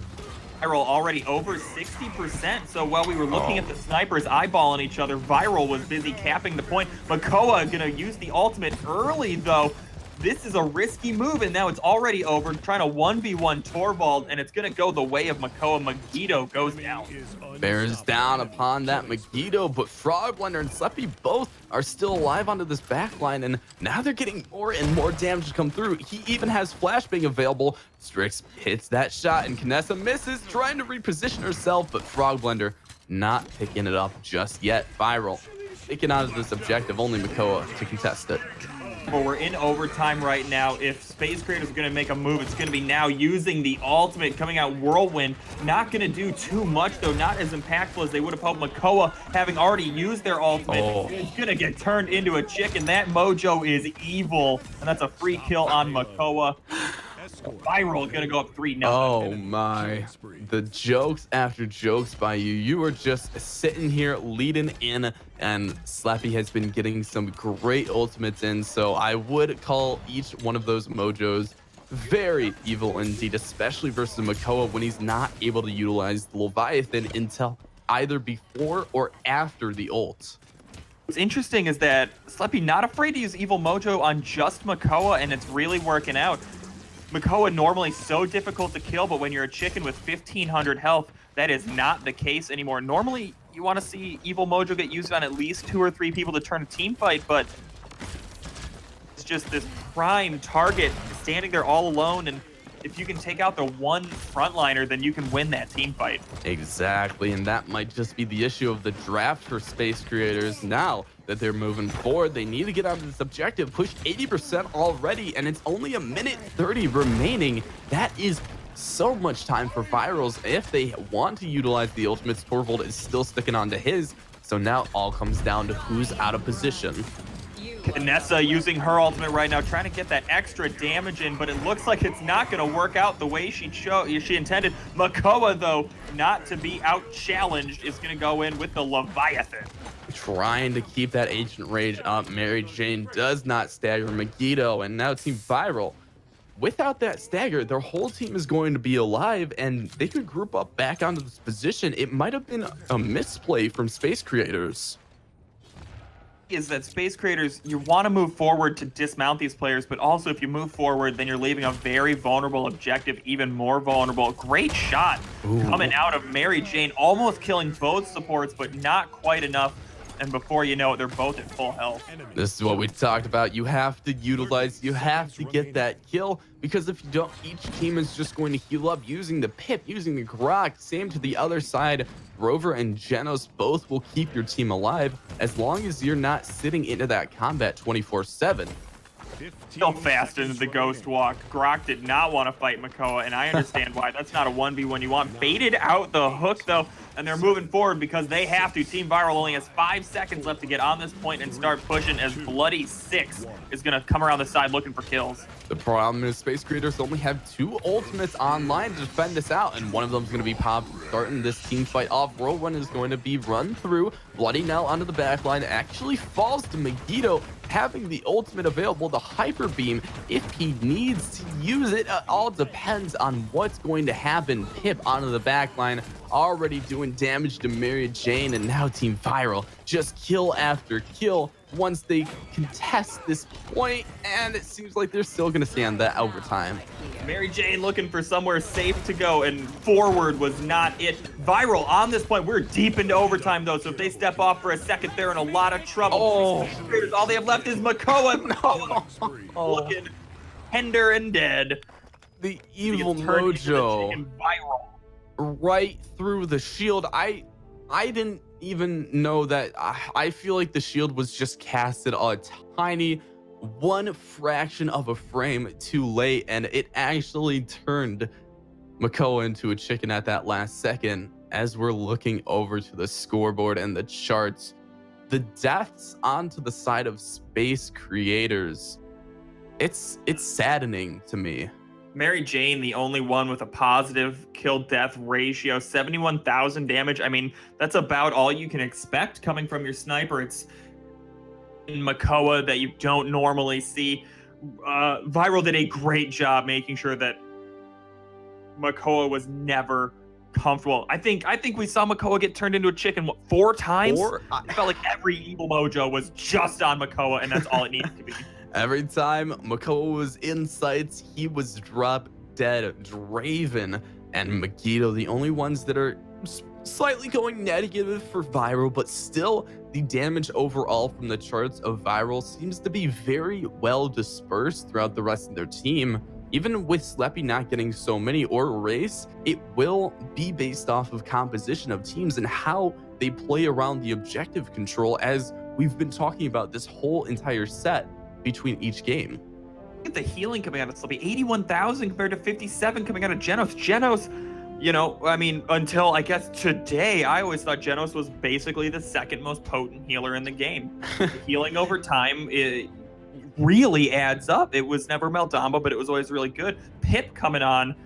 Speaker 3: Viral already over 60%. So while we were looking at the snipers eyeballing each other, Viral was busy capping the point. Makoa gonna use the ultimate early though. This is a risky move, and now it's already over. Trying to 1v1 Torvald, and it's gonna go the way of Makoa. Megiddo goes down.
Speaker 2: Bears down upon that Megiddo, but Frog Blender and Sleppy both are still alive onto this backline, and now they're getting more and more damage to come through. He even has flashbang available. Strix hits that shot, and Kinessa misses, trying to reposition herself, but Frog Blender not picking it up just yet. Viral taking out of this objective, only Makoa to contest it.
Speaker 3: But we're in overtime right now. If Space Creators are going to make a move, it's going to be now using the ultimate, coming out Whirlwind. Not going to do too much, though. Not as impactful as they would have hoped. Makoa, having already used their ultimate, is going to get turned into a chicken. That Mojo is evil, and that's a free kill on Makoa. Viral gonna go up 3-0.
Speaker 2: Oh my, the jokes after jokes by you. You are just sitting here leading in, and Slappy has been getting some great ultimates in, so I would call each one of those Mojos very evil indeed, especially versus Makoa when he's not able to utilize the Leviathan until either before or after the ult.
Speaker 3: What's interesting is that Slappy not afraid to use Evil Mojo on just Makoa, and it's really working out. Makoa normally so difficult to kill, but when you're a chicken with 1,500 health, that is not the case anymore. Normally, you want to see Evil Mojo get used on at least 2 or 3 people to turn a team fight, but it's just this prime target standing there all alone, and if you can take out the one frontliner, then you can win that team fight.
Speaker 2: Exactly, and that might just be the issue of the draft for Space Creators. Now that they're moving forward, they need to get out of this objective, push 80% already, and it's only a minute 30 remaining. That is so much time for Virals if they want to utilize the ultimates. Torvald is still sticking on to his, so now all comes down to who's out of position.
Speaker 3: Kinessa using her ultimate right now, trying to get that extra damage in, but it looks like it's not going to work out the way she intended. Makoa, though, not to be out-challenged, is going to go in with the Leviathan.
Speaker 2: Trying to keep that Ancient Rage up. Mary Jane does not stagger Megiddo, and now Team Viral. Without that stagger, their whole team is going to be alive, and they could group up back onto this position. It might have been a misplay from Space Creators.
Speaker 3: Is that Space Creators, you want to move forward to dismount these players, but also if you move forward, then you're leaving a very vulnerable objective even more vulnerable. Great shot coming out of Mary Jane, almost killing both supports, but not quite enough. And before you know it, they're both at full health.
Speaker 2: This is what we talked about. You have to utilize, you have to get that kill, because if you don't, each team is just going to heal up using the Pip, using the Grok. Same to the other side. Rover and Genos both will keep your team alive as long as you're not sitting into that combat 24/7.
Speaker 3: Still fast into the Ghost Walk. Grok did not want to fight Makoa, and I understand why. That's not a 1v1 you want. Baited out the hook, though, and they're moving forward because they have to. Team Viral only has 5 seconds left to get on this point and start pushing, as Bloody 6 is going to come around the side looking for kills.
Speaker 2: The problem is Space Creators only have 2 ultimates online to defend this out, and one of them is going to be popped, starting this team fight off. Whirlwind is going to be run through. Bloody now onto the back line, actually falls to Megiddo, having the ultimate available, the Hyper Beam, if he needs to use it. All depends on what's going to happen. Pip onto the back line, already doing damage to Mary Jane, and now Team Viral just kill after kill once they contest this point, and it seems like they're still going to stay on that overtime.
Speaker 3: Mary Jane looking for somewhere safe to go, and forward was not it. Viral on this point. We're deep into overtime, though, so if they step off for a second, they're in a lot of trouble. All they have left is Makoa. Looking tender and dead.
Speaker 2: The Evil Mojo right through the shield. I didn't even know that. I feel like the shield was just casted a tiny one fraction of a frame too late, and it actually turned Makoa into a chicken at that last second. As we're looking over to the scoreboard and the charts, the deaths onto the side of Space Creators, it's saddening to me.
Speaker 3: Mary Jane, the only one with a positive kill-death ratio, 71,000 damage. I mean, that's about all you can expect coming from your sniper. It's in Makoa that you don't normally see. Viral did a great job making sure that Makoa was never comfortable. I think we saw Makoa get turned into a chicken 4 times. I felt like every evil mojo was just on Makoa, and that's all it needed to be.
Speaker 2: Every time Makoa was in sights, he was drop dead. Draven and Megiddo, the only ones that are slightly going negative for Viral, but still the damage overall from the charts of Viral seems to be very well dispersed throughout the rest of their team. Even with Sleppy not getting so many or Race, it will be based off of composition of teams and how they play around the objective control, as we've been talking about this whole entire set between each game.
Speaker 3: Look at the healing coming out of Sleppy, 81,000 compared to 57 coming out of Genos. Genos, you know, I mean, until I guess today, I always thought Genos was basically the second most potent healer in the game. Healing over time, it really adds up. It was never Meldamba, but it was always really good. Pip coming on,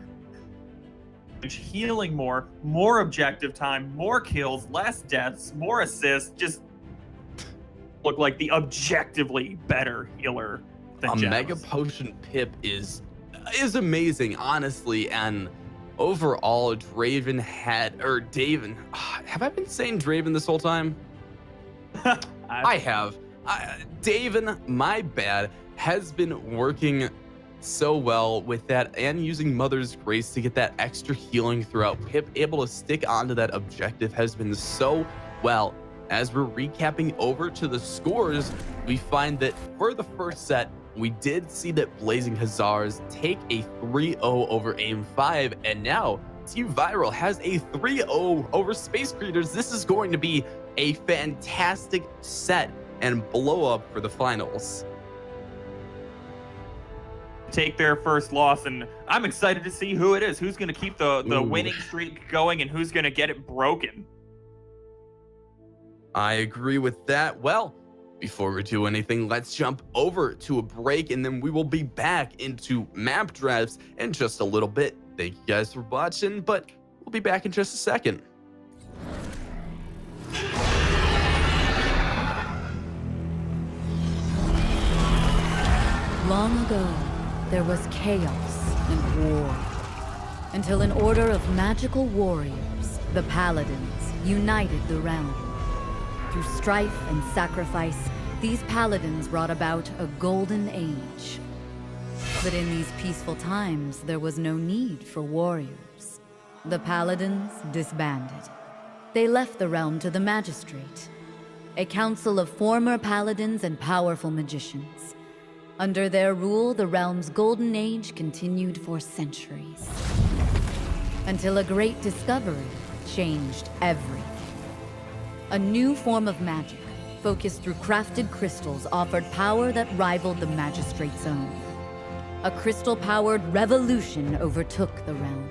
Speaker 3: healing more objective time, more kills, less deaths, more assists, just look like the objectively better healer than Genos.
Speaker 2: Mega Potion Pip is amazing, honestly, and overall, Draven have I been saying Draven this whole time? I have. Draven, my bad, has been working so well with that and using Mother's Grace to get that extra healing throughout. Pip able to stick onto that objective has been so well. As we're recapping over to the scores, we find that for the first set, we did see that Blazing Hussars take a 3-0 over AIM-5, and now Team Viral has a 3-0 over Space Creators. This is going to be a fantastic set and blow up for the finals.
Speaker 3: Take their first loss, and I'm excited to see who it is. Who's going to keep the winning streak going, and who's going to get it broken?
Speaker 2: I agree with that. Well, before we do anything, let's jump over to a break, and then we will be back into map drafts in just a little bit. Thank you guys for watching, but we'll be back in just a second.
Speaker 7: Long ago, there was chaos and war, until an order of magical warriors, the Paladins, united the realm. Through strife and sacrifice, these Paladins brought about a golden age. But in these peaceful times, there was no need for warriors. The Paladins disbanded. They left the realm to the Magistrate, a council of former Paladins and powerful magicians. Under their rule, the realm's golden age continued for centuries. Until a great discovery changed everything. A new form of magic, focused through crafted crystals, offered power that rivaled the Magistrate's own. A crystal-powered revolution overtook the realm.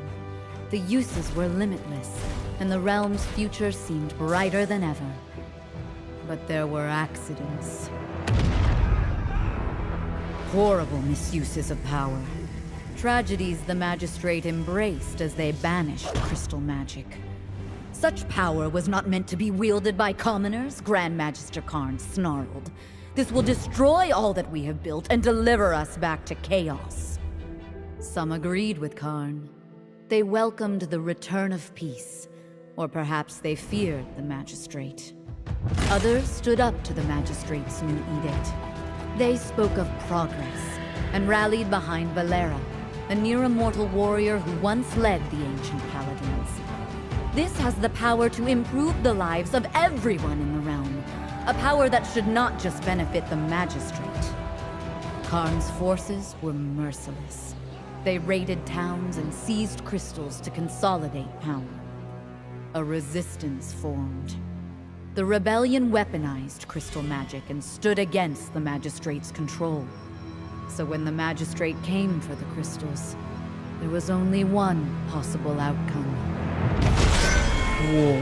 Speaker 7: The uses were limitless, and the realm's future seemed brighter than ever. But there were accidents. Horrible misuses of power. Tragedies the Magistrate embraced as they banished crystal magic. Such power was not meant to be wielded by commoners, Grand Magister Karn snarled. This will destroy all that we have built and deliver us back to chaos. Some agreed with Karn. They welcomed the return of peace, or perhaps they feared the Magistrate. Others stood up to the Magistrate's new edict. They spoke of progress and rallied behind Valera, a near-immortal warrior who once led the ancient Paladins. This has the power to improve the lives of everyone in the realm, a power that should not just benefit the Magistrate. Karn's forces were merciless. They raided towns and seized crystals to consolidate power. A resistance formed. The rebellion weaponized crystal magic and stood against the Magistrate's control. So when the Magistrate came for the crystals, there was only one possible outcome. War.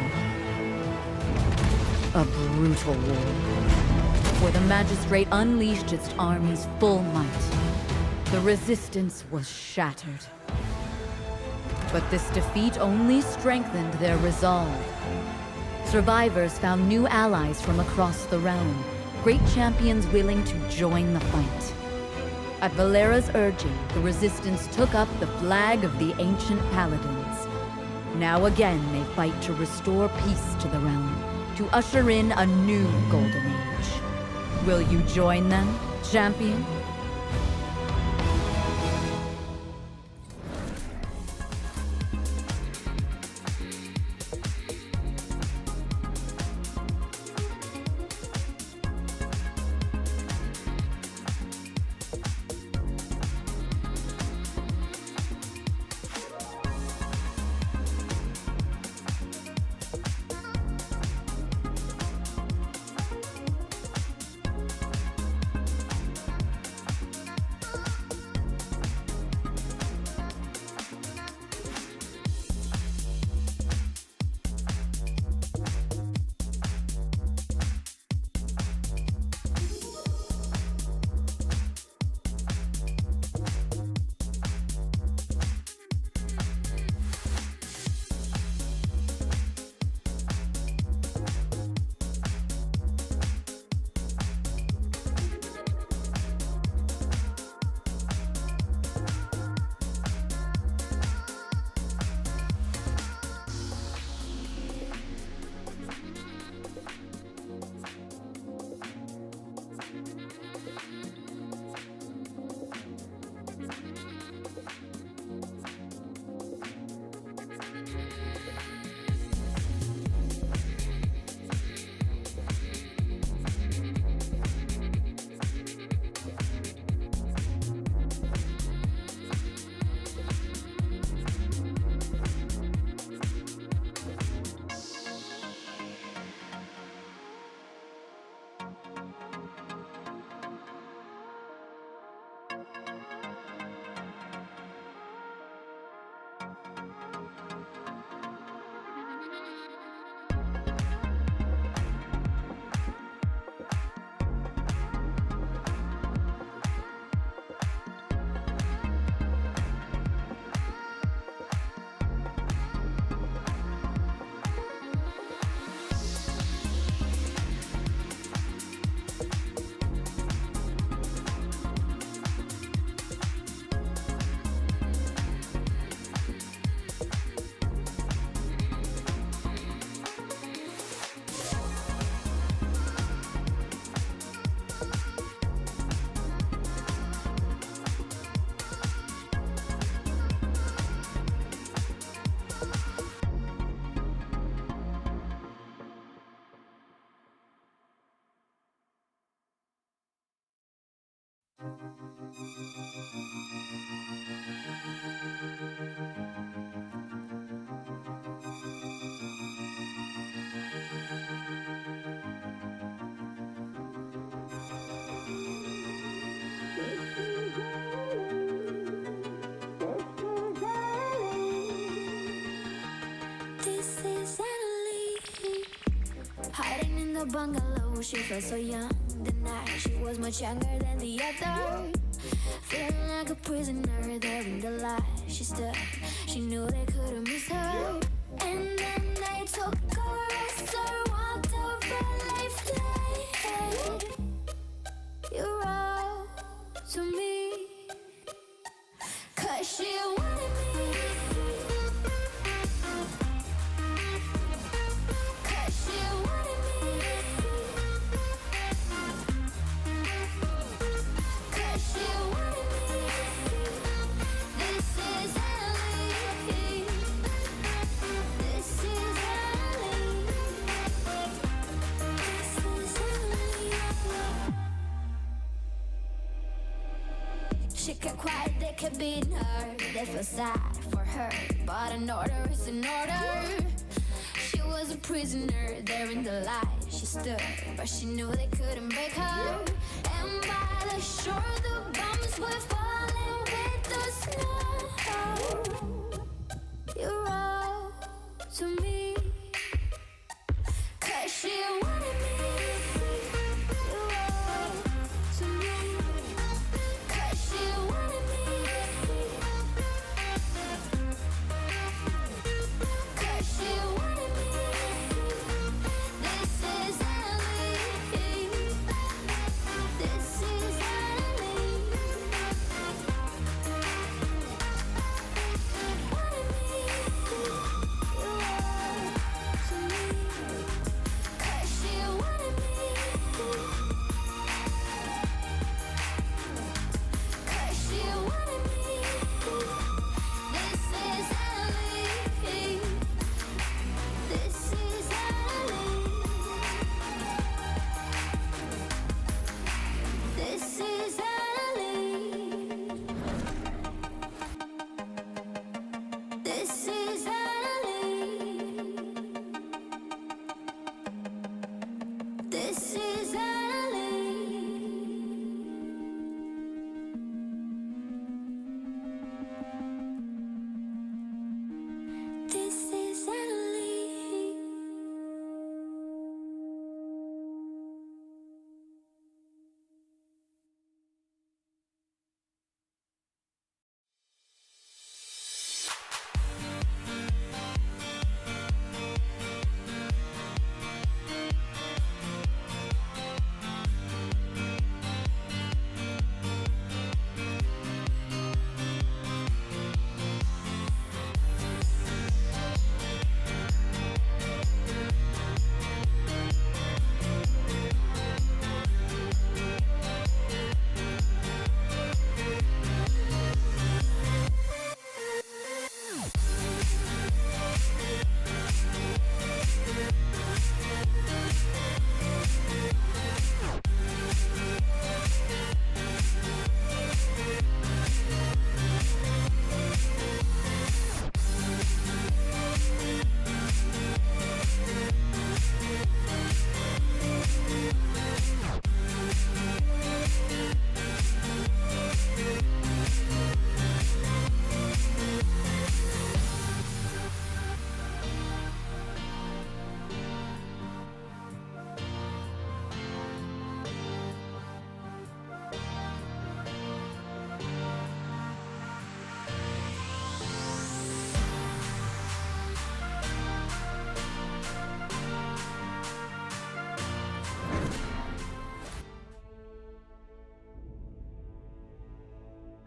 Speaker 7: A brutal war, where the Magistrate unleashed its army's full might. The resistance was shattered. But this defeat only strengthened their resolve. Survivors found new allies from across the realm, great champions willing to join the fight. At Valera's urging, the resistance took up the flag of the ancient paladins. Now again they fight to restore peace to the realm, to usher in a new golden age. Will you join them, champion?
Speaker 8: Bungalow, she felt so young. The night she was much younger than the other. Feeling like a prisoner there in the light. She stood, she knew they couldn't miss her. And then they took her as her, walked over life like you're all to me. 'Cause she wanted me. She kept quiet, they kept beating her. They feel sad for her, but an order is an order. She was a prisoner there in the light. She stood, but she knew they couldn't break her. And by the shore, the bombs were falling with the snow. You're all to me, 'cause she wanted me. You're all to me, 'cause she wanted me.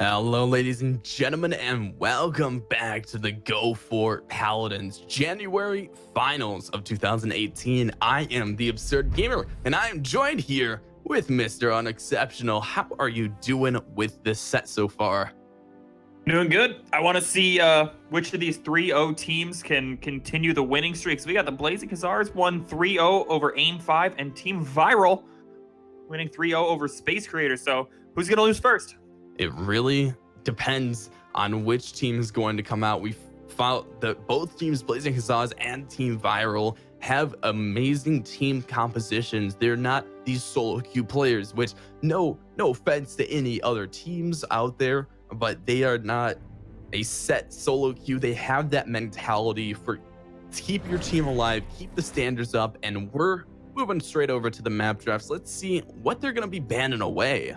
Speaker 2: Hello, ladies and gentlemen, and welcome back to the Go4Paladins January Finals of 2018. I am the Absurd Gamer, and I am joined here with Mr. Unexceptional. How are you doing with this set so far?
Speaker 3: Doing good. I want to see which of these 3-0 teams can continue the winning streaks. We got the Blazing Hussars won 3-0 over AIM-5, and Team Viral winning 3-0 over Space Creator. So who's going to lose first?
Speaker 2: It really depends on which team is going to come out. We found that both teams, Blazing Hussars and Team Viral, have amazing team compositions. They're not these solo queue players, which no offense to any other teams out there, but they are not a set solo queue. They have that mentality for keep your team alive, keep the standards up, and we're moving straight over to the map drafts. Let's see what they're going to be banning away.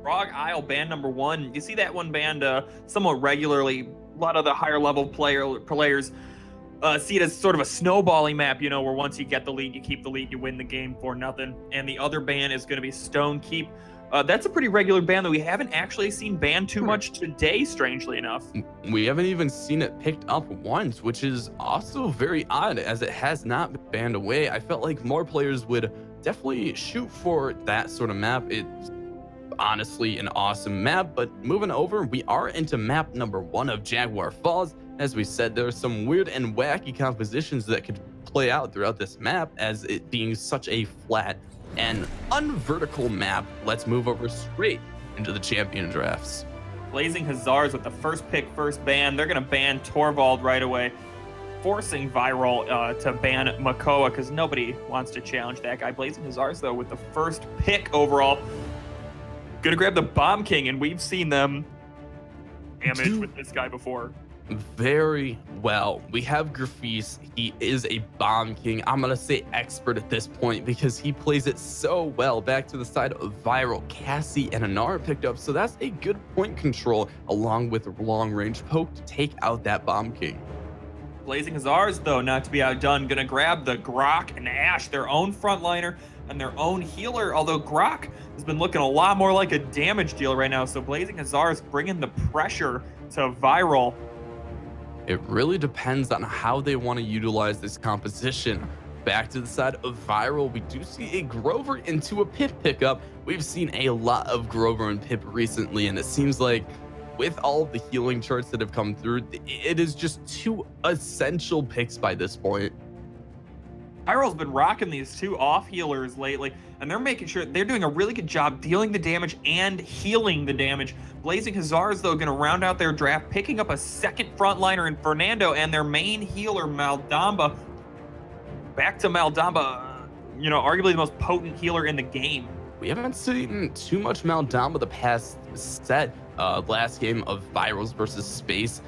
Speaker 3: Frog Isle ban number 1. You see that one banned somewhat regularly. A lot of the higher level players see it as sort of a snowballing map, you know, where once you get the lead, you keep the lead, you win the game for nothing. And the other ban is going to be Stone Keep. That's a pretty regular ban that we haven't actually seen banned too much today, strangely enough.
Speaker 2: We haven't even seen it picked up once, which is also very odd as it has not been banned away. I felt like more players would definitely shoot for that sort of map. It's honestly an awesome map, but moving over, we are into map number 1 of Jaguar Falls. As we said, there are some weird and wacky compositions that could play out throughout this map, as it being such a flat and unvertical map. Let's move over straight into the champion drafts.
Speaker 3: Blazing Hussars with the first pick, first ban. They're going to ban Torvald right away, forcing Viral to ban Makoa because nobody wants to challenge that guy. Blazing Hussars, though, with the first pick overall, gonna grab the Bomb King, and we've seen them damage with this guy before.
Speaker 2: Very well. We have Grafis. He is a Bomb King. I'm gonna say expert at this point because he plays it so well. Back to the side of Viral, Cassie and Anara picked up, so that's a good point control along with long range poke to take out that Bomb King.
Speaker 3: Blazing Hussars, though, not to be outdone, gonna grab the Grok and Ash, their own frontliner and their own healer, although Grok has been looking a lot more like a damage deal right now, so Blazing Hussars bringing the pressure to Viral.
Speaker 2: It really depends on how they want to utilize this composition. Back to the side of Viral, we do see a Grover into a Pip pickup. We've seen a lot of Grover and Pip recently, and it seems like with all of the healing charts that have come through, it is just 2 essential picks by this point.
Speaker 3: Viral's been rocking these 2 off healers lately, and they're making sure they're doing a really good job dealing the damage and healing the damage. Blazing Hussars, though, going to round out their draft, picking up a second frontliner in Fernando and their main healer, Maldamba. Back to Maldamba, you know, arguably the most potent healer in the game.
Speaker 2: We haven't seen too much Maldamba the past set. Last game of Virals versus Space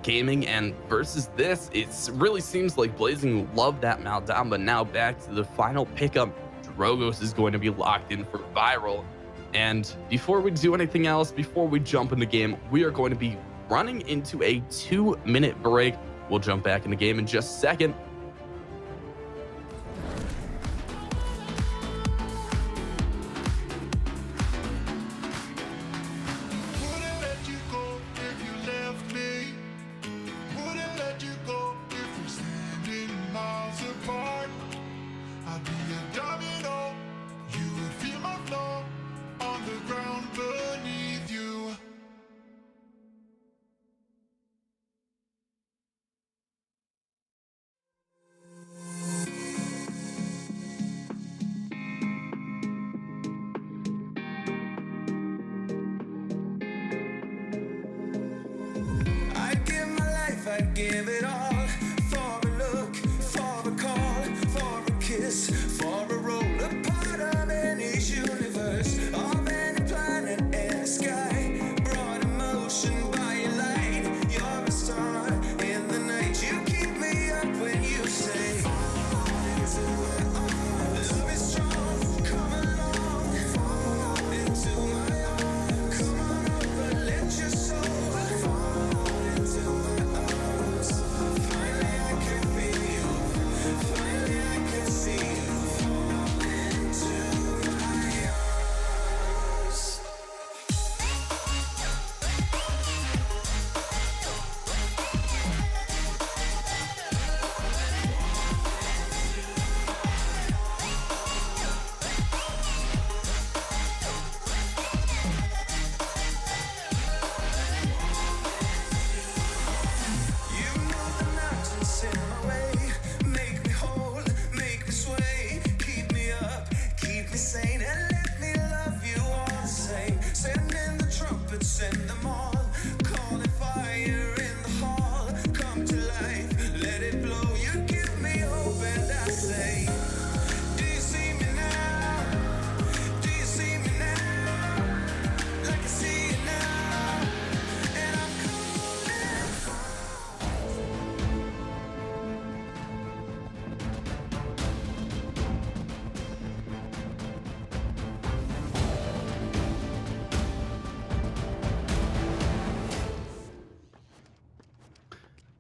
Speaker 2: Gaming, and versus this, it really seems like Blazing loved that Maldamba. Now back to the final pickup, Drogos is going to be locked in for Viral. And before we do anything else, before we jump in the game, we are going to be running into a 2-minute break. We'll jump back in the game in just a second.
Speaker 6: Wouldn't let you go if you left me. Wouldn't let you go if we're standing miles apart. I'd be a domino. You would feel my flow on the ground beneath you.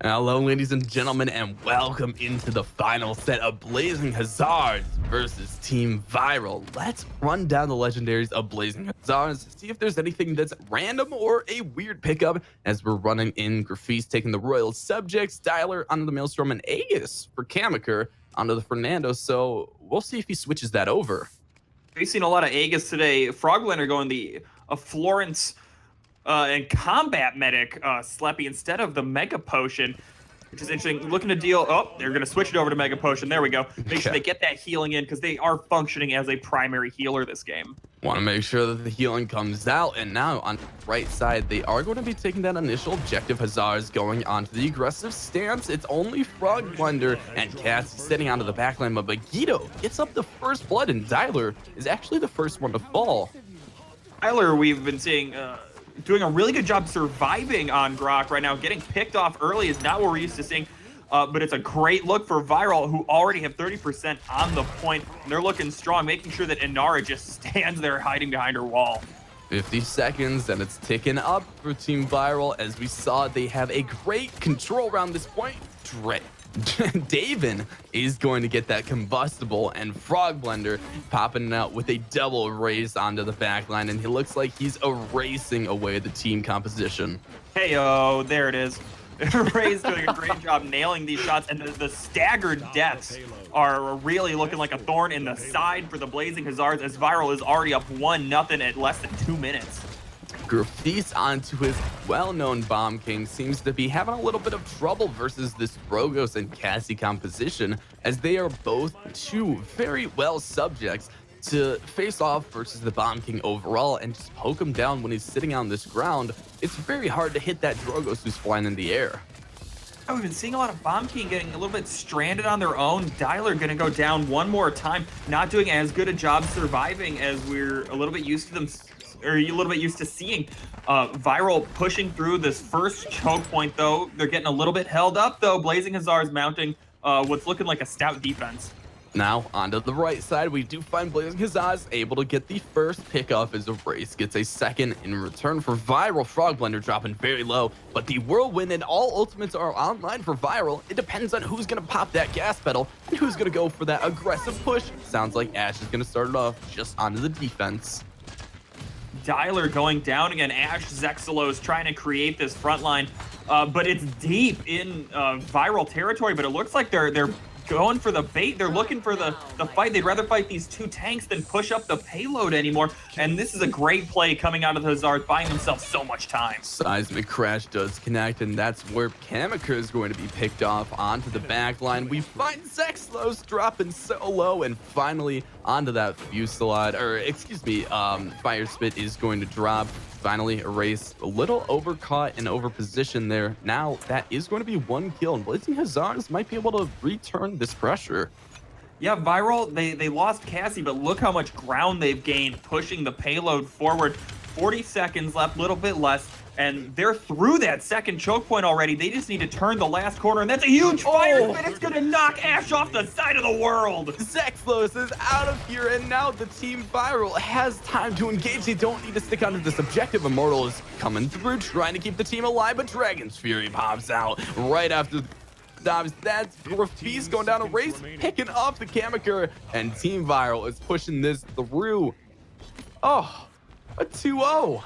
Speaker 2: Hello, ladies and gentlemen, and welcome into the final set of Blazing Hussars versus Team Viral. Let's run down the legendaries of Blazing Hussars, see if there's anything that's random or a weird pickup as we're running in Grafis taking the Royal Subjects, Dialer onto the Maelstrom, and Aegis for Kamaker onto the Fernando. So we'll see if he switches that over.
Speaker 3: We've seen a lot of Aegis today. Froglander going the Florence and Combat Medic Sleppy instead of the Mega Potion, which is interesting. Looking to deal. Oh, they're going to switch it over to Mega Potion. There we go. Make sure they get that healing in because they are functioning as a primary healer this game.
Speaker 2: Want to make sure that the healing comes out, and now on the right side, they are going to be taking that initial objective. Hussars going onto the aggressive stance. It's only Froglander and Cass sitting onto the backline, but Megiddo gets up the first blood, and Dialer is actually the first one to fall.
Speaker 3: Tyler, we've been seeing doing a really good job surviving on Grok right now. Getting picked off early is not what we're used to seeing, but it's a great look for Viral, who already have 30% on the point. And they're looking strong, making sure that Inara just stands there hiding behind her wall.
Speaker 2: 50 seconds, and it's ticking up for Team Viral. As we saw, they have a great control around this point. Davin is going to get that combustible, and Frogblender popping out with a double raise onto the backline, and he looks like he's erasing away the team composition.
Speaker 3: Hey-oh, there it is. Ray's doing a great job nailing these shots, and the staggered deaths are really looking like a thorn in the side for the Blazing Hussars, as Viral is already up 1-0 at less than 2 minutes.
Speaker 2: Grafis onto his well-known Bomb King seems to be having a little bit of trouble versus this Rogos and Cassie composition, as they are both two very well subjects to face off versus the Bomb King overall and just poke him down when he's sitting on this ground. It's very hard to hit that Drogos who's flying in the air.
Speaker 3: Oh, we've been seeing a lot of Bomb King getting a little bit stranded on their own. Dialer gonna go down one more time, not doing as good a job surviving as we're a little bit used to them, or a little bit used to seeing. Viral pushing through this first choke point, though. They're getting a little bit held up, though. Blazing Hussars mounting what's looking like a stout defense.
Speaker 2: Now, onto the right side, we do find Blazing Hussars able to get the first pick off as Race gets a second in return for Viral. Frogblender dropping very low, but the Whirlwind and all ultimates are online for Viral. It depends on who's going to pop that gas pedal and who's going to go for that aggressive push. Sounds like Ash is going to start it off just onto the defense.
Speaker 3: Dialer going down again. Ash Zexalos trying to create this front line, but it's deep in Viral territory, but it looks like they're going for the bait. They're looking for the fight. They'd rather fight these two tanks than push up the payload anymore. And this is a great play coming out of the Hussars, buying themselves so much time.
Speaker 2: Seismic Crash does connect, and that's where Kamaker is going to be picked off onto the back line. We find Zexlos dropping so low, and finally onto that Fusillade, or excuse me, Fire Spit is going to drop. Finally erase a little overcaught and overpositioned there. Now that is going to be one kill, and Blazing Hussars might be able to return this pressure.
Speaker 3: Yeah, Viral, they lost Cassie, but look how much ground they've gained pushing the payload forward. 40 seconds left, little bit less, and they're through that second choke point already. They just need to turn the last corner, and that's a huge fire spin. It's gonna knock Ash off the side of the world.
Speaker 2: Zexlos is out of here, and now the Team Viral has time to engage. They don't need to stick onto this objective. Immortal is coming through, trying to keep the team alive, but Dragon's Fury pops out right after Dobbs. That's Grafis going down a race, picking up the Kamaker, and Team Viral is pushing this through. Oh, a 2-0.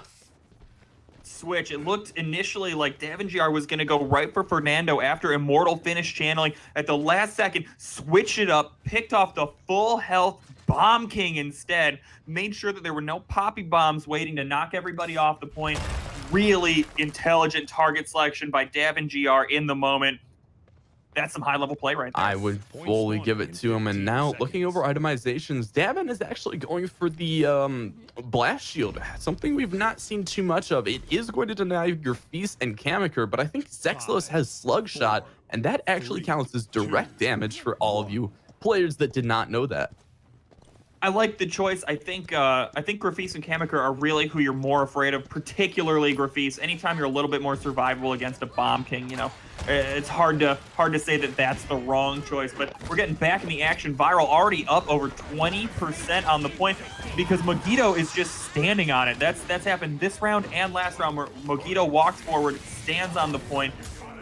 Speaker 3: Switch. It looked initially like Davin was going to go right for Fernando after Immortal finished channeling. At the last second, switched it up, picked off the full health Bomb King instead, made sure that there were no poppy bombs waiting to knock everybody off the point. Really intelligent target selection by Davin in the moment. That's some high-level play right there.
Speaker 2: I would fully give it to him. And now, looking over itemizations, Davin is actually going for the Blast Shield, something we've not seen too much of. It is going to deny Grafis and Kamaker, but I think Zexalos has Slug Shot, and that actually counts as direct damage for all of you players that did not know that.
Speaker 3: I like the choice. I think Grafis and Kamaker are really who you're more afraid of, particularly Grafis. Anytime you're a little bit more survivable against a Bomb King, you know, it's hard to say that that's the wrong choice. But we're getting back in the action. Viral already up over 20% on the point because Megiddo is just standing on it. That's happened this round and last round where Megiddo walks forward, stands on the point.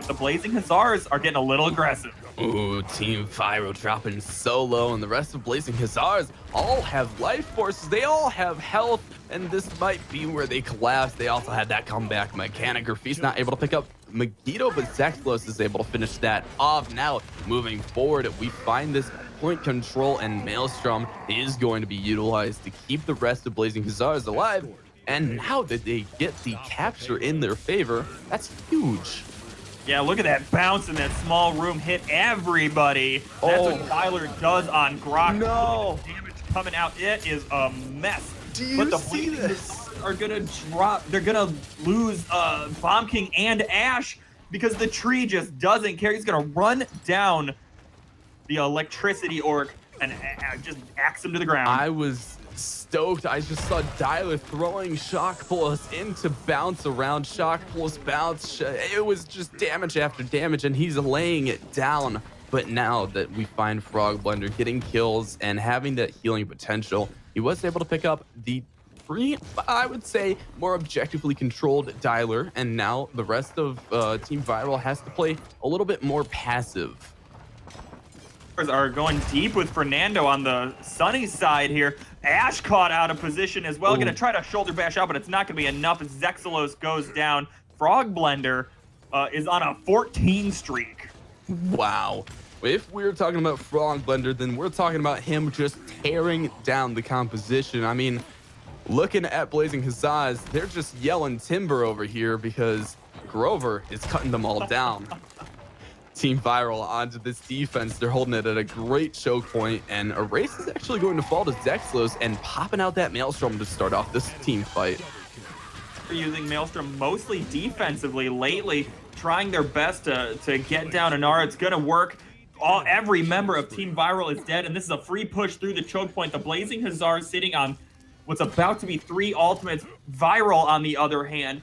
Speaker 3: but the Blazing Hussars are getting a little aggressive.
Speaker 2: Ooh, Team Viral dropping so low, and the rest of Blazing Hussars all have life forces. They all have health, and this might be where they collapse. They also had that comeback mechanic. Graffi's not able to pick up Megiddo, but Zexlos is able to finish that off. Now, moving forward, we find this point control, and Maelstrom is going to be utilized to keep the rest of Blazing Hussars alive. And now that they get the capture in their favor, that's huge.
Speaker 3: Yeah, look at that bounce in that small room. Hit everybody. That's what Tyler does on Grok.
Speaker 2: No.
Speaker 3: Damage coming out. It is a mess.
Speaker 2: Do you
Speaker 3: but the
Speaker 2: see this?
Speaker 3: Are going to drop. They're going to lose Bomb King and Ash because the tree just doesn't care. He's going to run down the electricity orc and just axe him to the ground.
Speaker 2: I was stoked. I just saw Dyler throwing shock pulse in to bounce around. Shock pulse bounce. It was just damage after damage, and he's laying it down. But now that we find Frog Blender getting kills and having that healing potential, he was able to pick up the free, I would say, more objectively controlled Dyler. And now the rest of Team Viral has to play a little bit more passive.
Speaker 3: Are going deep with Fernando on the Sunny side here. Ash caught out of position as well. Going to try to shoulder bash out, but it's not going to be enough as Zexalos goes down. Frog Blender is on a 14 streak.
Speaker 2: Wow. If we're talking about Frog Blender, then we're talking about him just tearing down the composition. I mean, looking at Blazing Hussars, they're just yelling timber over here because Grover is cutting them all down. Team Viral onto this defense. They're holding it at a great choke point, and Erase is actually going to fall to Zexlos and popping out that Maelstrom to start off this team fight.
Speaker 3: They're using Maelstrom mostly defensively lately, trying their best to get down Inara. It's going to work. Every member of Team Viral is dead, and this is a free push through the choke point. The Blazing Hussars sitting on what's about to be 3 ultimates. Viral, on the other hand,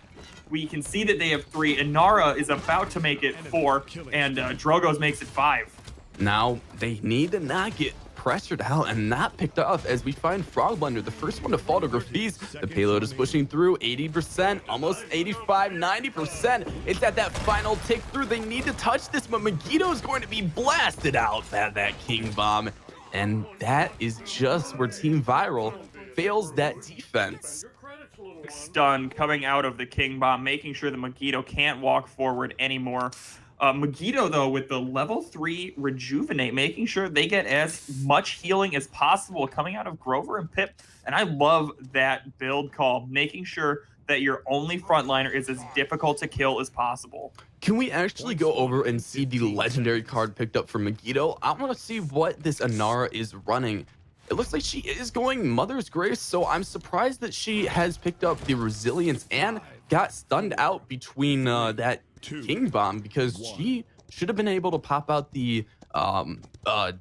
Speaker 3: we can see that they have 3. Inara is about to make it 4, and Drogos makes it 5.
Speaker 2: Now, they need to not get pressured out and not picked off as we find Frog Blender, the first one to fall to Graffi's. The payload is pushing through 80%, almost 85, 90%. It's at that final tick through. They need to touch this, but Megiddo is going to be blasted out at that King Bomb. And that is just where Team Viral fails that defense.
Speaker 3: Stun coming out of the King Bomb, making sure that Megiddo can't walk forward anymore. Megiddo, though, with the level 3 Rejuvenate, making sure they get as much healing as possible coming out of Grover and Pip. And I love that build call, making sure that your only frontliner is as difficult to kill as possible.
Speaker 2: Can we actually go over and see the legendary card picked up for Megiddo? I want to see what this Inara is running. It looks like she is going Mother's Grace, so I'm surprised that she has picked up the Resilience and got stunned out between that King Bomb, because she should have been able to pop out the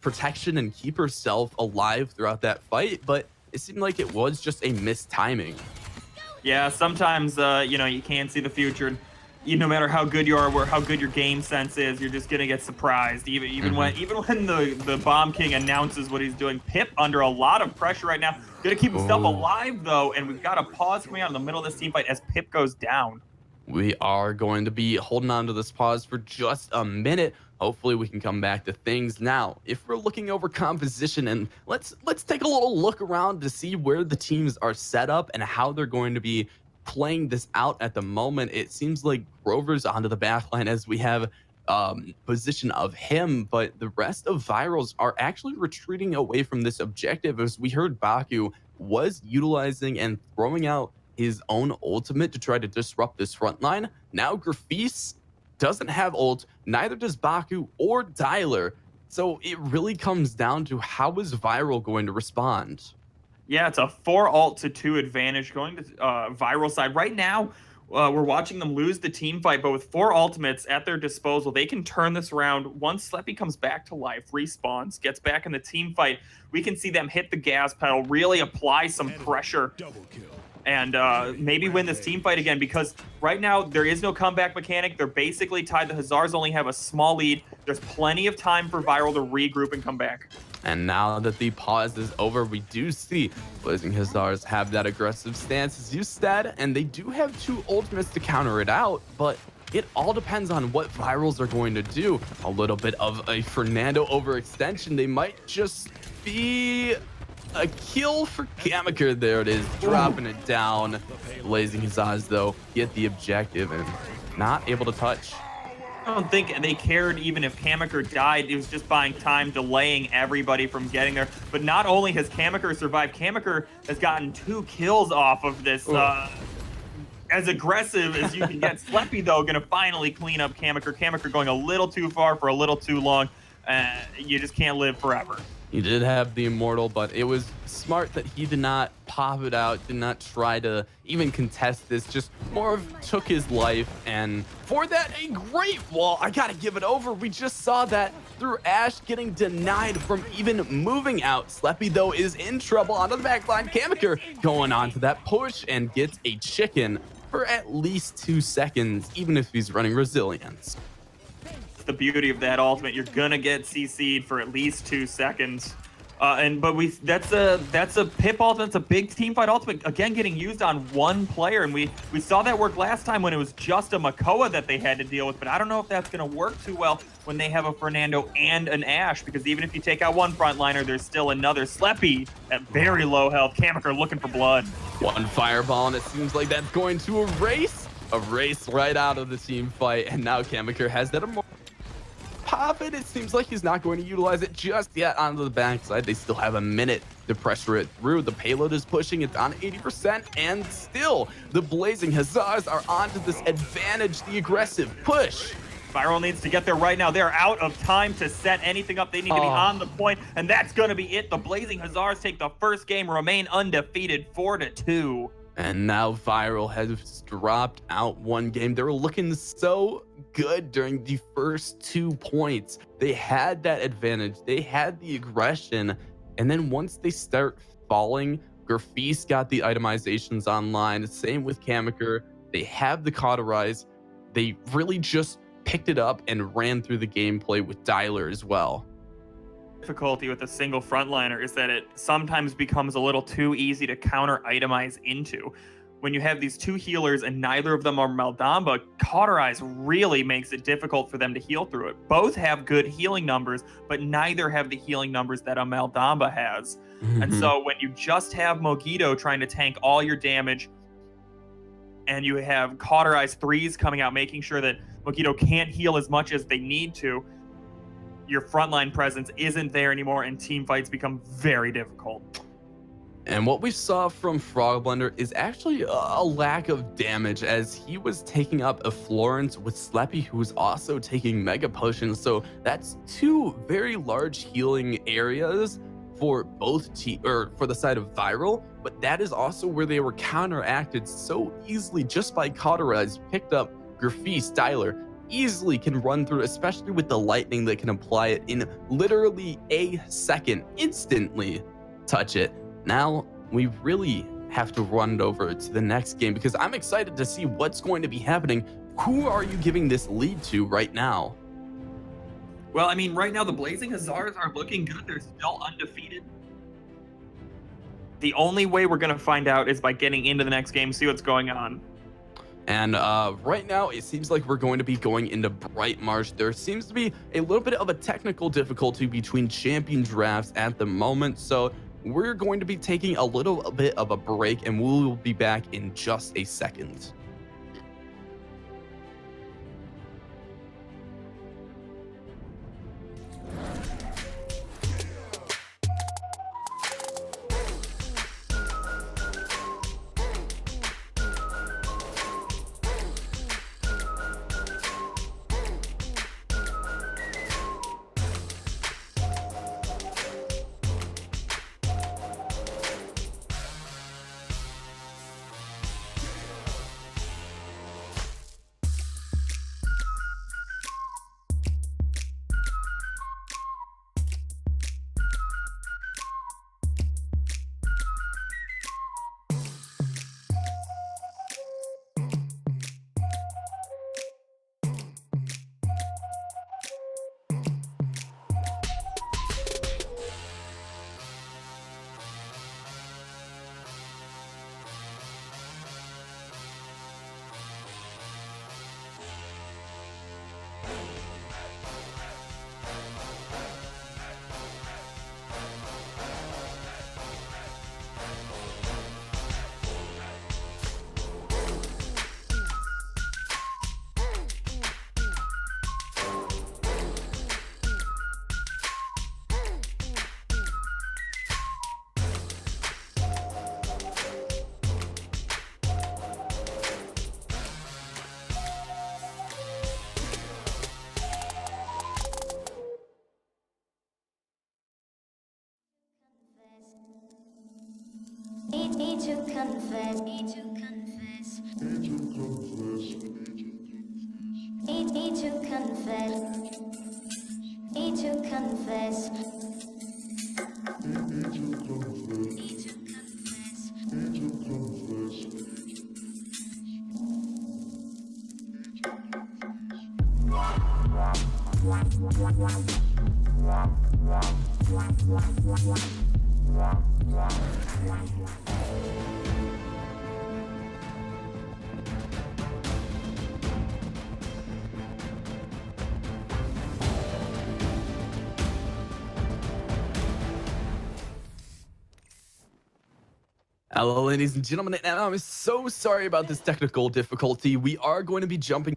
Speaker 2: protection and keep herself alive throughout that fight, but it seemed like it was just a missed timing.
Speaker 3: Yeah, sometimes, you can't see the future. No matter how good you are, or how good your game sense is, you're just gonna get surprised. Even when the Bomb King announces what he's doing. Pip under a lot of pressure right now. Gonna keep himself alive though, and we've got a pause coming out in the middle of this team fight as Pip goes down.
Speaker 2: We are going to be holding on to this pause for just a minute. Hopefully we can come back to things. Now, if we're looking over composition, and let's take a little look around to see where the teams are set up and how they're going to be playing this out at the moment. It seems like Grover's onto the backline as we have position of him, but the rest of Virals are actually retreating away from this objective, as we heard Baku was utilizing and throwing out his own ultimate to try to disrupt this front line. Now Graffi's doesn't have ult, neither does Baku or Dyler. So it really comes down to how is Viral going to respond?
Speaker 3: Yeah, it's a 4 ult to 2 advantage going to Viral side. Right now, we're watching them lose the team fight, but with 4 ultimates at their disposal, they can turn this around. Once Sleppy comes back to life, respawns, gets back in the team fight, we can see them hit the gas pedal, really apply some pressure, and maybe win this team fight again, because right now there is no comeback mechanic. They're basically tied. The Hussars only have a small lead. There's plenty of time for Viral to regroup and come back.
Speaker 2: And now that the pause is over, we do see Blazing Hussars have that aggressive stance, as you said, and they do have 2 ultimates to counter it out, but it all depends on what Virals are going to do. A little bit of a Fernando overextension. They might just be a kill for Kamikaze. There it is, dropping it down. Blazing his eyes, though, get the objective and not able to touch.
Speaker 3: I don't think they cared even if Kamikaze died. It was just buying time, delaying everybody from getting there. But not only has Kamikaze survived, Kamikaze has gotten 2 kills off of this. As aggressive as you can get. Sleppy, though, going to finally clean up Kamikaze. Kamikaze going a little too far for a little too long. You just can't live forever.
Speaker 2: He did have the Immortal, but it was smart that he did not pop it out, did not try to even contest this, just more of took his life. And for that, a great wall. I gotta give it over. We just saw that through Ash getting denied from even moving out. Sleppy, though, is in trouble onto the back line. Kamikaze going on to that push and gets a chicken for at least 2 seconds, even if he's running Resilience.
Speaker 3: The beauty of that ultimate, you're gonna get CC'd for at least 2 seconds. That's a Pip ultimate, it's a big team fight ultimate, again getting used on one player, and we saw that work last time when it was just a Makoa that they had to deal with, but I don't know if that's gonna work too well when they have a Fernando and an Ashe, because even if you take out one frontliner, there's still another. Sleppy at very low health, Kamikaze looking for blood.
Speaker 2: One fireball, and it seems like that's going to erase right out of the team fight, and now Kamikaze has that Immortal. Pop it. It seems like he's not going to utilize it just yet onto the backside. They still have a minute to pressure it through. The payload is pushing. It's on 80%, and still the Blazing Hussars are onto this advantage, the aggressive push.
Speaker 3: Viral needs to get there right now. They're out of time to set anything up. They need to be on the point, and that's going to be it. The Blazing Hussars take the first game, remain undefeated, 4-2.
Speaker 2: And now Viral has dropped out one game. They were looking so good during the first 2 points. They had that advantage. They had the aggression. And then once they start falling, Grafis got the itemizations online. Same with Kamikaze. They have the cauterize. They really just picked it up and ran through the gameplay with Dialer as well.
Speaker 3: Difficulty with a single frontliner is that it sometimes becomes a little too easy to counter itemize into. When you have these 2 healers and neither of them are Maldamba, cauterize really makes it difficult for them to heal through it. Both have good healing numbers, but neither have the healing numbers that a Maldamba has. And so when you just have Mogito trying to tank all your damage, and you have cauterize 3s coming out, making sure that Mogito can't heal as much as they need to, your frontline presence isn't there anymore, and team fights become very difficult.
Speaker 2: And what we saw from Frogblender is actually a lack of damage, as he was taking up a Florence with Sleppy, who was also taking Mega Potions. So that's 2 very large healing areas for both for the side of Viral, but that is also where they were counteracted so easily just by Cauterize. Picked up Grafis, Styler, easily can run through, especially with the lightning that can apply it in literally a second, instantly touch it. Now we really have to run it over to the next game, because I'm excited to see what's going to be happening. Who are you giving this lead to right now?
Speaker 3: Well, I mean, right now the Blazing Hussars are looking good. They're still undefeated. The only way we're going to find out is by getting into the next game, see what's going on.
Speaker 2: And right now, it seems like we're going to be going into Bright Marsh. There seems to be a little bit of a technical difficulty between champion drafts at the moment. So we're going to be taking a little bit of a break, and we will be back in just a second.
Speaker 8: Need to confess. Need to confess. Need to confess. Need to confess.
Speaker 2: Hello, ladies and gentlemen, and I'm so sorry about this technical difficulty. We are going to be jumping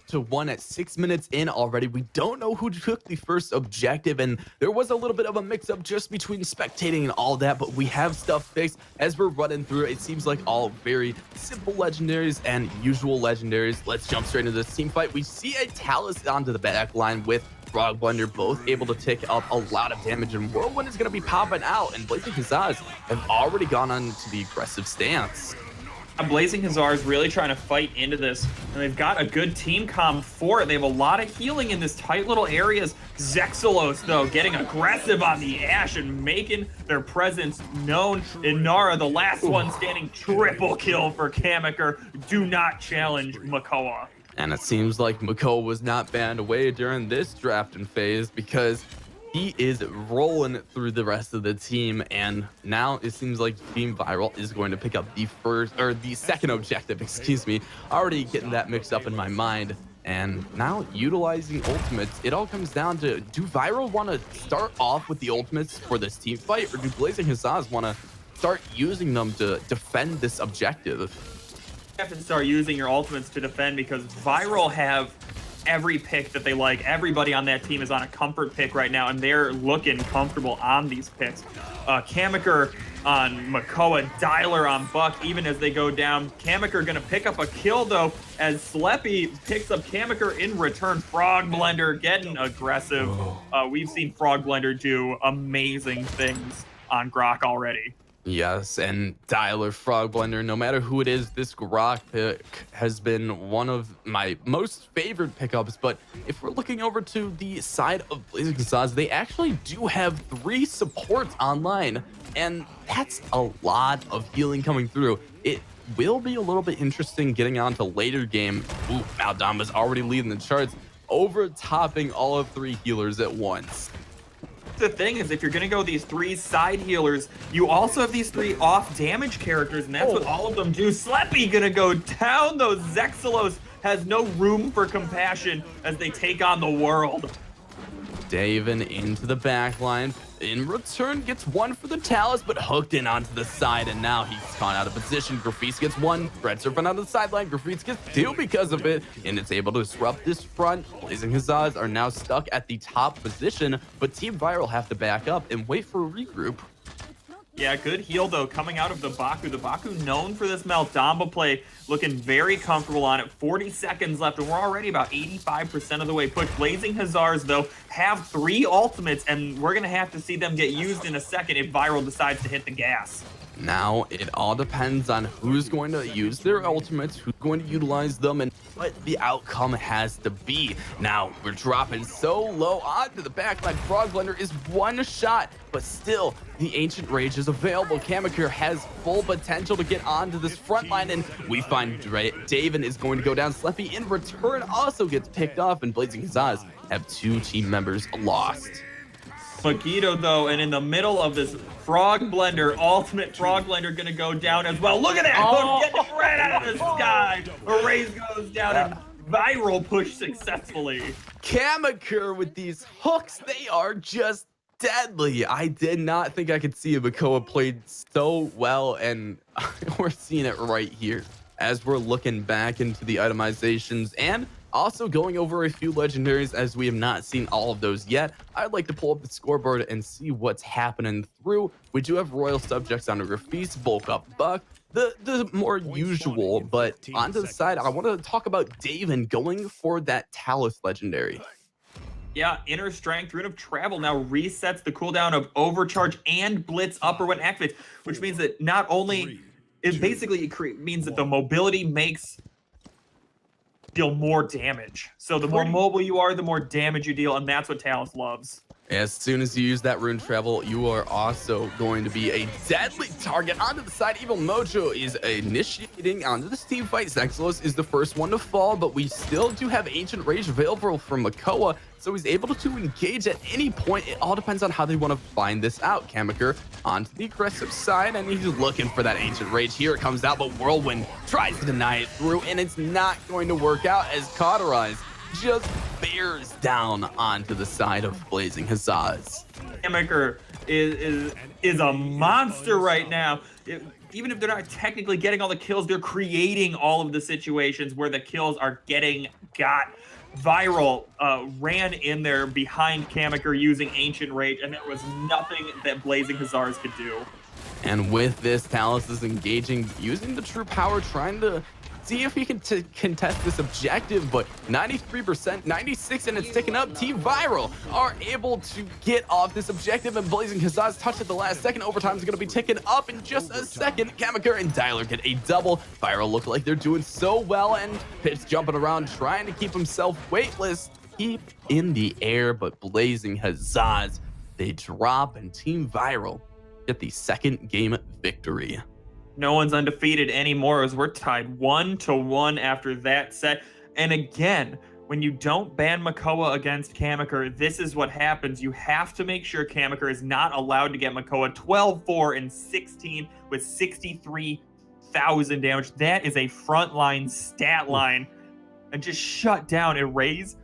Speaker 2: to one at 6 minutes in already. We don't know who took the first objective, and there was a little bit of a mix-up just between spectating and all that, but we have stuff fixed as we're running through. It seems like all very simple legendaries and usual legendaries. Let's jump straight into this team fight. We see a Talus onto the back line with Frog Blender, both able to take up a lot of damage, and Whirlwind is going to be popping out, and Blazing Hussars have already gone on to the aggressive stance.
Speaker 3: Blazing Hussars really trying to fight into this, and they've got a good team comp for it. They have a lot of healing in this tight little areas. Zexalos, though, getting aggressive on the Ashe and making their presence known. Inara, the last one standing, triple kill for Kamaker. Do not challenge Makoa.
Speaker 2: And it seems like Makoa was not banned away during this drafting phase because he is rolling through the rest of the team, and now it seems like Team Viral is going to pick up the second objective, excuse me. Already getting that mixed up in my mind. And now utilizing ultimates, it all comes down to, do Viral want to start off with the ultimates for this team fight, or do Blazing Hussars want to start using them to defend this objective?
Speaker 3: You have to start using your ultimates to defend because Viral have every pick that they like. Everybody on that team is on a comfort pick right now, and they're looking comfortable on these picks. Kamaker on Makoa, Dialer on Buck, even as they go down. Kamaker gonna pick up a kill, though, as Sleppy picks up Kamaker in return. Frog Blender getting aggressive. We've seen Frog Blender do amazing things on Grok already.
Speaker 2: Yes, and Dialer, Frog Blender, no matter who it is, this Grok pick has been one of my most favorite pickups. But if we're looking over to the side of Blazing Hussars, they actually do have 3 supports online, and that's a lot of healing coming through. It will be a little bit interesting getting on to later game. Ooh, Maldamba's already leading the charts, overtopping all of 3 healers at once.
Speaker 3: The thing is, if you're going to go these 3 side healers, you also have these 3 off damage characters, and that's what all of them do. Sleppy going to go down, though. Zexalos has no room for compassion as they take on the world.
Speaker 2: Daven into the back line. In return, gets 1 for the Talus, but hooked in onto the side, and now he's gone out of position. Grafis gets 1. Red Serpent onto the sideline. Grafis gets 2 because of it, and it's able to disrupt this front. Blazing Hussars are now stuck at the top position, but Team Viral have to back up and wait for a regroup.
Speaker 3: Yeah, good heal, though, coming out of the Baku. The Baku known for this Maldamba play, looking very comfortable on it. 40 seconds left, and we're already about 85% of the way pushed. Blazing Hussars, though, have 3 ultimates, and we're going to have to see them get used in a second if Viral decides to hit the gas.
Speaker 2: Now, it all depends on who's going to use their ultimates, who's going to utilize them, and what the outcome has to be. Now, we're dropping so low onto the backline. Frog Blender is 1 shot, but still, the Ancient Rage is available. Kamaker has full potential to get onto this front line, and we find Daven is going to go down. Sleppy in return also gets picked off, and Blazing Hussars have 2 team members lost.
Speaker 3: Magito, though, and in the middle of this Frog Blender, ultimate Frog Blender gonna go down as well. Look at that hook getting right out of the sky. Erase goes down and Viral push successfully.
Speaker 2: Kamaker with these hooks, they are just deadly. I did not think I could see a Makoa played so well, and we're seeing it right here as we're looking back into the itemizations and also going over a few legendaries as we have not seen all of those yet. I'd like to pull up the scoreboard and see what's happening through. We do have royal subjects on Grafis, bulk up Buck, the more usual, but onto the side, I want to talk about Daven going for that Talus legendary.
Speaker 3: Yeah, Inner Strength, Rune of Travel now resets the cooldown of Overcharge and Blitz Upper when activates, which means that not only it basically means that the mobility makes deal more damage. So the more mobile you are, the more damage you deal, and that's what Talus loves.
Speaker 2: As soon as you use that rune travel, you are also going to be a deadly target. Onto the side, Evil Mojo is initiating onto this team fight. Zexalos is the first one to fall, but we still do have Ancient Rage available from Makoa, so he's able to engage at any point. It all depends on how they want to find this out. Kamaker onto the aggressive side, and he's looking for that Ancient Rage. Here it comes out, but Whirlwind tries to deny it through, and it's not going to work out as Cauterize just bears down onto the side of Blazing Huzzahs.
Speaker 3: Kamaker is a monster right now. Even if they're not technically getting all the kills, they're creating all of the situations where the kills are getting got. Viral ran in there behind Kamaker using Ancient Rage, and there was nothing that Blazing Huzzahs could do.
Speaker 2: And with this, Talus is engaging, using the true power, trying to see if he can contest this objective, but 93%, 96, and it's ticking up. Team Viral are able to get off this objective, and Blazing Huzzahs touched at the last second. Overtime is going to be ticking up in just a second. Kamaker and Dialer get a double. Viral look like they're doing so well, and Pips jumping around, trying to keep himself weightless, keep in the air, but Blazing Huzzahs, they drop, and Team Viral get the second game victory.
Speaker 3: No one's undefeated anymore as we're tied 1-1 after that set. And again, when you don't ban Makoa against Kamaker, this is what happens. You have to make sure Kamaker is not allowed to get Makoa 12-4 and 16 with 63,000 damage. That is a frontline stat line. And just shut down Erase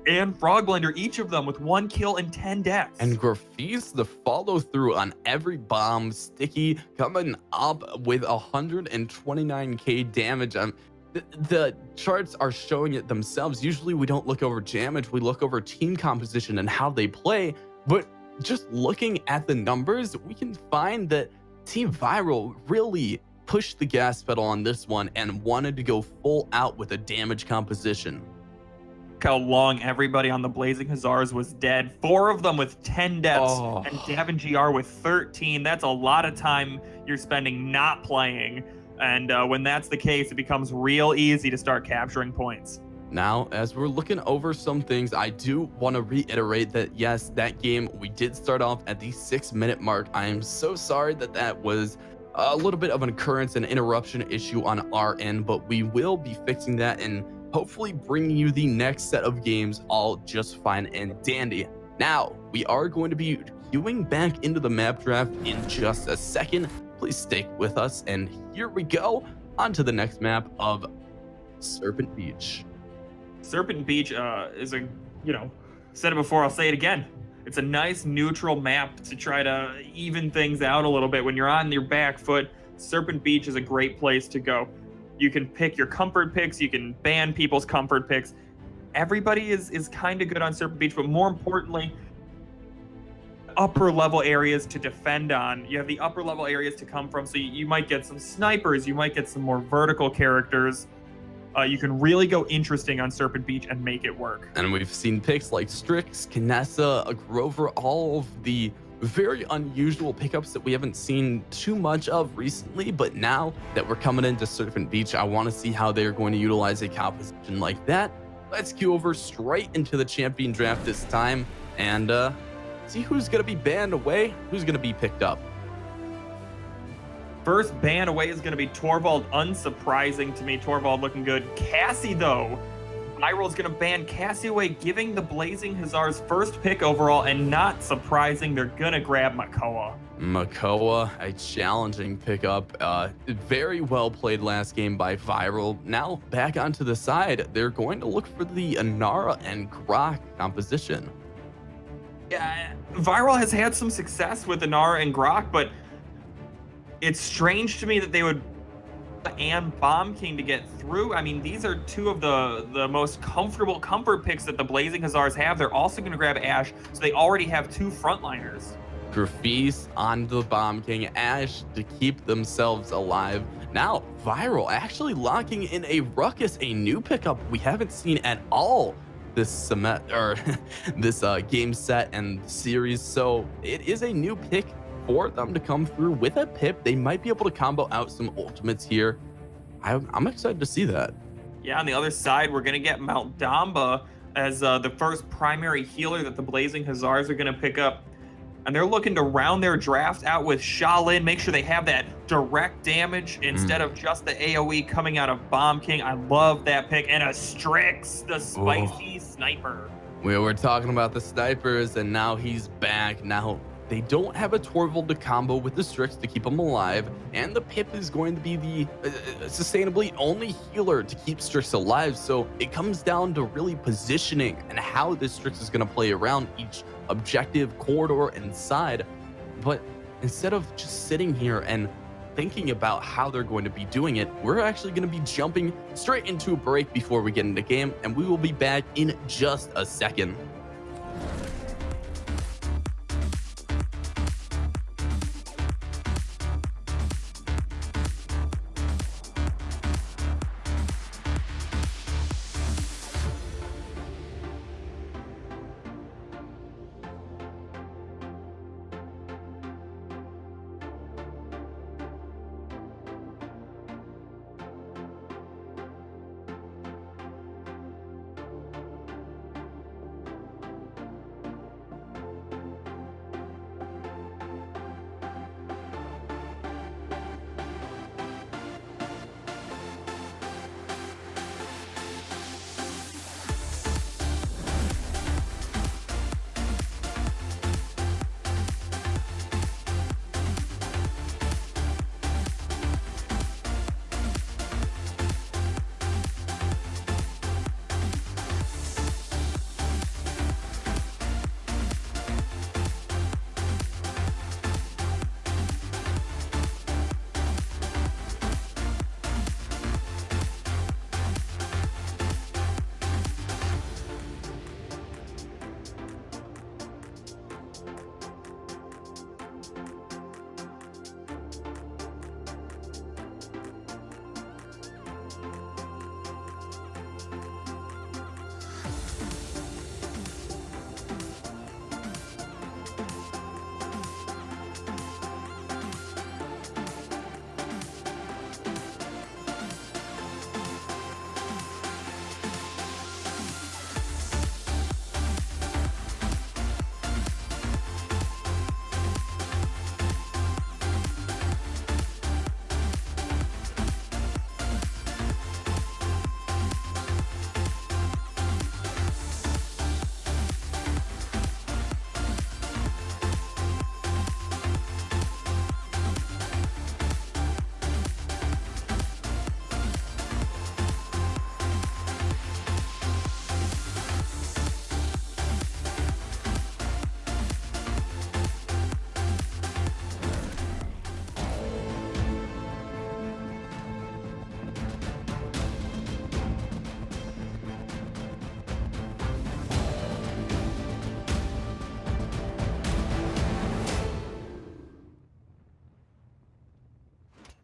Speaker 3: and Frogblender, each of them with 1 kill and 10 deaths.
Speaker 2: And Graffice, the follow through on every bomb. Sticky coming up with 129k damage. The charts are showing it themselves. Usually we don't look over damage, we look over team composition and how they play. But just looking at the numbers, we can find that Team Viral really pushed the gas pedal on this one and wanted to go full out with a damage composition.
Speaker 3: How long everybody on the Blazing Huzzahs was dead. 4 of them with 10 deaths, and Davin GR with 13. That's a lot of time you're spending not playing. And when that's the case, it becomes real easy to start capturing points.
Speaker 2: Now, as we're looking over some things, I do want to reiterate that, yes, that game, we did start off at the 6-minute mark. I am so sorry that that was a little bit of an occurrence and interruption issue on our end, but we will be fixing that and hopefully bringing you the next set of games all just fine and dandy. Now, we are going to be queuing back into the map draft in just a second. Please stick with us, and here we go on to the next map of Serpent Beach.
Speaker 3: Serpent Beach is a, said it before, I'll say it again. It's a nice neutral map to try to even things out a little bit. When you're on your back foot, Serpent Beach is a great place to go. You can pick your comfort picks. You can ban people's comfort picks. Everybody is kind of good on Serpent Beach, but more importantly, upper level areas to defend on. You have the upper level areas to come from, so you might get some snipers. You might get some more vertical characters. You can really go interesting on Serpent Beach and make it work.
Speaker 2: And we've seen picks like Strix, Kinessa, Grover, all of the very unusual pickups that we haven't seen too much of recently, but now that we're coming into Serpent Beach, I want to see how they're going to utilize a composition like that. Let's queue over straight into the champion draft this time and see who's going to be banned away, who's going to be picked up.
Speaker 3: First ban away is going to be Torvald. Unsurprising to me. Torvald looking good. Cassie, though. Viral's going to ban Cassie away, giving the Blazing Huzzahs first pick overall, and not surprising, they're going to grab Makoa.
Speaker 2: Makoa, a challenging pickup. Very well played last game by Viral. Now back onto the side, they're going to look for the Inara and Grok composition.
Speaker 3: Yeah, Viral has had some success with Inara and Grok, but it's strange to me that they would and Bomb King to get through. I mean, these are two of the most comfortable comfort picks that the Blazing Huzzahs have. They're also going to grab Ashe, so they already have 2 frontliners.
Speaker 2: Graffice on the Bomb King, Ashe to keep themselves alive. Now, Viral actually locking in a Ruckus, a new pickup we haven't seen at all this this game set and series. So it is a new pick for them to come through with a pip. They might be able to combo out some ultimates here. I'm excited to see that.
Speaker 3: Yeah, on the other side, we're going to get Mount Damba as the first primary healer that the Blazing Hussars are going to pick up. And they're looking to round their draft out with Shaolin, make sure they have that direct damage instead of just the AoE coming out of Bomb King. I love that pick. And a Strix, the spicy sniper.
Speaker 2: We were talking about the snipers, and now he's back. Now, they don't have a Torvald to combo with the Strix to keep him alive, and the Pip is going to be the sustainably only healer to keep Strix alive. So it comes down to really positioning and how this Strix is going to play around each objective, corridor, and side. But instead of just sitting here and thinking about how they're going to be doing it, we're actually going to be jumping straight into a break before we get into game, and we will be back in just a second.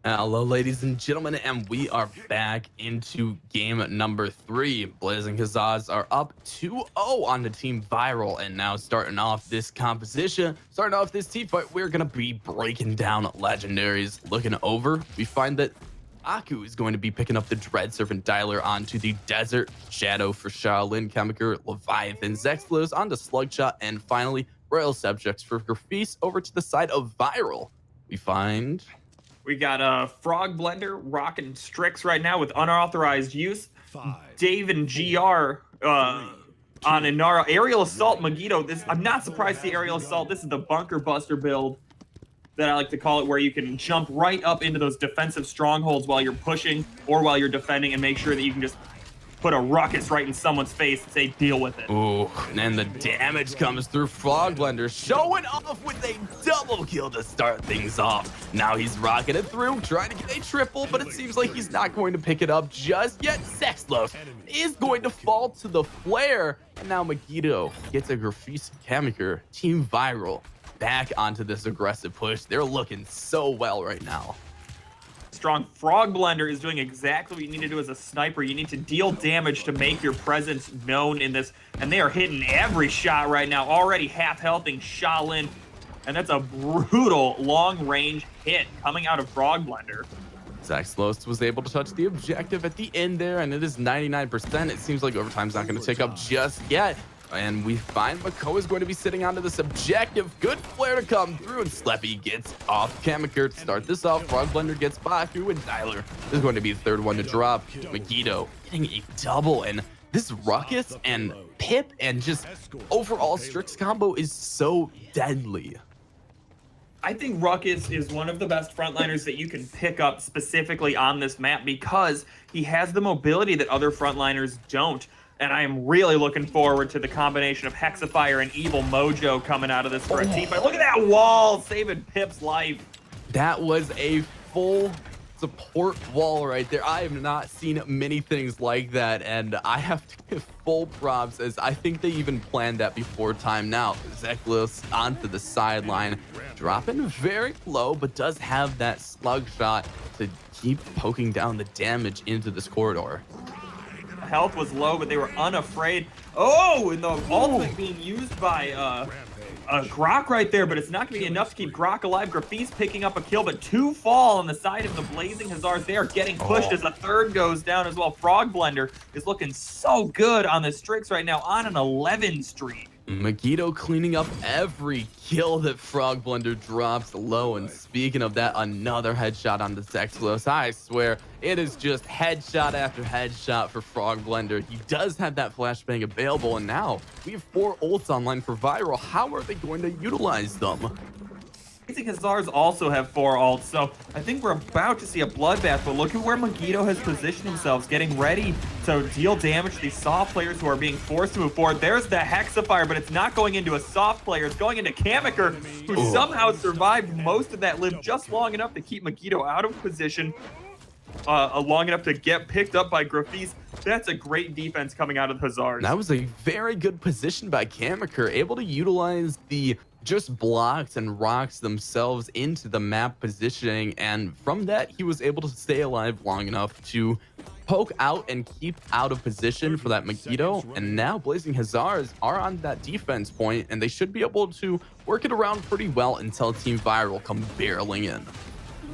Speaker 2: Hello, ladies and gentlemen, and we are back into game number 3. Blazing Hussars are up 2-0 on the Team Viral, and now starting off this composition, starting off this team fight, we're going to be breaking down legendaries. Looking over, we find that Aku is going to be picking up the Dread Serpent Dialer onto the Desert, Shadow for Shaolin Chemiker, Leviathan Zexplos onto Slugshot, and finally Royal Subjects for Grafis over to the side of Viral.
Speaker 3: We got Frog Blender rocking Strix right now with unauthorized use. Dave and GR on Inara. Aerial Assault Megiddo. I'm not surprised to see Aerial Assault. This is the Bunker Buster build that I like to call it, where you can jump right up into those defensive strongholds while you're pushing or while you're defending and make sure that you can just put a ruckus right in someone's face and say, deal with it.
Speaker 2: Ooh, and the damage comes through. Frog Blender showing off with a double kill to start things off. Now he's rocking it through, trying to get a triple, but it seems like he's not going to pick it up just yet. Zexplos is going to fall to the flare, and now Megiddo gets a Grafis Chemiker. Team Viral back onto this aggressive push. They're looking so well right now.
Speaker 3: strong. Frog Blender is doing exactly what you need to do as a sniper. You need to deal damage to make your presence known in this, and they are hitting every shot right now. Already half-healthing Shaolin, and that's a brutal long-range hit coming out of Frog Blender.
Speaker 2: Zexlos was able to touch the objective at the end there, and it is 99%. It seems like overtime's not going to tick up just yet. And we find Mako is going to be sitting onto this objective. Good flare to come through, and Sleppy gets off Kamikaze to start this off. Frog Blender gets Baku, and Tyler is going to be the third one to drop. Megiddo getting a double, and this Ruckus and Pip and just overall Strix combo is so deadly.
Speaker 3: I think Ruckus is one of the best frontliners that you can pick up specifically on this map because he has the mobility that other frontliners don't. And I am really looking forward to the combination of Hexafire and Evil Mojo coming out of this for a team fight. Look at that wall saving Pip's life.
Speaker 2: That was a full support wall right there. I have not seen many things like that, and I have to give full props as I think they even planned that before time. Now, Zeklos onto the sideline, dropping very low, but does have that slug shot to keep poking down the damage into this corridor.
Speaker 3: Health was low, but they were unafraid. Oh, and the ultimate being used by Grok right there, but it's not going to be enough to keep Grok alive. Graffi's picking up a kill, but two fall on the side of the Blazing Hussars. They are getting pushed as a third goes down as well. Frog Blender is looking so good on the Strix right now on an 11 streak.
Speaker 2: Megiddo cleaning up every kill that Frog Blender drops low. And speaking of that, another headshot on the Zexlos. I swear, it is just headshot after headshot for Frog Blender. He does have that flashbang available, and now we have 4 ults online for Viral. How are they going to utilize them?
Speaker 3: Blazing Hussars also have 4 ults, so I think we're about to see a bloodbath, but look at where Megiddo has positioned themselves, getting ready to deal damage to these soft players who are being forced to move forward. There's the Hexafire, but it's not going into a soft player, it's going into Kamikaze, who somehow survived most of that, lived just long enough to keep Megiddo out of position, long enough to get picked up by Graffi's. That's a great defense coming out of the Hussars.
Speaker 2: That was a very good position by Kamikaze, able to utilize the just blocks and rocks themselves into the map positioning, and from that he was able to stay alive long enough to poke out and keep out of position for that Megiddo. And now Blazing Hussars are on that defense point, and they should be able to work it around pretty well until Team Viral come barreling in.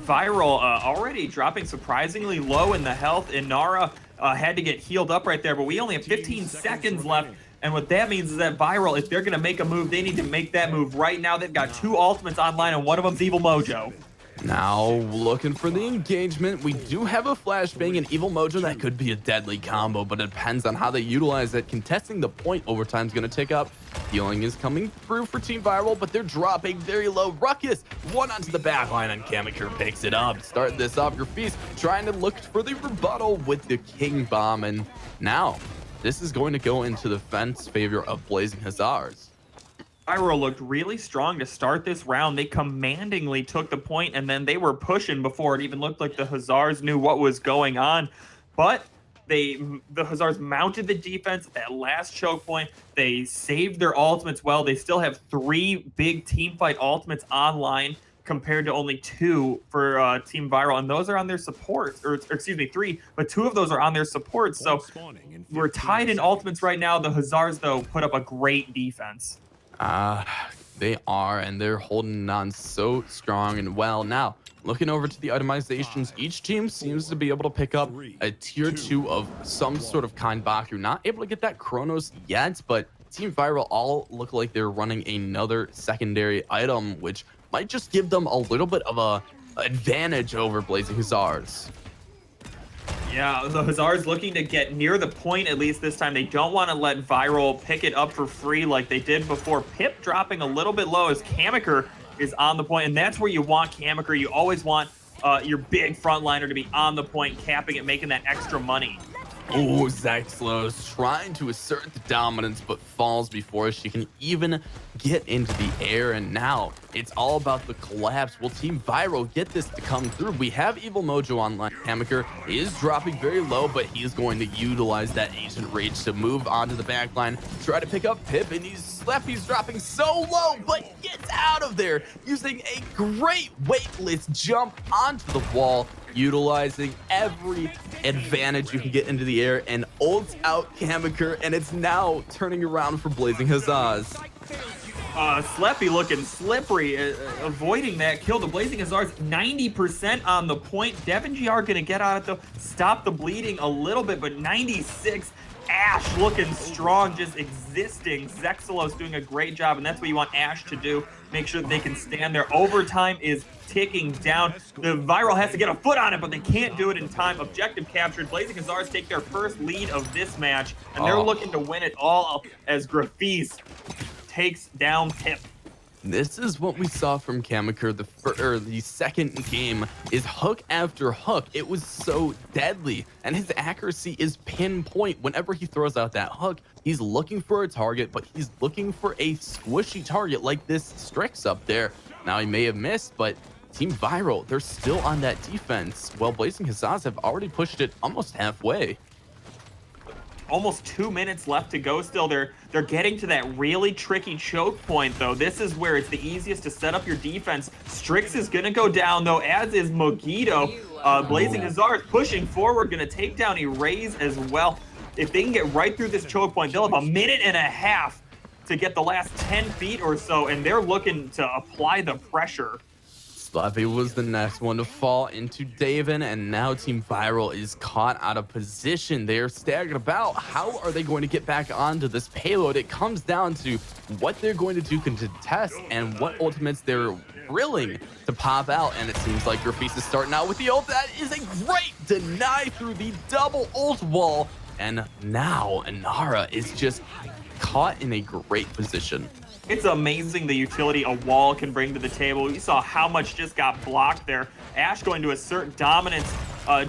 Speaker 3: Viral already dropping surprisingly low in the health. Inara had to get healed up right there, but we only have 15 seconds left. And what that means is that Viral, if they're going to make a move, they need to make that move right now. They've got 2 ultimates online, and one of them's Evil Mojo.
Speaker 2: Now looking for the engagement. We do have a flashbang and Evil Mojo that could be a deadly combo, but it depends on how they utilize it. Contesting the point overtime is going to take up. Healing is coming through for Team Viral, but they're dropping very low. Ruckus, one onto the back line, and Kamikaze picks it up. Start this off. Graffi's trying to look for the rebuttal with the King Bomb, and now this is going to go into the fence favor of Blazing Hussars.
Speaker 3: Viral looked really strong to start this round. They commandingly took the point, and then they were pushing before it even looked like the Hussars knew what was going on. But the Hussars mounted the defense at that last choke point. They saved their ultimates well. They still have 3 big team fight ultimates online compared to only 2 for Team Viral, and those are on their support, or excuse me, 3, but 2 of those are on their support. So we're tied in ultimates right now. The Hussars, though, put up a great defense.
Speaker 2: They are, and they're holding on so strong and well. Now, looking over to the itemizations, each team seems to be able to pick up a tier 2 of some sort of kind. Baku not able to get that Chronos yet, but Team Viral all look like they're running another secondary item, which might just give them a little bit of a advantage over Blazing Hussars.
Speaker 3: Yeah, the Hussars looking to get near the point at least this time. They don't want to let Viral pick it up for free like they did before. Pip dropping a little bit low as Kamikaze is on the point, and that's where you want Kamikaze. You always want your big frontliner to be on the point, capping it, making that extra money.
Speaker 2: Oh, Zexlos trying to assert the dominance, but falls before she can even get into the air. And now it's all about the collapse. Will Team Viral get this to come through? We have Evil Mojo online. Kamikaze is dropping very low, but he's going to utilize that Ancient Rage to move onto the back line, try to pick up Pip, and Sleppy's dropping so low, but gets out of there using a great weightless jump onto the wall. utilizing every advantage you can get into the air and ults out Kamikaze, and it's now turning around for Blazing Huzzahs.
Speaker 3: Sleppy looking slippery, avoiding that kill. The Blazing Huzzahs 90% on the point. Devin GR gonna get on it though, stop the bleeding a little bit, but 96. Ash looking strong, just existing. Zexalos doing a great job, and that's what you want Ash to do. Make sure that they can stand there. Overtime is ticking down. The Viral has to get a foot on it, but they can't do it in time. Objective captured. Blazing Huzzahs take their first lead of this match, and they're looking to win it all as Grafis takes down Tip.
Speaker 2: This is what we saw from Kamikaze. The second game is hook after hook. It was so deadly, and his accuracy is pinpoint. Whenever he throws out that hook, he's looking for a target, but he's looking for a squishy target like this Strix up there. Now he may have missed, but Team Viral, they're still on that defense, while Blazing Huzzahs have already pushed it almost halfway.
Speaker 3: Almost 2 minutes left to go still. They're getting to that really tricky choke point though. This is where it's the easiest to set up your defense. Strix is gonna go down though, as is Mogito. Blazing Huzzahs pushing forward, gonna take down Erase as well. If they can get right through this choke point, they'll have a minute and a half to get the last 10 feet or so, and they're looking to apply the pressure.
Speaker 2: Slappy was the next one to fall into Davin, and now Team Viral is caught out of position. They're staggered about. How are they going to get back onto this payload? It comes down to what they're going to do to test and what ultimates they're willing to pop out, and it seems like Grafis is starting out with the ult. That is a great deny through the double ult wall, and now Inara is just caught in a great position.
Speaker 3: It's amazing the utility a wall can bring to the table. You saw how much just got blocked there. Ash going to assert dominance,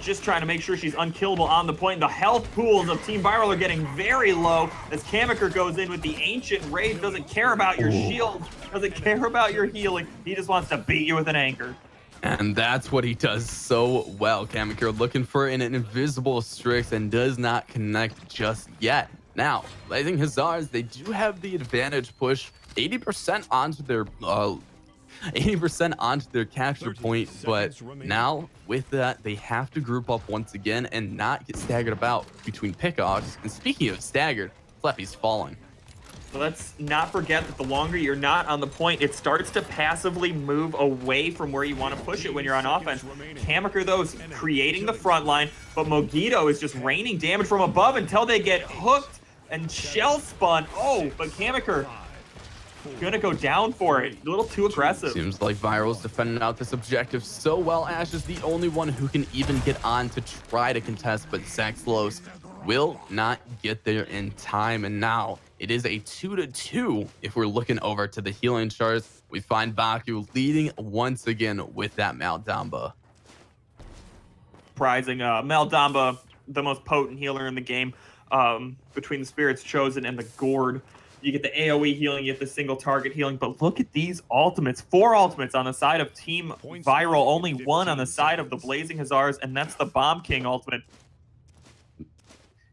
Speaker 3: just trying to make sure she's unkillable on the point. The health pools of Team Viral are getting very low as Kamikaze goes in with the Ancient Rage. Doesn't care about your shield, doesn't care about your healing. He just wants to beat you with an anchor.
Speaker 2: And that's what he does so well. Kamikaze looking for an invisible Strix and does not connect just yet. Now, Blazing Huzzahs, they do have the advantage push 80% onto their capture point, but now with that, they have to group up once again and not get staggered about between pickoffs. And speaking of staggered, Fleppy's falling.
Speaker 3: So let's not forget that the longer you're not on the point, it starts to passively move away from where you want to push it when you're on offense. Kamikaze, though, is creating the front line, but Mogito is just raining damage from above until they get hooked and shell spun. Oh, but Kamikaze gonna go down for it. A little too aggressive.
Speaker 2: Seems like Viral's defending out this objective so well. Ash is the only one who can even get on to try to contest, but Zexalos will not get there in time. And now it is a 2-2. If we're looking over to the healing charts, we find Baku leading once again with that Maldamba.
Speaker 3: Surprising. Maldamba, the most potent healer in the game, between the Spirits Chosen and the Gourd. You get the AoE healing, you get the single target healing, but look at these ultimates. 4 ultimates on the side of Team Viral, only 1 on the side of the Blazing Huzzahs, and that's the Bomb King ultimate.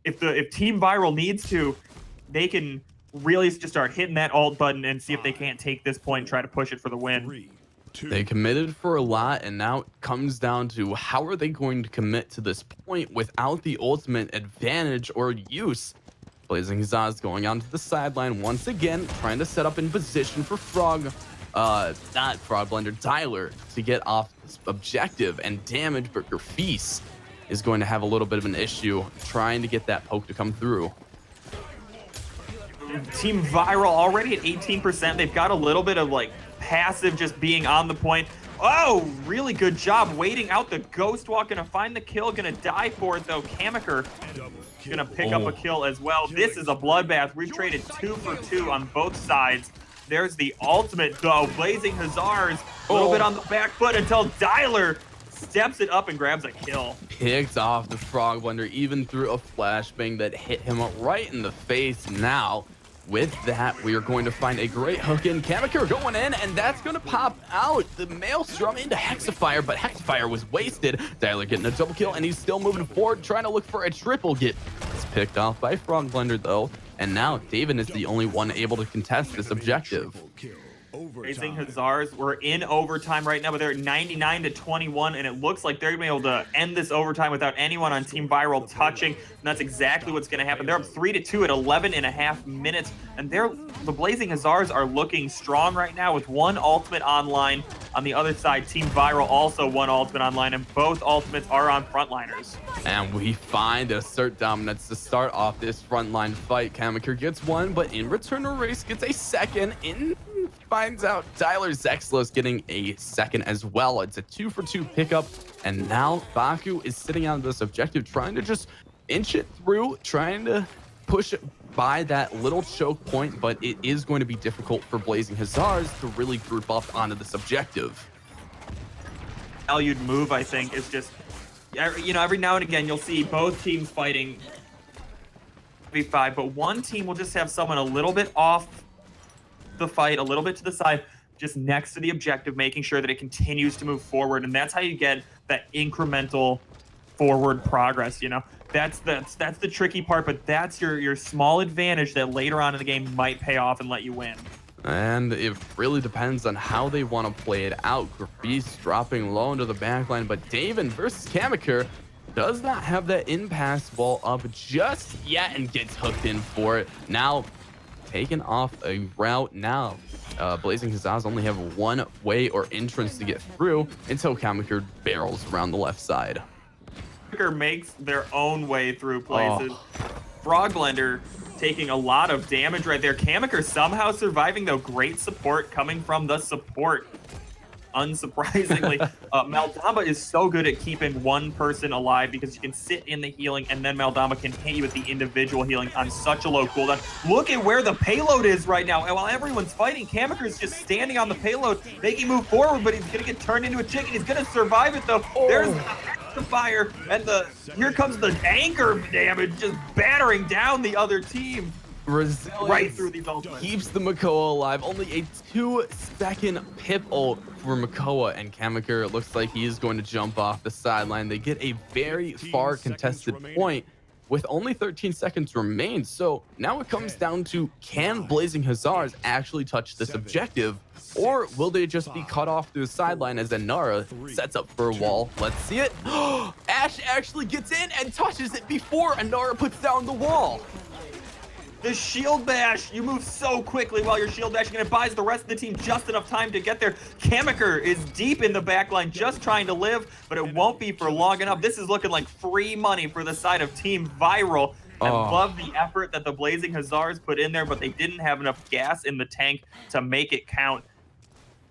Speaker 3: If Team Viral needs to, they can really just start hitting that alt button and see if they can't take this point and try to push it for the win.
Speaker 2: They committed for a lot, and now it comes down to how are they going to commit to this point without the ultimate advantage or use. Blazing Huzzahs going onto the sideline once again, trying to set up in position for not Frog Blender, Tyler to get off this objective and damage, but Grafis is going to have a little bit of an issue trying to get that poke to come through.
Speaker 3: Team Viral already at 18%. They've got a little bit of like passive just being on the point. Oh, really good job waiting out the Ghost Walk. Gonna find the kill, gonna die for it though. Kamikaze gonna pick up a kill as well. This is a bloodbath. We've traded 2 for 2 on both sides. There's the ultimate though. Blazing Huzzahs, a little bit on the back foot until Dyler steps it up and grabs a kill.
Speaker 2: Picked off the Frog Blender, even through a flashbang that hit him right in the face. Now, with that, we are going to find a great hook in. Kamikaze going in, and that's going to pop out the Maelstrom into Hexafire, but Hexafire was wasted. Dyler getting a double kill, and he's still moving forward, trying to look for a triple get. It's picked off by Frog Blender, though, and now David is the only one able to contest this objective.
Speaker 3: Blazing Hussars, we're in overtime right now, but they're at 99-21, and it looks like they're going to be able to end this overtime without anyone on Team Viral touching, and that's exactly what's going to happen. They're up 3-2 at 11.5 minutes, and the Blazing Hussars are looking strong right now with one ultimate online. On the other side, Team Viral also one ultimate online, and both ultimates are on frontliners.
Speaker 2: And we find assert dominance to start off this frontline fight. Kamaker gets one, but in return, Race gets a second. Finds out Tyler Zexlos getting a second as well. It's a 2-for-2 pickup, and now Baku is sitting on this objective, trying to just inch it through, trying to push it by that little choke point, but it is going to be difficult for Blazing Hussars to really group up onto this objective.
Speaker 3: Valued move, I think, is just, you know, every now and again you'll see both teams fighting V5, but one team will just have someone a little bit off the fight, a little bit to the side, just next to the objective, making sure that it continues to move forward, and that's how you get that incremental forward progress. You know, that's the tricky part, but that's your small advantage that later on in the game might pay off and let you win.
Speaker 2: And it really depends on how they want to play it out. Graffice dropping low into the backline, but Davin versus Kamaker does not have that in-pass ball up just yet and gets hooked in for it. Now taken off a route. Now Blazing Hussars only have one way or entrance to get through until Kamaker barrels around the left side.
Speaker 3: Kamaker makes their own way through places. Froglander taking a lot of damage right there. Kamaker somehow surviving, though. Great support coming from the support. Unsurprisingly, Maldamba is so good at keeping one person alive because you can sit in the healing and then Maldamba can hit you with the individual healing on such a low cooldown. Look at where the payload is right now. And while everyone's fighting, Kamaker is just standing on the payload, making move forward, but he's going to get turned into a chicken. He's going to survive it, though. There's the fire, and here comes the anchor damage, just battering down the other team.
Speaker 2: Resilience
Speaker 3: right through these ultimates.
Speaker 2: Keeps the Makoa alive. Only a 2-second pip ult for Makoa, and Kamaker looks like he is going to jump off the sideline. They get a very far contested point with only 13 seconds remain. So now it comes down to, can Blazing Hussars actually touch this objective, or will they just be cut off to the sideline as Anara sets up for a wall? Let's see it. Ash actually gets in and touches it before Anara puts down the wall.
Speaker 3: The shield bash, you move so quickly while you're shield bashing, and it buys the rest of the team just enough time to get there. Kamaker is deep in the backline, just trying to live, but it won't be for long enough. This is looking like free money for the side of Team Viral. I love the effort that the Blazing Hussars put in there, but they didn't have enough gas in the tank to make it count.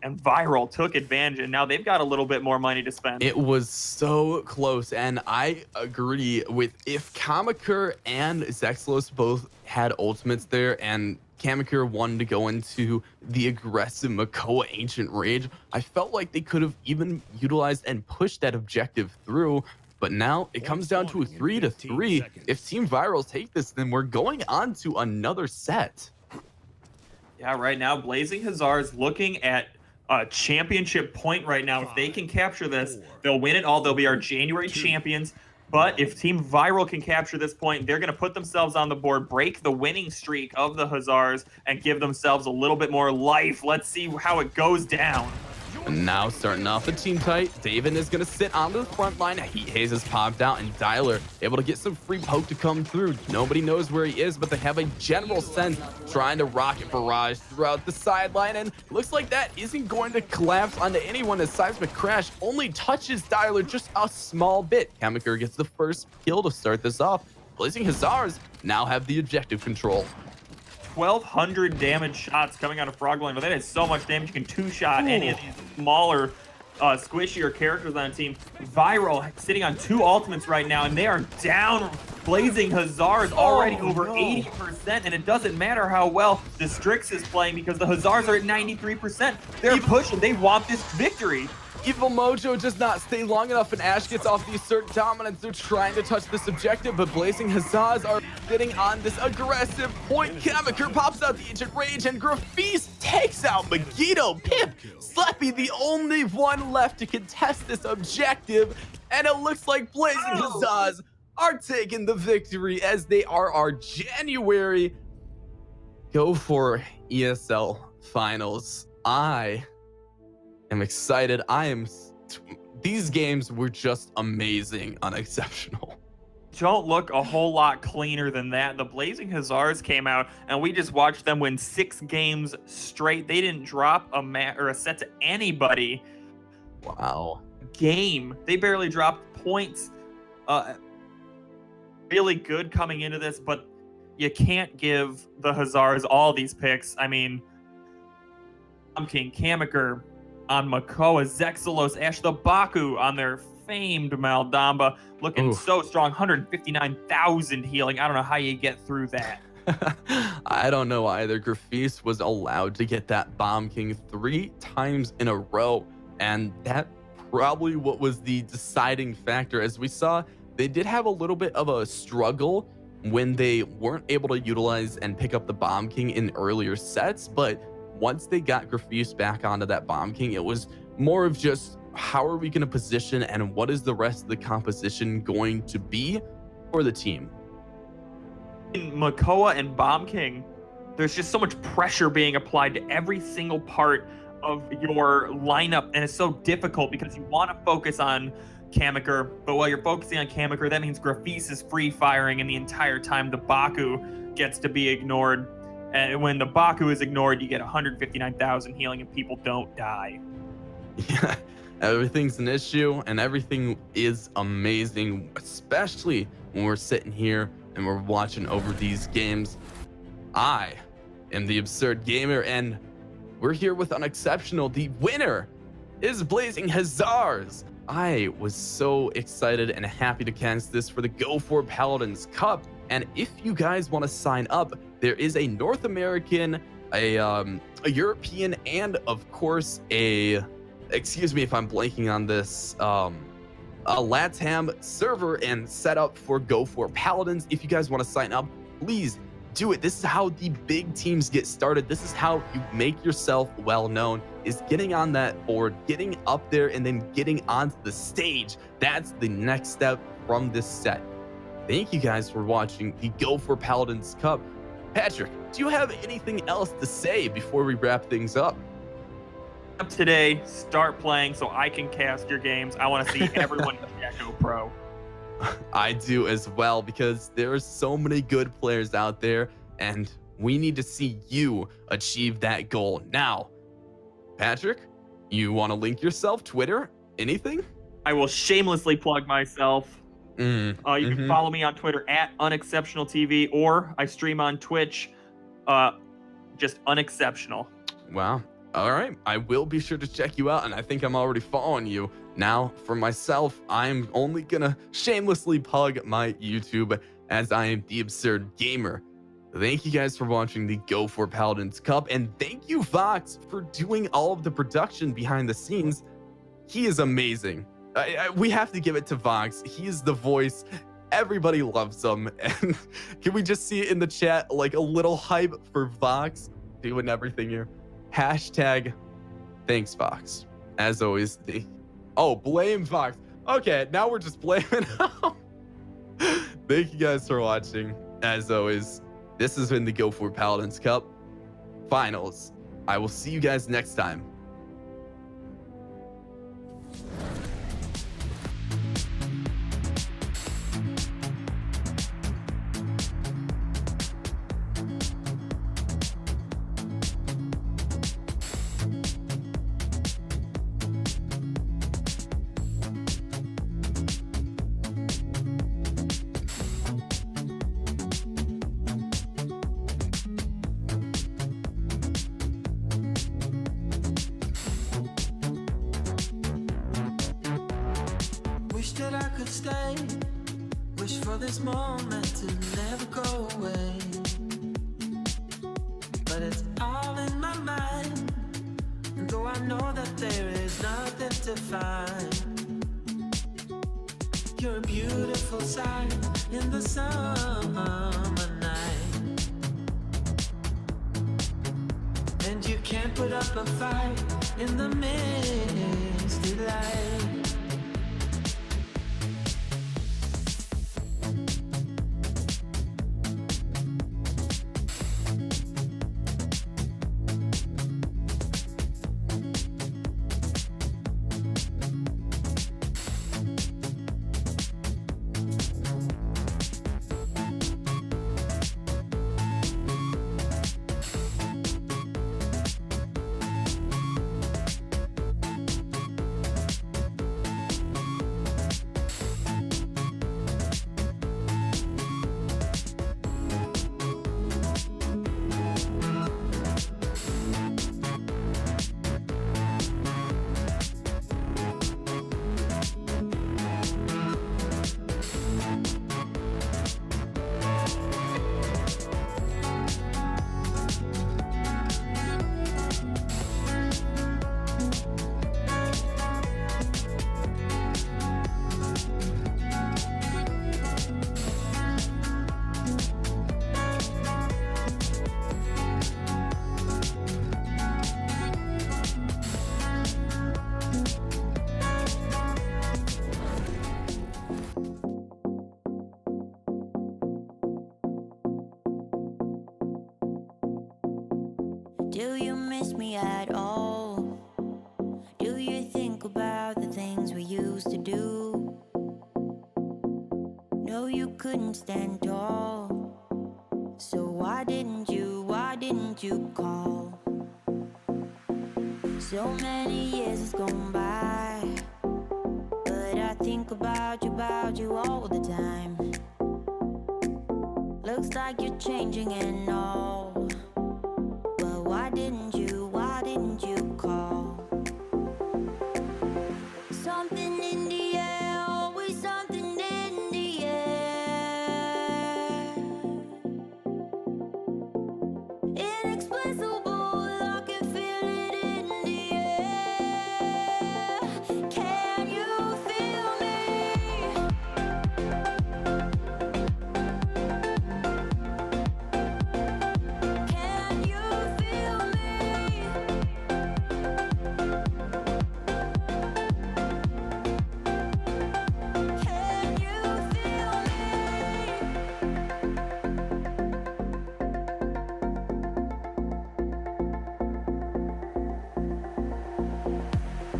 Speaker 3: And Viral took advantage, and now they've got a little bit more money to spend.
Speaker 2: It was so close, and I agree with, if Kamaker and Zexlos both had ultimates there and Kamaker wanted to go into the aggressive Makoa Ancient Rage, I felt like they could have even utilized and pushed that objective through. But now it comes down to a 3-3. If Team Viral take this, then we're going on to another set.
Speaker 3: Yeah, right now Blazing Hussars looking at a championship point right now. If they can capture this, they'll win it all. They'll be our January champions. But if Team Viral can capture this point, they're going to put themselves on the board, break the winning streak of the Hussars, and give themselves a little bit more life. Let's see how it goes down.
Speaker 2: And now starting off the team tight, Davin is going to sit onto the front line. Heat Haze has popped out, and Dialer able to get some free poke to come through. Nobody knows where he is, but they have a general sense trying to rocket barrage throughout the sideline, and looks like that isn't going to collapse onto anyone as Seismic Crash only touches Dialer just a small bit. Kamaker gets the first kill to start this off. Blazing Hussars now have the objective control.
Speaker 3: 1,200 damage shots coming out of Frogland, but that is so much damage. You can two-shot any of these smaller, squishier characters on the team. Viral sitting on 2 ultimates right now, and they are down. Blazing Hussars already over 80%, and it doesn't matter how well the Strix is playing because the Hussars are at 93%. They're pushing. They want this victory.
Speaker 2: Evil Mojo does not stay long enough, and Ash gets off the assert dominance. They're trying to touch this objective, but Blazing Hussars are sitting on this aggressive point. Kamaker pops out the Ancient Rage, and Graffice takes out Megiddo. Pip, Slappy, the only one left to contest this objective, and it looks like Blazing Hussars are taking the victory as they are our January Go4 ESL finals I am excited. These games were just amazing, unexceptional.
Speaker 3: Don't look a whole lot cleaner than that. The Blazing Hussars came out, and we just watched them win 6 games straight. They didn't drop a set to anybody.
Speaker 2: Wow.
Speaker 3: Game. They barely dropped points. Really good coming into this, but you can't give the Hussars all these picks. I mean, King Kamaker on Makoa, Zexalos, Ash the Baku on their famed Maldamba, looking so strong, 159,000 healing. I don't know how you get through that.
Speaker 2: I don't know either. Grafis was allowed to get that Bomb King 3 times in a row, and that probably what was the deciding factor. As we saw, they did have a little bit of a struggle when they weren't able to utilize and pick up the Bomb King in earlier sets, but once they got Grafis back onto that Bomb King, it was more of just how are we going to position and what is the rest of the composition going to be for the team.
Speaker 3: In Makoa and Bomb King, there's just so much pressure being applied to every single part of your lineup, and it's so difficult because you want to focus on Kamaker, but while you're focusing on Kamaker, that means Grafis is free firing, and the entire time the Baku gets to be ignored. And when the Baku is ignored, you get 159,000 healing and people don't die.
Speaker 2: Yeah, everything's an issue and everything is amazing, especially when we're sitting here and we're watching over these games. I am the Absurd Gamer and we're here with Unexceptional. The winner is Blazing Hussars. I was so excited and happy to cast this for the Go4Paladins Cup. And if you guys want to sign up, there is a North American, a European, and of course excuse me if I'm blanking on this, a LATAM server and setup for Go4Paladins. If you guys want to sign up, please do it. This is how the big teams get started. This is how you make yourself well known, is getting on that board, getting up there, and then getting onto the stage. That's the next step from this set. Thank you guys for watching the Go4Paladins Cup. Patrick, do you have anything else to say before we wrap things up?
Speaker 3: Up today, start playing so I can cast your games. I want to see everyone in Jacko Pro.
Speaker 2: I do as well, because there are so many good players out there and we need to see you achieve that goal. Now, Patrick, you want to link yourself, Twitter, anything?
Speaker 3: I will shamelessly plug myself. You can follow me on Twitter at UnexceptionalTV, or I stream on Twitch, just Unexceptional.
Speaker 2: Wow. All right. I will be sure to check you out, and I think I'm already following you. Now, for myself, I'm only going to shamelessly plug my YouTube, as I am the Absurd Gamer. Thank you guys for watching the Go4Paladins Cup, and thank you, Vox, for doing all of the production behind the scenes. He is amazing. We have to give it to Vox. He is the voice. Everybody loves him. And can we just see it in the chat, like a little hype for Vox doing everything here? Hashtag thanks, Vox. As always, blame Vox. Okay, now we're just blaming him. Thank you guys for watching. As always, this has been the Go4Paladins Cup Finals. I will see you guys next time.
Speaker 1: Wish that I could stay. Wish for this moment to never go away. But it's all in my mind. And though I know that there is nothing to find, you're a beautiful sight in the summer night. And you can't put up a fight in the misty light.
Speaker 8: miss me at all? Do you think about the things we used to do? No, you couldn't stand tall. So why didn't you call? So many years has gone by, but I think about you all the time. Looks like you're changing and all. But why didn't you call? Something in the air, always something in the air. Inexplicable, I can feel it in the air. Can you feel me? Can you feel me? Can you feel me?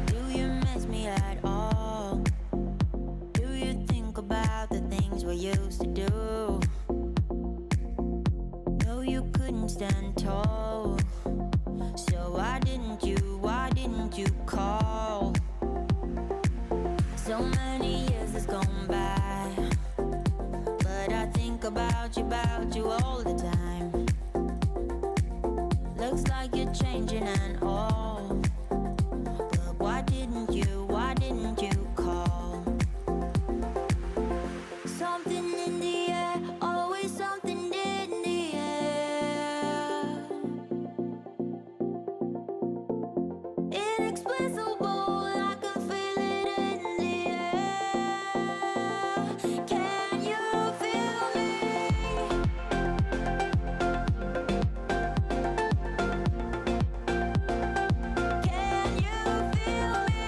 Speaker 8: Do you miss me at all? Do you think about the things we used to do? No, you couldn't stand tall. So why didn't you call? So many years has gone by, but I think about you all the time. Looks like you're changing and all. But why didn't you call? Something in the air, always something in the air. Inexplicable, I can feel it in the air. Can you feel me? Can you feel me?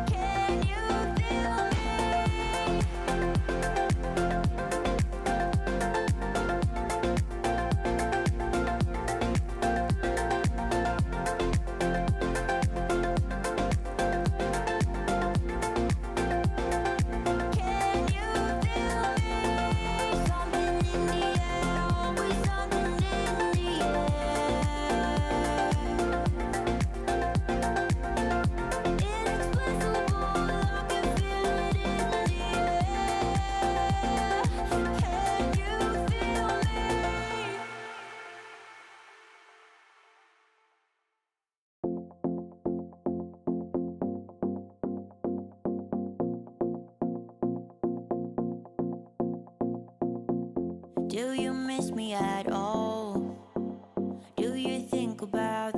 Speaker 8: Can you feel Can you feel me? Something in the air, always something in the air. Inexplicable, I can feel it in the air. Can you feel me? Do you miss me at all? Do you think about